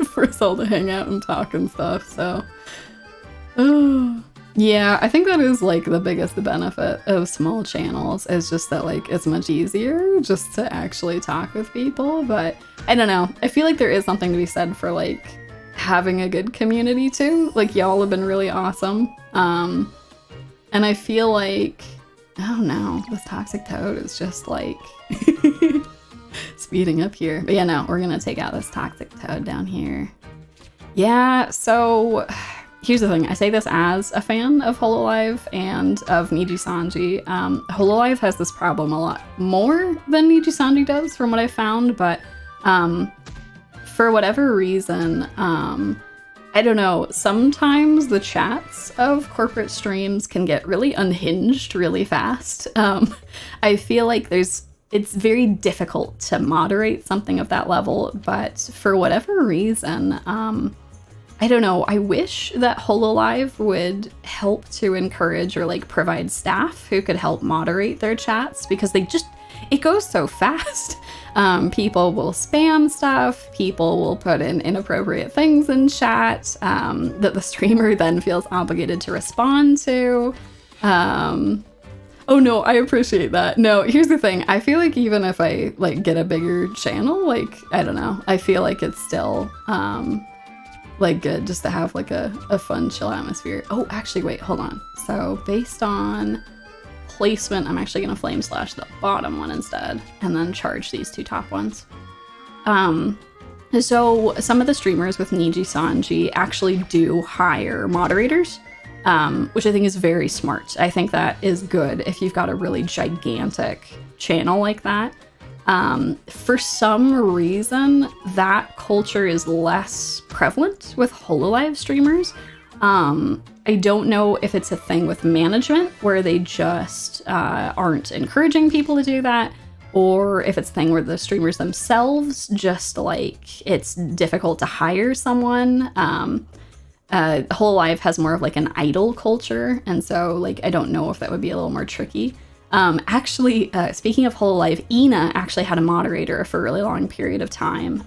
for us all to hang out and talk and stuff. So yeah, I think that is like the biggest benefit of small channels, is just that like it's much easier just to actually talk with people. But I don't know, I feel like there is something to be said for like having a good community too. Like, y'all have been really awesome. And I feel like, oh no, this toxic toad is just like speeding up here. But yeah, no, we're gonna take out this toxic toad down here. Yeah, so here's the thing. I say this as a fan of Hololive and of Nijisanji. Hololive has this problem a lot more than Nijisanji does, from what I found, but for whatever reason, I don't know, sometimes the chats of corporate streams can get really unhinged really fast. I feel like it's very difficult to moderate something of that level, but for whatever reason, I don't know, I wish that HoloLive would help to encourage or like provide staff who could help moderate their chats, because it goes so fast. People will spam stuff, people will put in inappropriate things in chat that the streamer then feels obligated to respond to. Oh no, I appreciate that. No, here's the thing. I feel like even if I like get a bigger channel, like, I don't know, I feel like it's still like good just to have like a fun chill atmosphere. Oh, actually, wait, hold on. So based on placement, I'm actually gonna flame slash the bottom one instead and then charge these 2 top ones. So some of the streamers with Niji Sanji actually do hire moderators, which I think is very smart. I think that is good if you've got a really gigantic channel like that. For some reason, that culture is less prevalent with HoloLive streamers. I don't know if it's a thing with management where they just aren't encouraging people to do that, or if it's a thing where the streamers themselves just like it's difficult to hire someone. HoloLive has more of like an idol culture, and so like I don't know if that would be a little more tricky. Actually, speaking of HoloLive, Ina actually had a moderator for a really long period of time.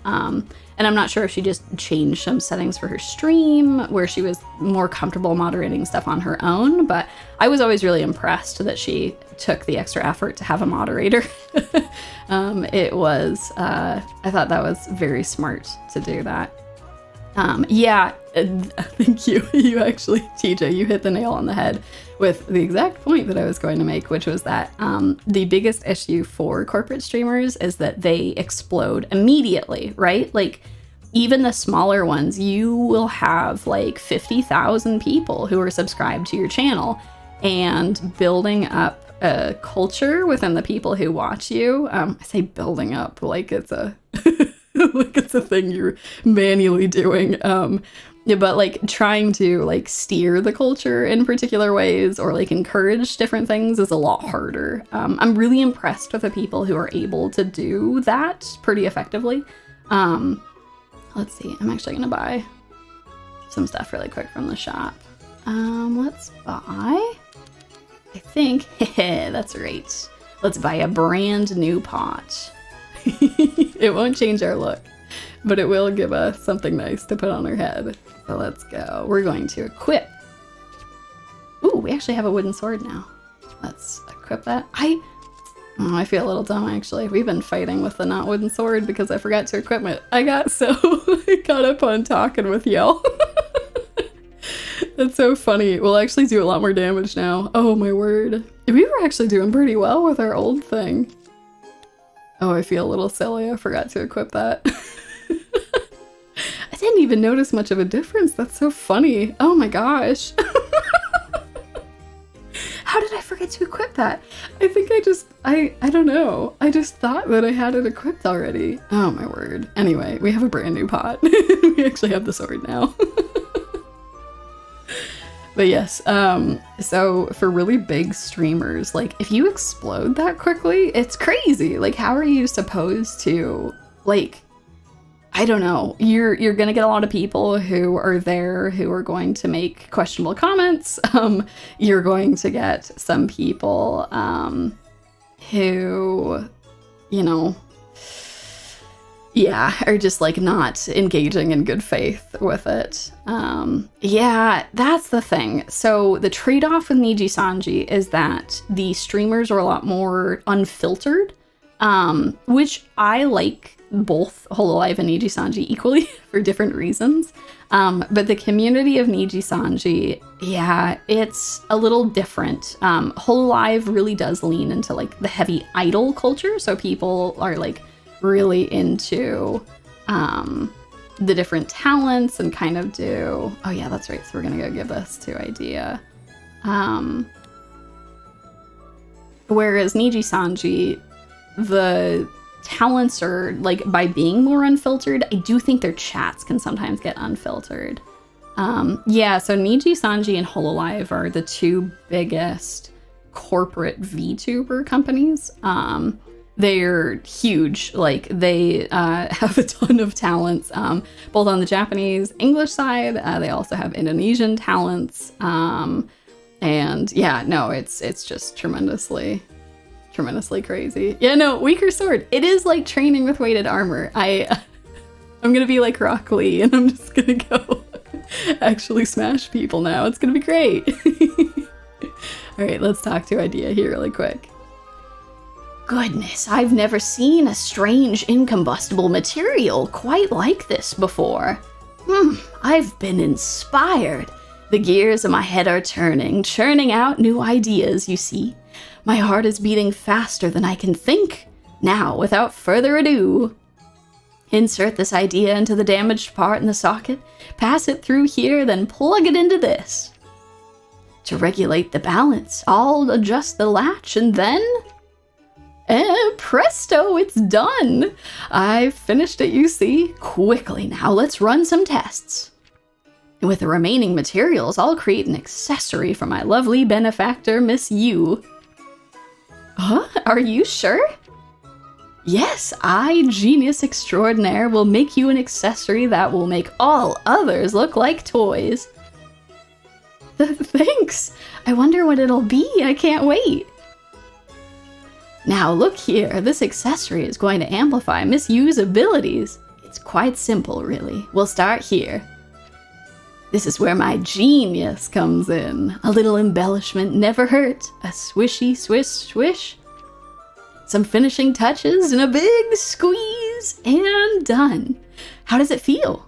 And I'm not sure if she just changed some settings for her stream where she was more comfortable moderating stuff on her own, but I was always really impressed that she took the extra effort to have a moderator. I thought that was very smart to do that. Yeah, thank you. You actually, TJ, you hit the nail on the head with the exact point that I was going to make, which was that the biggest issue for corporate streamers is that they explode immediately, right? Like, even the smaller ones, you will have like 50,000 people who are subscribed to your channel, and building up a culture within the people who watch you. I say building up like it's a like it's a thing you're manually doing. Yeah, but like trying to like steer the culture in particular ways or like encourage different things is a lot harder. I'm really impressed with the people who are able to do that pretty effectively. Let's see, I'm actually gonna buy some stuff really quick from the shop. Let's buy, I think, that's right. Let's buy a brand new pot. It won't change our look, but it will give us something nice to put on our head. So let's go. We're going to equip. Ooh, we actually have a wooden sword now. Let's equip that. I feel a little dumb actually. We've been fighting with the not wooden sword because I forgot to equip it. I got so caught up on talking with y'all. That's so funny. We'll actually do a lot more damage now. Oh my word. We were actually doing pretty well with our old thing. Oh, I feel a little silly. I forgot to equip that. I didn't even notice much of a difference. That's so funny. Oh my gosh. How did I forget to equip that? I think I don't know. I just thought that I had it equipped already. Oh my word. Anyway, we have a brand new pot. We actually have the sword now. But yes, so for really big streamers, like if you explode that quickly, it's crazy. Like, how are you supposed to, like, I don't know. You're gonna get a lot of people who are there who are going to make questionable comments. You're going to get some people who, you know, yeah, are just like not engaging in good faith with it. Yeah, that's the thing. So the trade-off with Niji Sanji is that the streamers are a lot more unfiltered, which I like both HoloLive and Niji Sanji equally for different reasons. But the community of Niji Sanji, yeah, it's a little different. HoloLive really does lean into like the heavy idol culture. So people are like really into the different talents and kind of do, oh yeah, that's right. So we're gonna go give this to Idea. Whereas Niji Sanji, the talents are like, by being more unfiltered, I do think their chats can sometimes get unfiltered. Yeah, so Niji Sanji and HoloLive are the two biggest corporate VTuber companies. they're huge. Like, they have a ton of talents, both on the Japanese English side. They also have Indonesian talents. And yeah, no, it's just tremendously crazy. Yeah, no, weaker sword. It is like training with weighted armor. I'm gonna be like Rock Lee, and I'm just gonna go actually smash people now. It's gonna be great. All right, let's talk to Idea here really quick. Goodness, I've never seen a strange incombustible material quite like this before. I've been inspired. The gears of my head are turning, churning out new ideas, you see. My heart is beating faster than I can think. Now, without further ado, insert this idea into the damaged part in the socket, pass it through here, then plug it into this. To regulate the balance, I'll adjust the latch and then... presto, it's done! I've finished it, you see. Quickly now, let's run some tests. With the remaining materials, I'll create an accessory for my lovely benefactor, Miss Yu. Huh? Are you sure? Yes, I, genius extraordinaire, will make you an accessory that will make all others look like toys. Thanks! I wonder what it'll be. I can't wait. Now look here, this accessory is going to amplify Miss Yu's abilities. It's quite simple, really. We'll start here. This is where my genius comes in. A little embellishment never hurt. A swishy swish swish. Some finishing touches and a big squeeze, and done. How does it feel?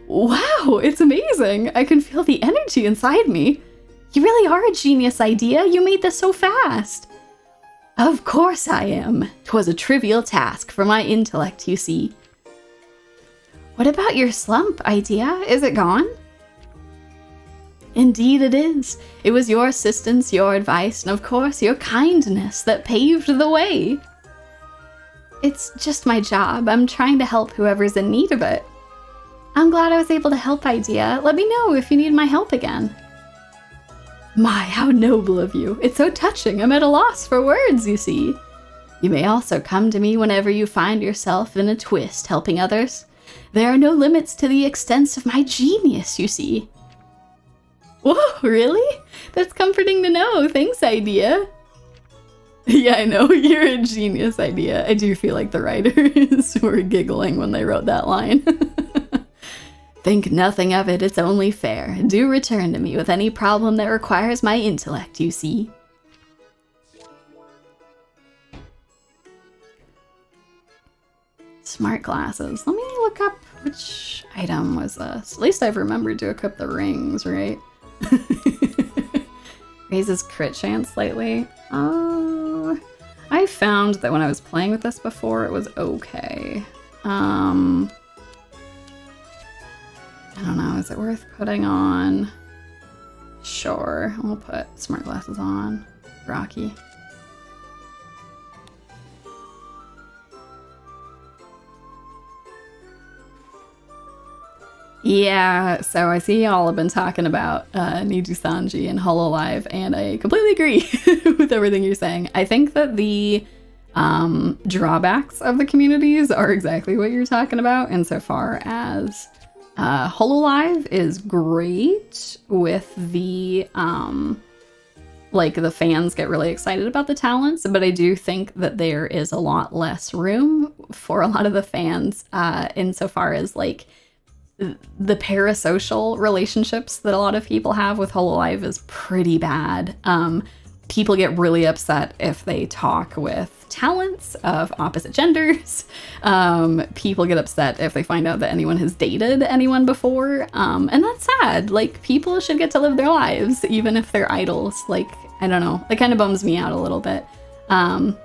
Wow, it's amazing. I can feel the energy inside me. You really are a genius, Idea. You made this so fast. Of course I am. 'Twas a trivial task for my intellect, you see. What about your slump, Idea? Is it gone? Indeed it is. It was your assistance, your advice, and of course your kindness that paved the way. It's just my job. I'm trying to help whoever's in need of it. I'm glad I was able to help, Idea. Let me know if you need my help again. My, how noble of you. It's so touching. I'm at a loss for words, you see. You may also come to me whenever you find yourself in a twist helping others. There are no limits to the extent of my genius, you see. Whoa, really? That's comforting to know. Thanks, Idea. Yeah, I know. You're a genius, Idea. I do feel like the writers were giggling when they wrote that line. Think nothing of it. It's only fair. Do return to me with any problem that requires my intellect, you see. Smart glasses. Let me look up which item was this. At least I've remembered to equip the rings, right? Raises crit chance slightly. I found that when I was playing with this before, it was okay. I don't know, is it worth putting on? Sure, we'll put smart glasses on. Rocky. Yeah, so I see y'all have been talking about Niji Sanji and Hololive, and I completely agree with everything you're saying. I think that the drawbacks of the communities are exactly what you're talking about, insofar as Hololive is great with the like the fans get really excited about the talents, but I do think that there is a lot less room for a lot of the fans insofar as like the parasocial relationships that a lot of people have with Hololive is pretty bad. People get really upset if they talk with talents of opposite genders. People get upset if they find out that anyone has dated anyone before. And that's sad. Like, people should get to live their lives, even if they're idols. Like, I don't know. It kind of bums me out a little bit. And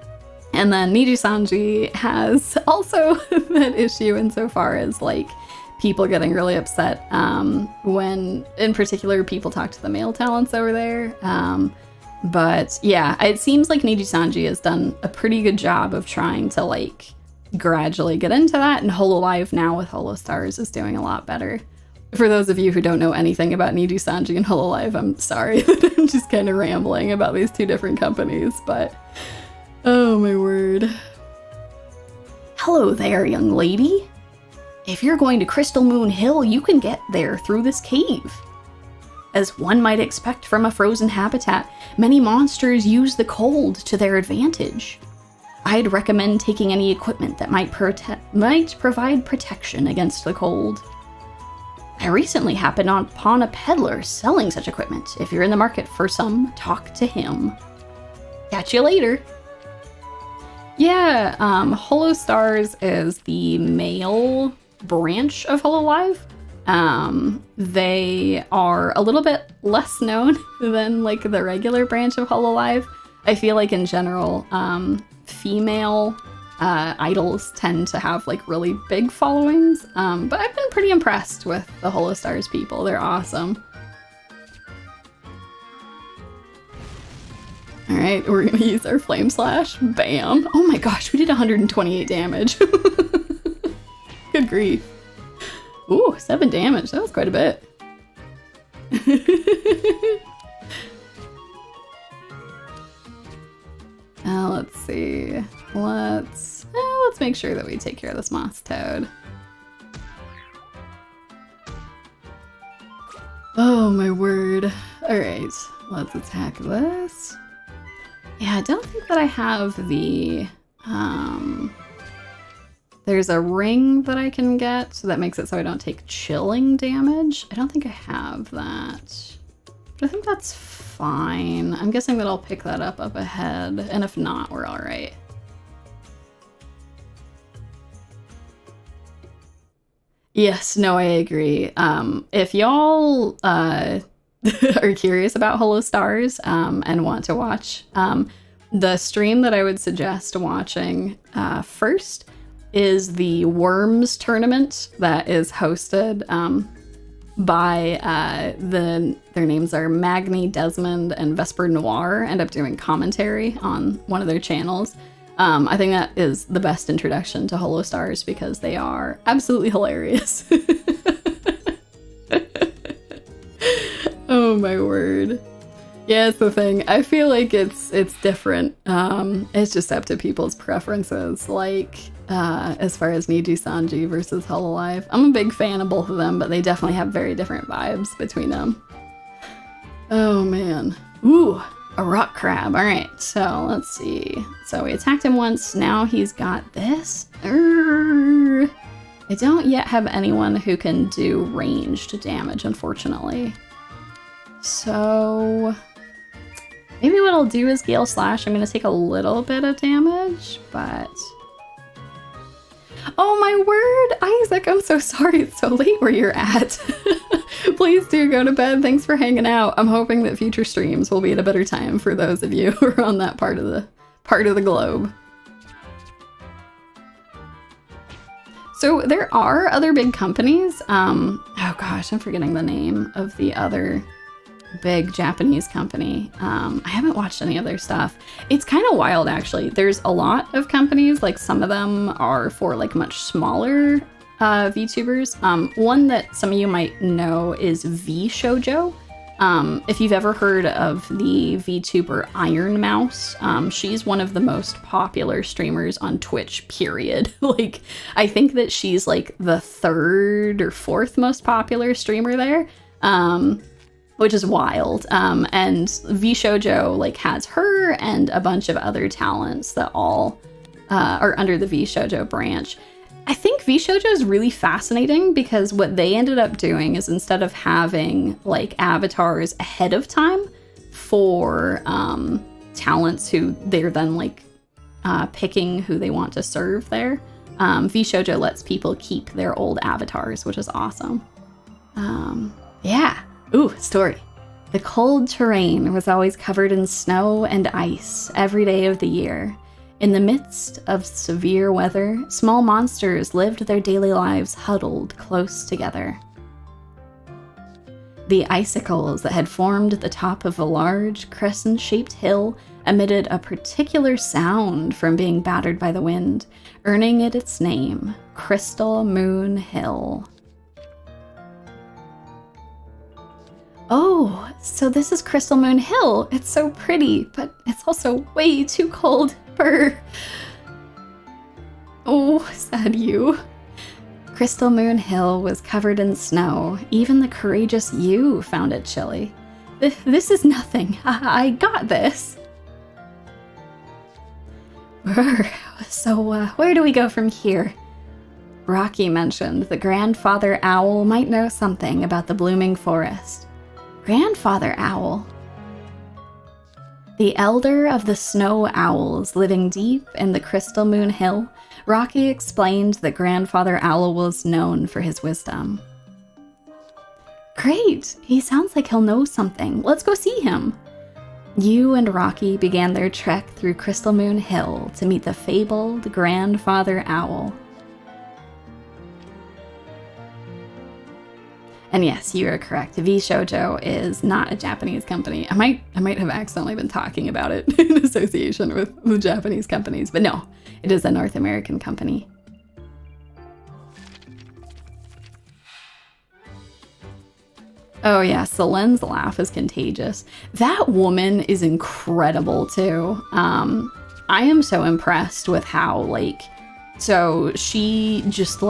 then Niji Sanji has also that issue insofar as, like, people getting really upset when, in particular, people talk to the male talents over there. But yeah, it seems like Niji Sanji has done a pretty good job of trying to like gradually get into that, and Hololive now with Holostars is doing a lot better. For those of you who don't know anything about Niji Sanji and Hololive, I'm sorry that I'm just kind of rambling about these two different companies, but Oh my word. Hello there, young lady. If you're going to Crystal Moon Hill, you can get there through this cave. As one might expect from a frozen habitat, many monsters use the cold to their advantage. I'd recommend taking any equipment that might provide protection against the cold. I recently happened upon a peddler selling such equipment. If you're in the market for some, talk to him. Catch you later. Yeah, Holo Stars is the male branch of Hololive. They are a little bit less known than like the regular branch of Hololive. I feel like in general, female idols tend to have like really big followings. But I've been pretty impressed with the Holo Stars people. They're awesome. All right, we're gonna use our Flame Slash. Bam. Oh my gosh, we did 128 damage. Good grief. Ooh, 7 damage. That was quite a bit. Let's see. Let's make sure that we take care of this Moss Toad. Oh my word. All right, let's attack this. Yeah, I don't think that I have the, there's a ring that I can get, so that makes it so I don't take chilling damage. I don't think I have that, but I think that's fine. I'm guessing that I'll pick that up ahead, and if not, we're all right. Yes, no, I agree. If y'all, are curious about Holo Stars and want to watch, the stream that I would suggest watching first is the Worms tournament that is hosted by their names are Magni, Desmond, and Vesper Noir. End up doing commentary on one of their channels. I think that is the best introduction to Holo Stars because they are absolutely hilarious. Oh my word. Yeah, it's the thing. I feel like it's different. It's just up to people's preferences. Like, as far as Niju Sanji versus Hololive, I'm a big fan of both of them, but they definitely have very different vibes between them. Oh man. Ooh, a rock crab. All right, so let's see. So we attacked him once. Now he's got this. I don't yet have anyone who can do ranged damage, unfortunately. So maybe what I'll do is Gale Slash. I'm going to take a little bit of damage, but... Oh my word! Isaac, I'm so sorry it's so late where you're at. Please do go to bed. Thanks for hanging out. I'm hoping that future streams will be at a better time for those of you who are on that part of the globe. So there are other big companies. Oh gosh, I'm forgetting the name of the other big Japanese company. I haven't watched any of their stuff. It's kind of wild, actually. There's a lot of companies, like some of them are for like much smaller VTubers. One that some of you might know is VShojo. If you've ever heard of the VTuber Iron Mouse, she's one of the most popular streamers on Twitch, period. Like, I think that she's like the 3rd or 4th most popular streamer there. Which is wild. And VShojo like has her and a bunch of other talents that all are under the VShojo branch. I think VShojo is really fascinating because what they ended up doing is instead of having like avatars ahead of time for talents who they're then like picking who they want to serve there, VShojo lets people keep their old avatars, which is awesome. Yeah. Ooh, story. The cold terrain was always covered in snow and ice every day of the year. In the midst of severe weather, small monsters lived their daily lives huddled close together. The icicles that had formed at the top of a large crescent-shaped hill emitted a particular sound from being battered by the wind, earning it its name, Crystal Moon Hill. Oh, so this is Crystal Moon Hill. It's so pretty, but it's also way too cold. Brr. Oh, sad you. Crystal Moon Hill was covered in snow. Even the courageous you found it chilly. This is nothing. I got this. Brr. So, where do we go from here? Rocky mentioned the grandfather owl might know something about the blooming forest. Grandfather owl? The elder of the snow owls living deep in the Crystal Moon Hill, Rocky explained that Grandfather Owl was known for his wisdom. Great! He sounds like he'll know something. Let's go see him. You and Rocky began their trek through Crystal Moon Hill to meet the fabled Grandfather Owl. And yes, you are correct. V Shoujo is not a Japanese company. I might have accidentally been talking about it in association with the Japanese companies, but no, it is a North American company. Oh yeah, Selen's laugh is contagious. That woman is incredible too. I am so impressed with how so she just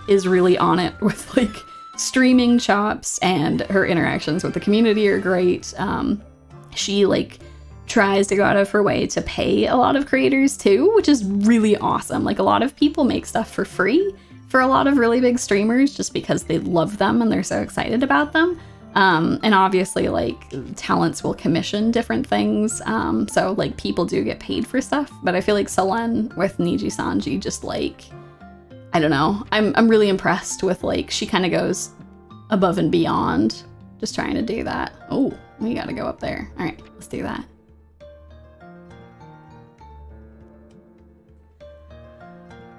is really on it with streaming chops, and her interactions with the community are great. She tries to go out of her way to pay a lot of creators too, which is really awesome. A lot of people make stuff for free for a lot of really big streamers just because they love them and they're so excited about them. And obviously talents will commission different things. So people do get paid for stuff, but I feel like Selen with Niji Sanji just I don't know. I'm really impressed with she kind of goes above and beyond just trying to do that. Oh, we gotta go up there. All right, let's do that.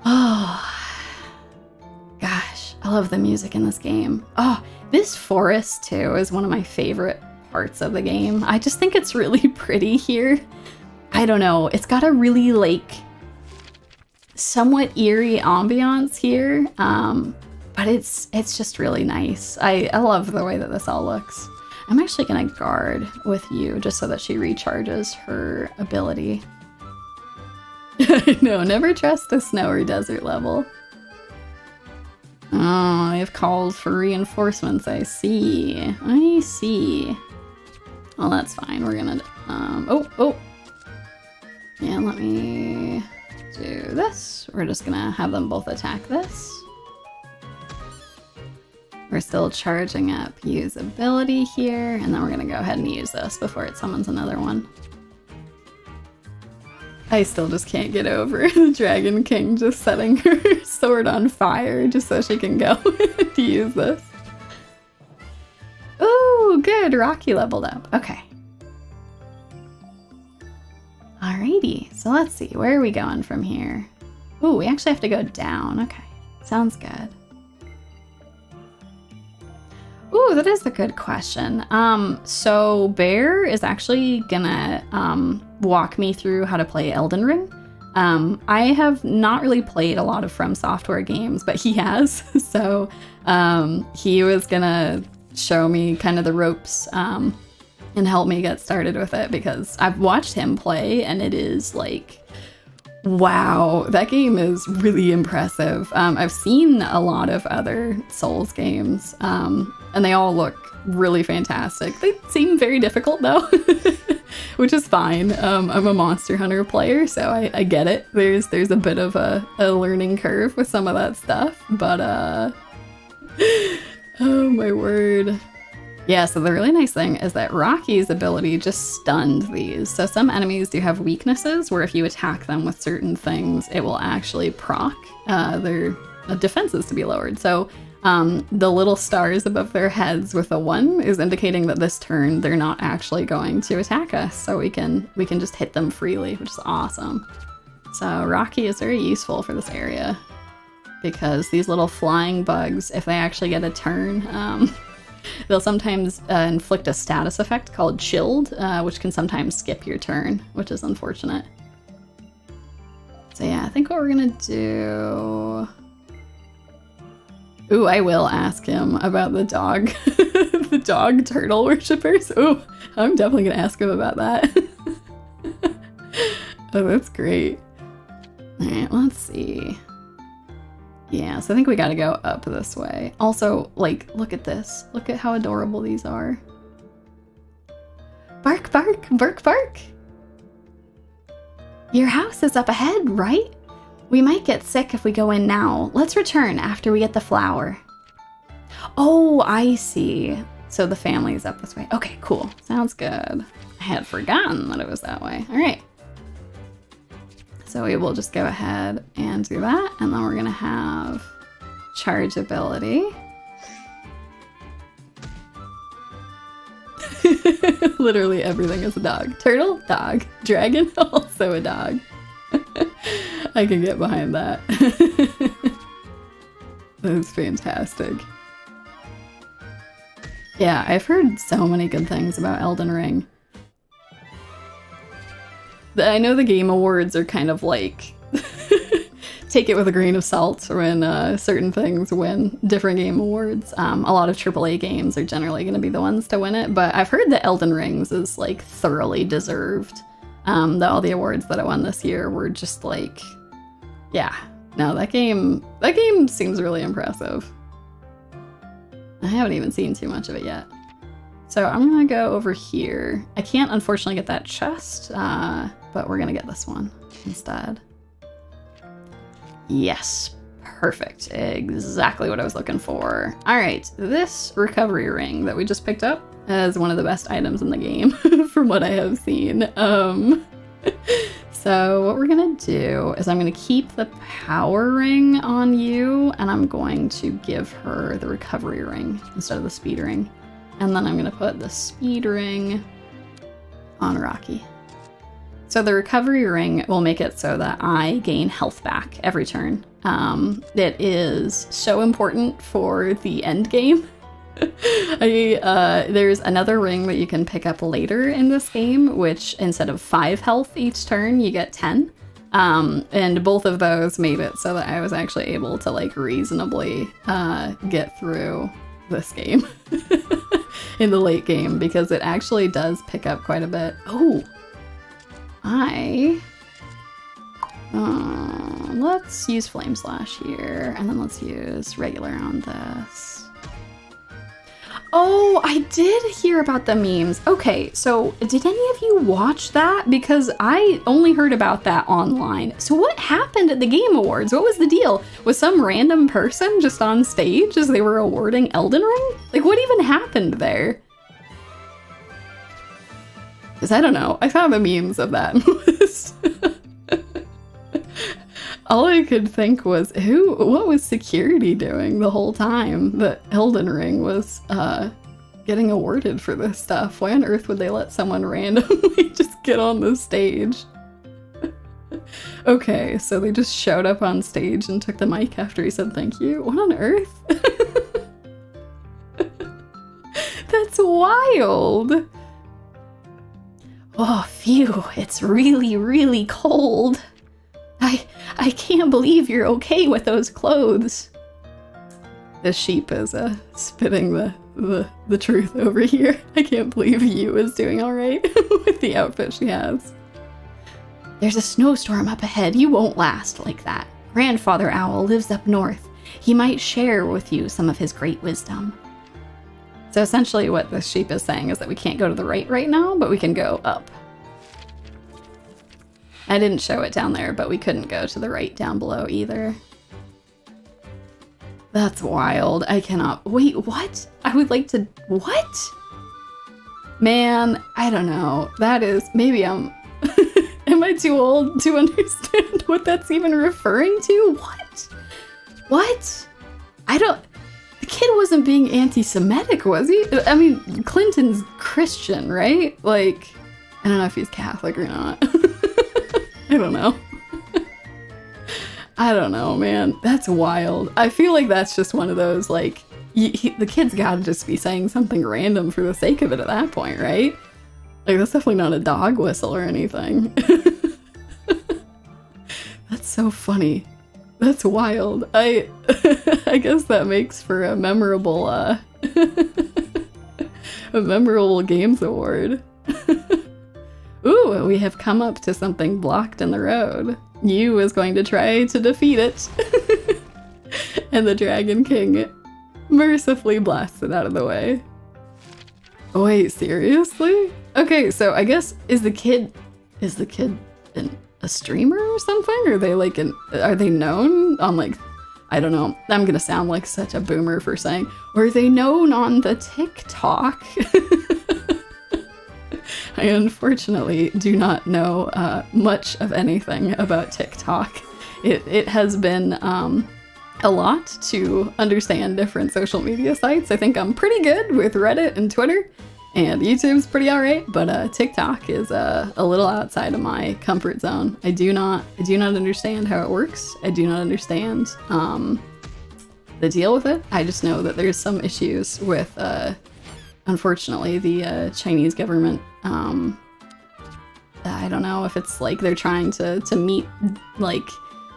Oh, gosh, I love the music in this game. Oh, this forest too is one of my favorite parts of the game. I just think it's really pretty here. I don't know. It's got a really somewhat eerie ambiance here, but it's just really nice. I love the way that this all looks. I'm actually gonna guard with you just so that she recharges her ability. No, never trust a snow or desert level. Oh, they have calls for reinforcements. I see. Well, that's fine. We're gonna yeah, let me do this. We're just gonna have them both attack this. We're still charging up usability here, and then we're gonna go ahead and use this before it summons another one. I still just can't get over the Dragon King just setting her sword on fire just so she can go to use this. Ooh, good. Rocky leveled up. Okay. Alrighty, so let's see, where are we going from here? Ooh, we actually have to go down. Okay, sounds good. Ooh, that is a good question. So Bear is actually gonna walk me through how to play Elden Ring. I have not really played a lot of From Software games, but he has. So he was gonna show me kind of the ropes and help me get started with it, because I've watched him play and it is wow, that game is really impressive. I've seen a lot of other Souls games, and they all look really fantastic. They seem very difficult though, which is fine. I'm a Monster Hunter player, so I get it. There's a bit of a learning curve with some of that stuff, but oh my word. Yeah, so the really nice thing is that Rocky's ability just stunned these. So some enemies do have weaknesses where if you attack them with certain things, it will actually proc their defenses to be lowered. So the little stars above their heads with a 1 is indicating that this turn they're not actually going to attack us. So we can just hit them freely, which is awesome. So Rocky is very useful for this area because these little flying bugs, if they actually get a turn, they'll sometimes inflict a status effect called Chilled, which can sometimes skip your turn, which is unfortunate. So yeah, I think what we're gonna do... Ooh, I will ask him about the dog, the dog turtle worshippers. Ooh, I'm definitely gonna ask him about that. Oh, that's great. All right, let's see. Yeah, so I think we gotta go up this way. Also, like, look at this. Look at how adorable these are. Bark, bark, bark, bark. Your house is up ahead, right? We might get sick if we go in now. Let's return after we get the flour. Oh, I see. So the family's up this way. Okay, cool. Sounds good. I had forgotten that it was that way. All right. So we will just go ahead and do that. And then we're going to have charge ability. Literally everything is a dog. Turtle, dog. Dragon, also a dog. I can get behind that. That's fantastic. Yeah, I've heard so many good things about Elden Ring. I know the Game Awards are kind of like, take it with a grain of salt when certain things win different Game Awards. A lot of AAA games are generally going to be the ones to win it, but I've heard that Elden Rings is like thoroughly deserved. That all the awards that it won this year were just like, yeah, no, that game seems really impressive. I haven't even seen too much of it yet. So I'm gonna go over here. I can't unfortunately get that chest, but we're gonna get this one instead. Yes, perfect. Exactly what I was looking for. All right, this recovery ring that we just picked up is one of the best items in the game from what I have seen. So what we're gonna do is I'm gonna keep the power ring on you, and I'm going to give her the recovery ring instead of the speed ring. And then I'm gonna put the speed ring on Rocky. So the recovery ring will make it so that I gain health back every turn. It is so important for the end game. There's another ring that you can pick up later in this game, which instead of 5 health each turn, you get 10. And both of those made it so that I was actually able to like reasonably get through this game in the late game, because it actually does pick up quite a bit. Oh, let's use Flame Slash here, and then let's use regular on this. Oh, I did hear about the memes. Okay, so did any of you watch that? Because I only heard about that online. So what happened at the Game Awards? What was the deal? Was some random person just on stage as they were awarding Elden Ring? Like, what even happened there? Because I don't know. I found the memes of that was all I could think was, what was security doing the whole time that Elden Ring was getting awarded for this stuff? Why on earth would they let someone randomly just get on the stage? Okay, so they just showed up on stage and took the mic after he said thank you? What on earth? That's wild! Oh, phew, it's really, really cold. I can't believe you're okay with those clothes. The sheep is spitting the truth over here. I can't believe you is doing all right with the outfit she has. There's a snowstorm up ahead. You won't last like that. Grandfather Owl lives up north. He might share with you some of his great wisdom. So essentially what the sheep is saying is that we can't go to the right now, but we can go up. I didn't show it down there, but we couldn't go to the right down below either. That's wild. I cannot... Wait, what? I would like to... What? Man, I don't know. That is... Maybe I'm... Am I too old to understand what that's even referring to? What? What? I don't... The kid wasn't being anti-Semitic, was he? I mean, Clinton's Christian, right? Like, I don't know if he's Catholic or not. I don't know. I don't know, man. That's wild. I feel like that's just one of those, like, the kid's gotta just be saying something random for the sake of it at that point, right? Like, that's definitely not a dog whistle or anything. That's so funny. That's wild. I guess that makes for a memorable, a memorable games award. Ooh, we have come up to something blocked in the road. Yu is going to try to defeat it. And the Dragon King mercifully blasts it out of the way. Wait, seriously? Okay, so I guess is the kid a streamer or something? Are they like are they known on like, I don't know, I'm gonna sound like such a boomer for saying, or are they known on the TikTok? I unfortunately do not know much of anything about TikTok. It has been a lot to understand different social media sites. I think I'm pretty good with Reddit and Twitter, and YouTube's pretty alright, but TikTok is a little outside of my comfort zone. I do not understand how it works. I do not understand the deal with it. I just know that there's some issues with unfortunately the Chinese government. I don't know if it's like they're trying to meet like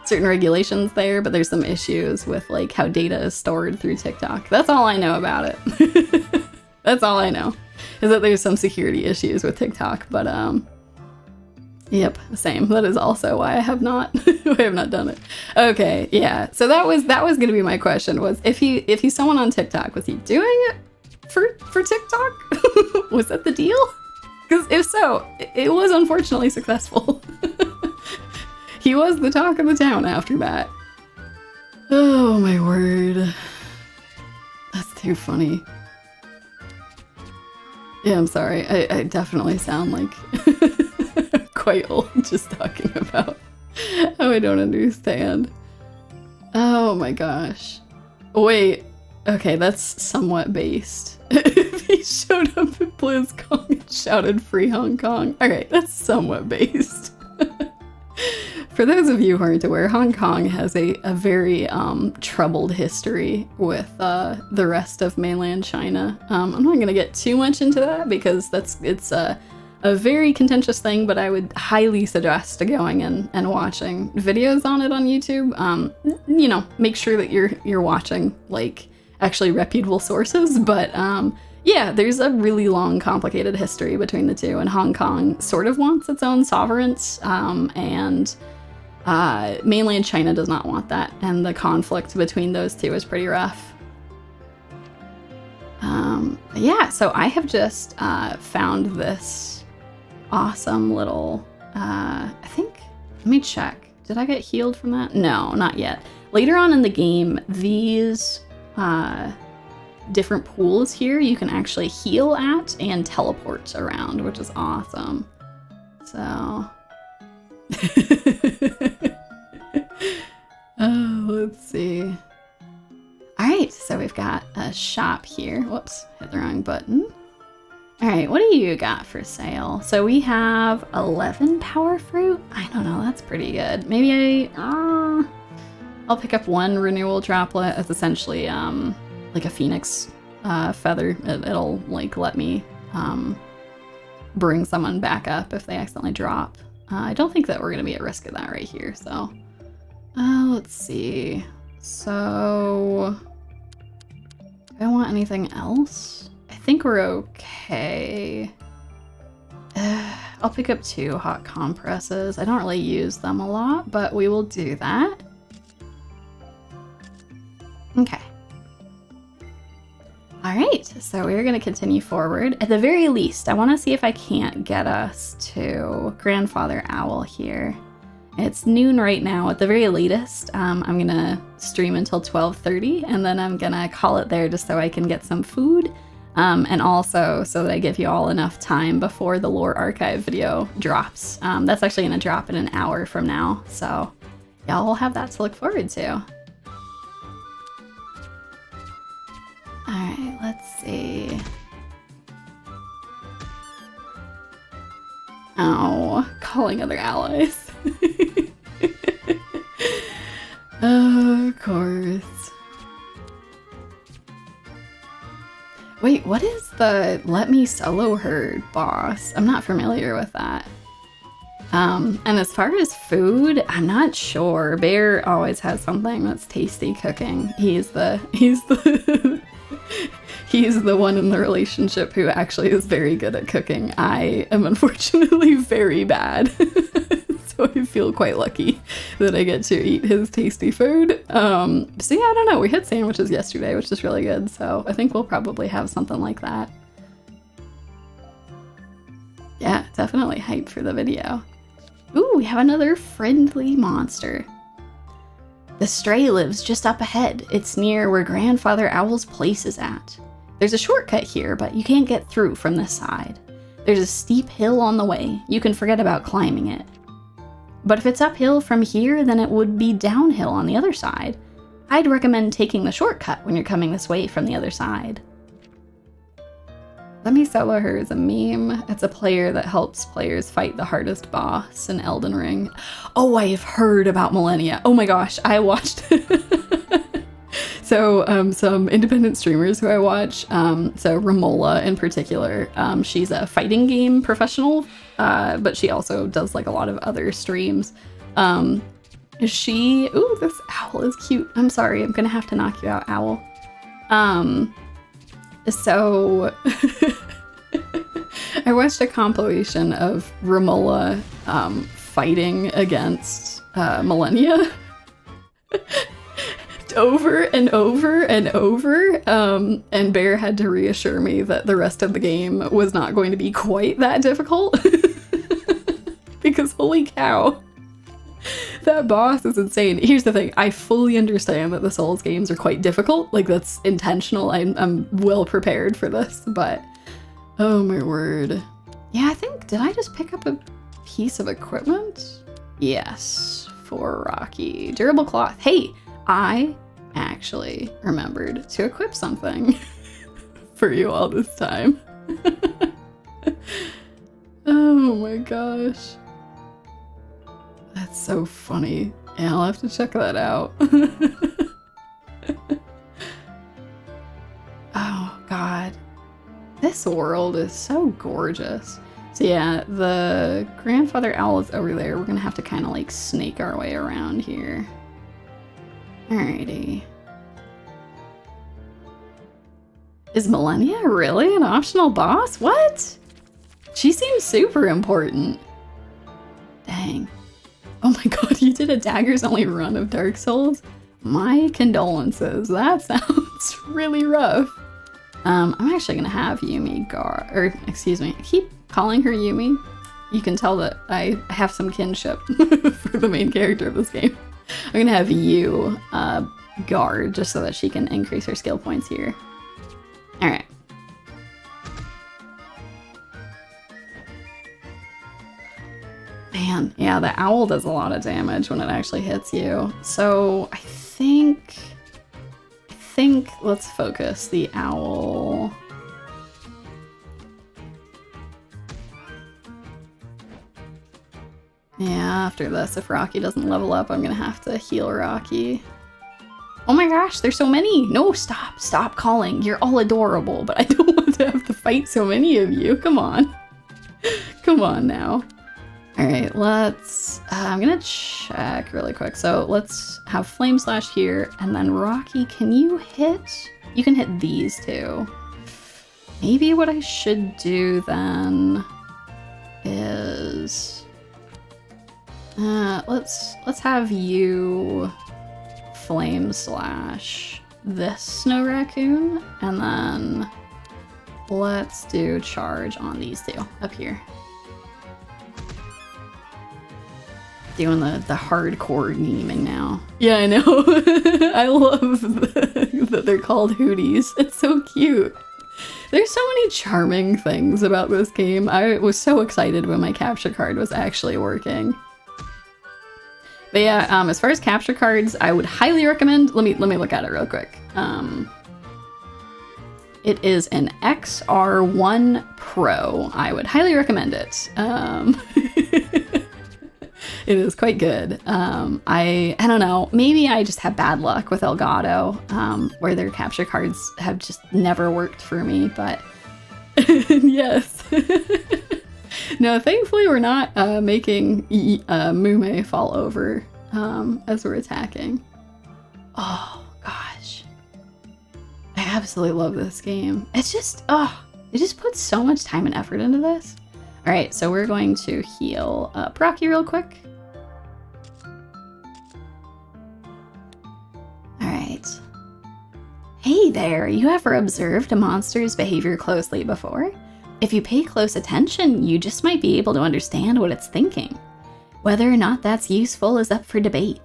certain regulations there, but there's some issues with like how data is stored through TikTok. That's all I know about it. That's all I know, is that there's some security issues with TikTok, but yep, same. That is also why I have not done it. Okay, yeah. So that was gonna be my question, was if he's someone on TikTok, was he doing it for TikTok? Was that the deal? Because if so, it was unfortunately successful. He was the talk of the town after that. Oh my word. That's too funny. Yeah, I'm sorry. I definitely sound like quite old just talking about how I don't understand. Oh my gosh. Wait. Okay, that's somewhat based. If he showed up at BlizzCon and shouted "Free Hong Kong." Alright, that's somewhat based. For those of you who aren't aware, Hong Kong has a very troubled history with the rest of mainland China. I'm not going to get too much into that because it's a very contentious thing, but I would highly suggest going and watching videos on it on YouTube. You know, make sure that you're watching like actually reputable sources, but yeah, there's a really long, complicated history between the two, and Hong Kong sort of wants its own sovereigns, and mainland China does not want that, and the conflict between those two is pretty rough. Yeah, so I have just found this awesome little, I think, let me check. Did I get healed from that? No, not yet. Later on in the game, these different pools here you can actually heal at and teleport around, which is awesome. So oh, let's see. All right, so we've got a shop here. Whoops, hit the wrong button. All right, what do you got for sale? So we have 11 power fruit. I don't know, that's pretty good. Maybe I'll pick up one renewal droplet. It's essentially like a phoenix feather. It'll like let me bring someone back up if they accidentally drop. I don't think that we're gonna be at risk of that right here, so let's see. So do I want anything else? I think we're okay. I'll pick up 2 hot compresses. I don't really use them a lot, but we will do that. Okay. All right, so we're gonna continue forward. At the very least, I wanna see if I can't get us to Grandfather Owl here. It's noon right now. At the very latest, I'm gonna stream until 12:30, and then I'm gonna call it there just so I can get some food, and also so that I give you all enough time before the Lore Archive video drops. That's actually gonna drop in an hour from now, so y'all will have that to look forward to. Alright, let's see. Oh, calling other allies. Of course. Wait, what is the Let Me Solo Her boss? I'm not familiar with that. And as far as food, I'm not sure. Bear always has something that's tasty cooking. He's the He's the one in the relationship who actually is very good at cooking. I am unfortunately very bad. So I feel quite lucky that I get to eat his tasty food. So yeah, I don't know. We had sandwiches yesterday, which is really good. So I think we'll probably have something like that. Yeah, definitely hyped for the video. Ooh, we have another friendly monster. The stray lives just up ahead. It's near where Grandfather Owl's place is at. There's a shortcut here, but you can't get through from this side. There's a steep hill on the way. You can forget about climbing it. But if it's uphill from here, then it would be downhill on the other side. I'd recommend taking the shortcut when you're coming this way from the other side. Let Me Solo Her is a meme. It's a player that helps players fight the hardest boss in Elden Ring. Oh, I have heard about Millennia. Oh my gosh, I watched So some independent streamers who I watch, so Ramola in particular, she's a fighting game professional, but she also does like a lot of other streams. Ooh, this owl is cute. I'm sorry, I'm gonna have to knock you out, owl. So I watched a compilation of Ramola fighting against Millennia. Over and over and over, and Bear had to reassure me that the rest of the game was not going to be quite that difficult. Because holy cow, that boss is insane. Here's the thing, I fully understand that the Souls games are quite difficult, like that's intentional. I'm well prepared for this, but oh my word. Yeah, I think, did I just pick up a piece of equipment? Yes, for Rocky. Durable cloth. Hey, I actually remembered to equip something for you all this time. Oh my gosh. That's so funny. Yeah, I'll have to check that out. Oh god. This world is so gorgeous. So yeah, the Grandfather Owl is over there. We're gonna have to kind of like snake our way around here. Alrighty. Is Millennia really an optional boss? What? She seems super important. Dang. Oh my god, you did a daggers only run of Dark Souls? My condolences. That sounds really rough. I'm actually gonna have Yumi excuse me, I keep calling her Yumi. You can tell that I have some kinship for the main character of this game. I'm gonna have you guard just so that she can increase her skill points here. Alright. Man, yeah, the owl does a lot of damage when it actually hits you. So I think let's focus the owl. Yeah, after this, if Rocky doesn't level up, I'm gonna have to heal Rocky. Oh my gosh, there's so many! No, stop calling. You're all adorable, but I don't want to have to fight so many of you. Come on. Come on now. Alright, let's... I'm gonna check really quick. So let's have Flame Slash here, and then Rocky, can you hit... You can hit these two. Maybe what I should do then is... let's have you Flame Slash this Snow Raccoon, and then let's do charge on these two up here. Doing the hardcore gaming now. Yeah, I know. I love that they're called Hooties. It's so cute. There's so many charming things about this game. I was so excited when my capture card was actually working. But yeah, as far as capture cards, I would highly recommend, let me look at it real quick. It is an XR1 Pro. I would highly recommend it. It is quite good. I don't know, maybe I just have bad luck with Elgato, where their capture cards have just never worked for me, but yes. No, thankfully we're not making Mume fall over as we're attacking. Oh gosh. I absolutely love this game. It's just, oh, it just puts so much time and effort into this. All right, so we're going to heal up Rocky real quick. All right. Hey there, you ever observed a monster's behavior closely before? If you pay close attention, you just might be able to understand what it's thinking. Whether or not that's useful is up for debate.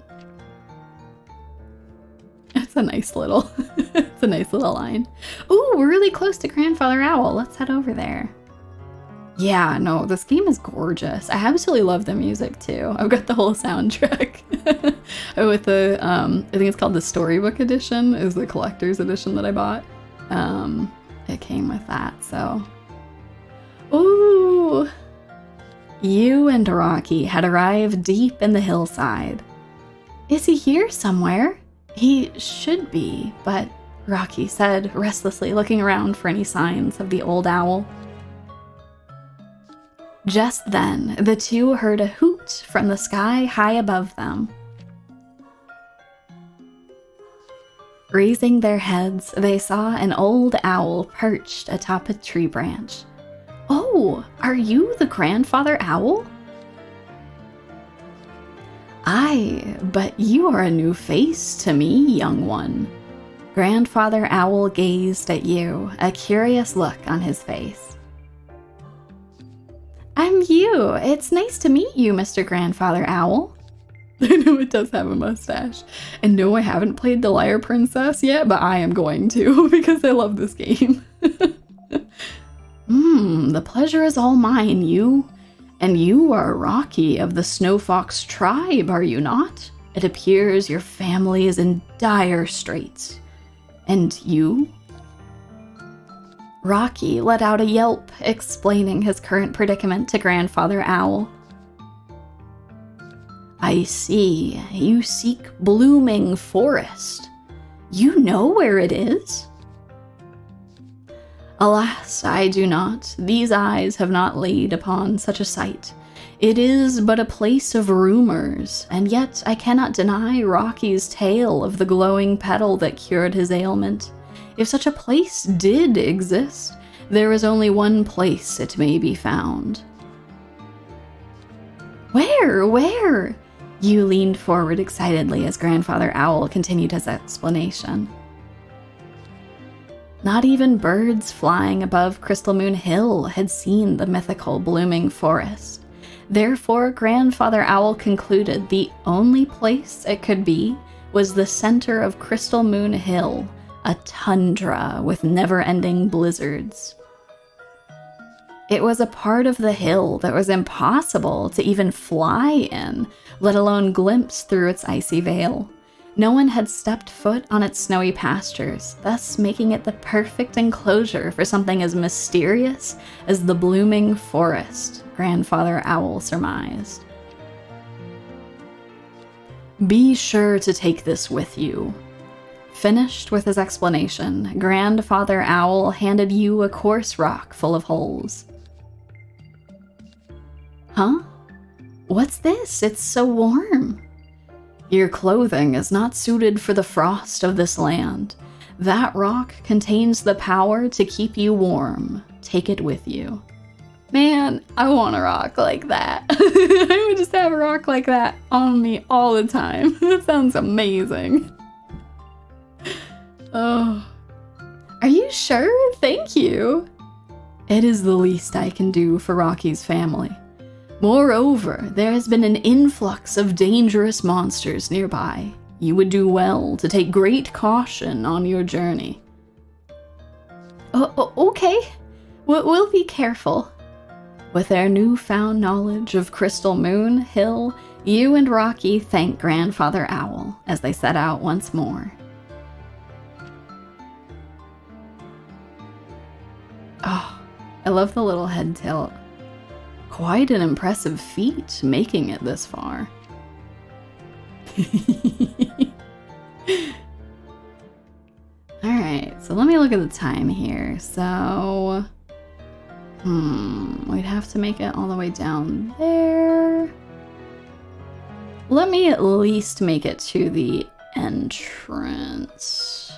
It's a nice little, it's a nice little line. Ooh, we're really close to Grandfather Owl. Let's head over there. Yeah, no, this game is gorgeous. I absolutely love the music too. I've got the whole soundtrack. With the, I think it's called the Storybook Edition, is the collector's edition that I bought. It came with that, so. Ooh! You and Rocky had arrived deep in the hillside. Is he here somewhere? He should be, but Rocky said, restlessly looking around for any signs of the old owl. Just then, the two heard a hoot from the sky high above them. Raising their heads, they saw an old owl perched atop a tree branch. Oh, are you the Grandfather Owl? Aye, but you are a new face to me, young one. Grandfather Owl gazed at you, a curious look on his face. I'm you. It's nice to meet you, Mr. Grandfather Owl. I know it does have a mustache. And no, I haven't played the Liar Princess yet, but I am going to because I love this game. The pleasure is all mine, you. And you are Rocky of the Snow Fox tribe, are you not? It appears your family is in dire straits. And you? Rocky let out a yelp, explaining his current predicament to Grandfather Owl. I see. You seek Blooming Forest. You know where it is? Alas, I do not. These eyes have not laid upon such a sight. It is but a place of rumors, and yet I cannot deny Rocky's tale of the glowing petal that cured his ailment. If such a place did exist, there is only one place it may be found. Where? You leaned forward excitedly as Grandfather Owl continued his explanation. Not even birds flying above Crystal Moon Hill had seen the mythical Blooming Forest. Therefore, Grandfather Owl concluded the only place it could be was the center of Crystal Moon Hill, a tundra with never-ending blizzards. It was a part of the hill that was impossible to even fly in, let alone glimpse through its icy veil. No one had stepped foot on its snowy pastures, thus making it the perfect enclosure for something as mysterious as the Blooming Forest, Grandfather Owl surmised. Be sure to take this with you. Finished with his explanation, Grandfather Owl handed you a coarse rock full of holes. Huh? What's this? It's so warm. Your clothing is not suited for the frost of this land. That rock contains the power to keep you warm. Take it with you. Man, I want a rock like that. I would just have a rock like that on me all the time. That sounds amazing. Oh. Are you sure? Thank you. It is the least I can do for Rocky's family. Moreover, there has been an influx of dangerous monsters nearby. You would do well to take great caution on your journey. Okay. We'll be careful. With their newfound knowledge of Crystal Moon Hill, you and Rocky thank Grandfather Owl as they set out once more. Oh, I love the little head tilt. Quite an impressive feat making it this far. Alright, so let me look at the time here. So, we'd have to make it all the way down there. Let me at least make it to the entrance.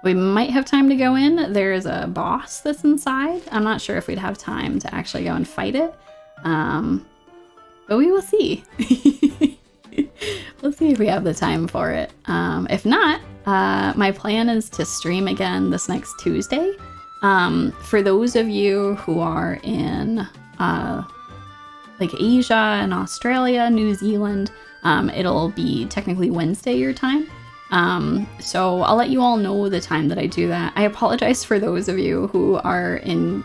We might have time to go in. There's a boss that's inside. I'm not sure if we'd have time to actually go and fight it. But we will see. We'll see if we have the time for it. If not, my plan is to stream again this next Tuesday. For those of you who are in like Asia and Australia, New Zealand, it'll be technically Wednesday your time. So I'll let you all know the time that I do that. I apologize for those of you who are in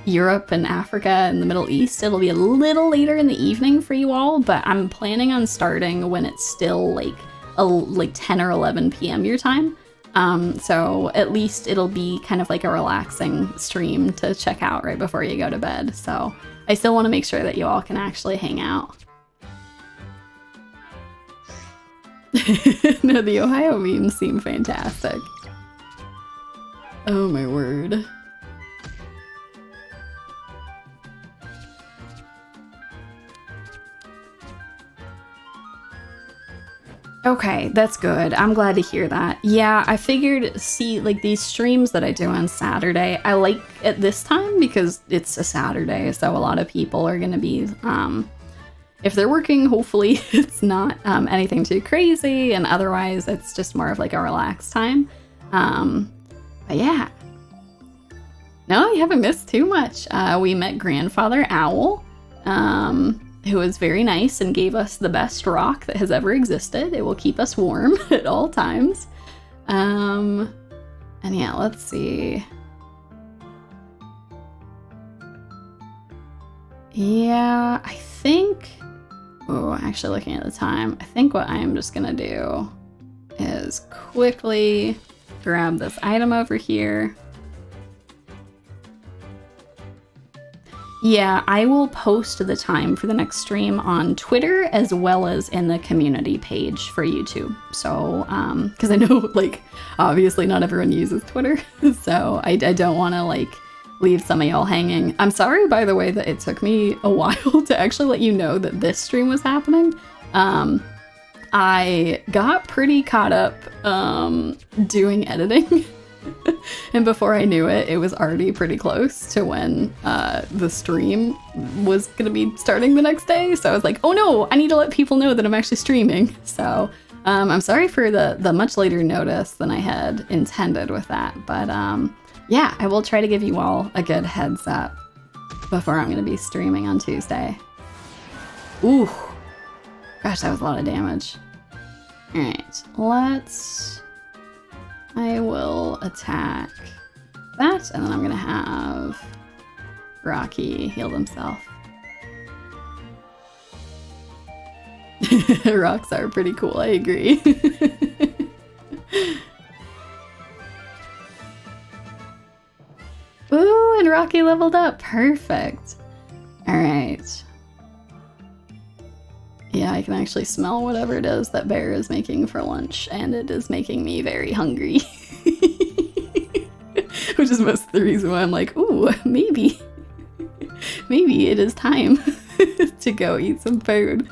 Europe and Africa and the Middle East. It'll be a little later in the evening for you all, but I'm planning on starting when it's still like 10 or 11 p.m. your time. So at least it'll be kind of like a relaxing stream to check out right before you go to bed. So I still want to make sure that you all can actually hang out. No, the Ohio memes seem fantastic. Oh my word. Okay, that's good. I'm glad to hear that. Yeah, I figured, see, like these streams that I do on Saturday, I like at this time because it's a Saturday, so a lot of people are going to be, if they're working, hopefully it's not anything too crazy, and otherwise it's just more of like a relaxed time. But yeah. No, you haven't missed too much. We met Grandfather Owl, who was very nice and gave us the best rock that has ever existed. It will keep us warm at all times. And yeah, let's see. Yeah, I think... Oh, actually looking at the time, I think what I am just gonna do is quickly grab this item over here. Yeah, I will post the time for the next stream on Twitter as well as in the community page for YouTube. So, because I know, like, obviously not everyone uses Twitter, so I don't want to, like, leave some of y'all hanging. I'm sorry, by the way, that it took me a while to actually let you know that this stream was happening. I got pretty caught up doing editing. And before I knew it, it was already pretty close to when the stream was going to be starting the next day. So I was like, oh no, I need to let people know that I'm actually streaming. So I'm sorry for the much later notice than I had intended with that. But yeah, I will try to give you all a good heads up before I'm going to be streaming on Tuesday. Ooh, gosh, that was a lot of damage. All right, I will attack that, and then I'm gonna have Rocky heal himself. Rocks are pretty cool, I agree. Ooh, and Rocky leveled up, perfect. All right. Yeah, I can actually smell whatever it is that Bear is making for lunch, and it is making me very hungry. Which is most of the reason why I'm like, ooh, maybe it is time to go eat some food.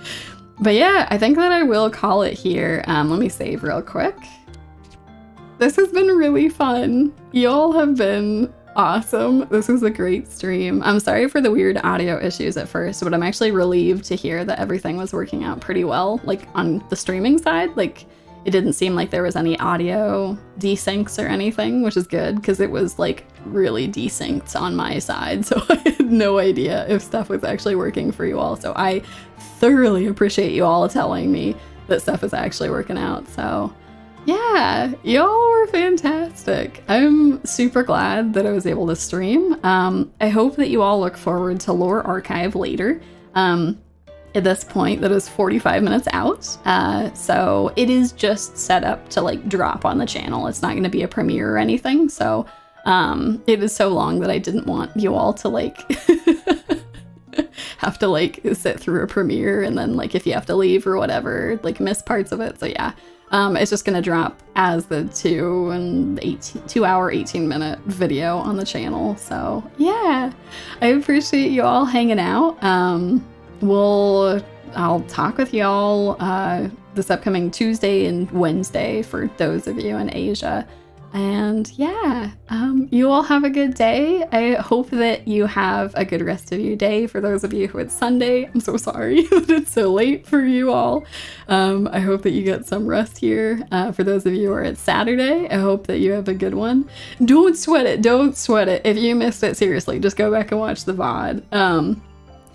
But yeah, I think that I will call it here. Let me save real quick. This has been really fun. Y'all have been awesome. This was a great stream. I'm sorry for the weird audio issues at first, but I'm actually relieved to hear that everything was working out pretty well, like on the streaming side. Like, it didn't seem like there was any audio desyncs or anything, which is good because it was like really desynced on my side. So I had no idea if stuff was actually working for you all. So I thoroughly appreciate you all telling me that stuff is actually working out. So yeah, y'all were fantastic. I'm super glad that I was able to stream. I hope that you all look forward to Lore Archive later. At this point, that is 45 minutes out. So it is just set up to like drop on the channel. It's not going to be a premiere or anything. So it is so long that I didn't want you all to like have to like sit through a premiere and then like if you have to leave or whatever, like miss parts of it. So yeah. It's just gonna drop as the 2 hour, 18-minute video on the channel. So yeah, I appreciate you all hanging out. I'll talk with y'all this upcoming Tuesday and Wednesday for those of you in Asia. And yeah, you all have a good day. I hope that you have a good rest of your day. For those of you who it's Sunday, I'm so sorry that it's so late for you all. I hope that you get some rest here. For those of you who are at Saturday, I hope that you have a good one. Don't sweat it. Don't sweat it. If you missed it, seriously, just go back and watch the VOD.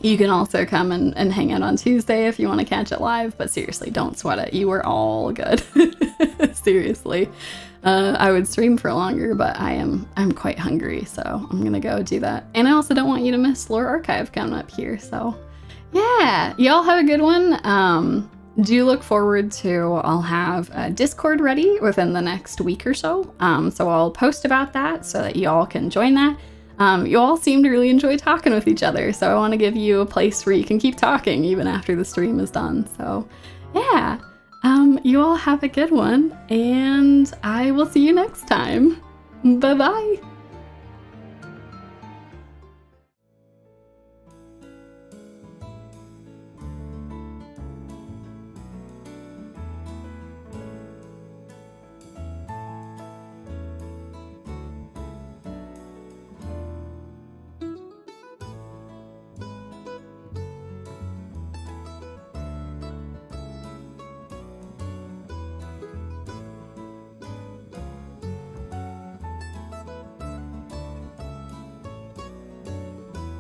You can also come and hang out on Tuesday if you want to catch it live, but seriously, don't sweat it. You were all good. Seriously. I would stream for longer, but I'm quite hungry, so I'm gonna go do that. And I also don't want you to miss Lore Archive coming up here, so yeah. Y'all have a good one. Do look forward to, I'll have a Discord ready within the next week or so. So I'll post about that so that y'all can join that. You all seem to really enjoy talking with each other, so I want to give you a place where you can keep talking even after the stream is done. So yeah, you all have a good one, and I will see you next time. Bye-bye.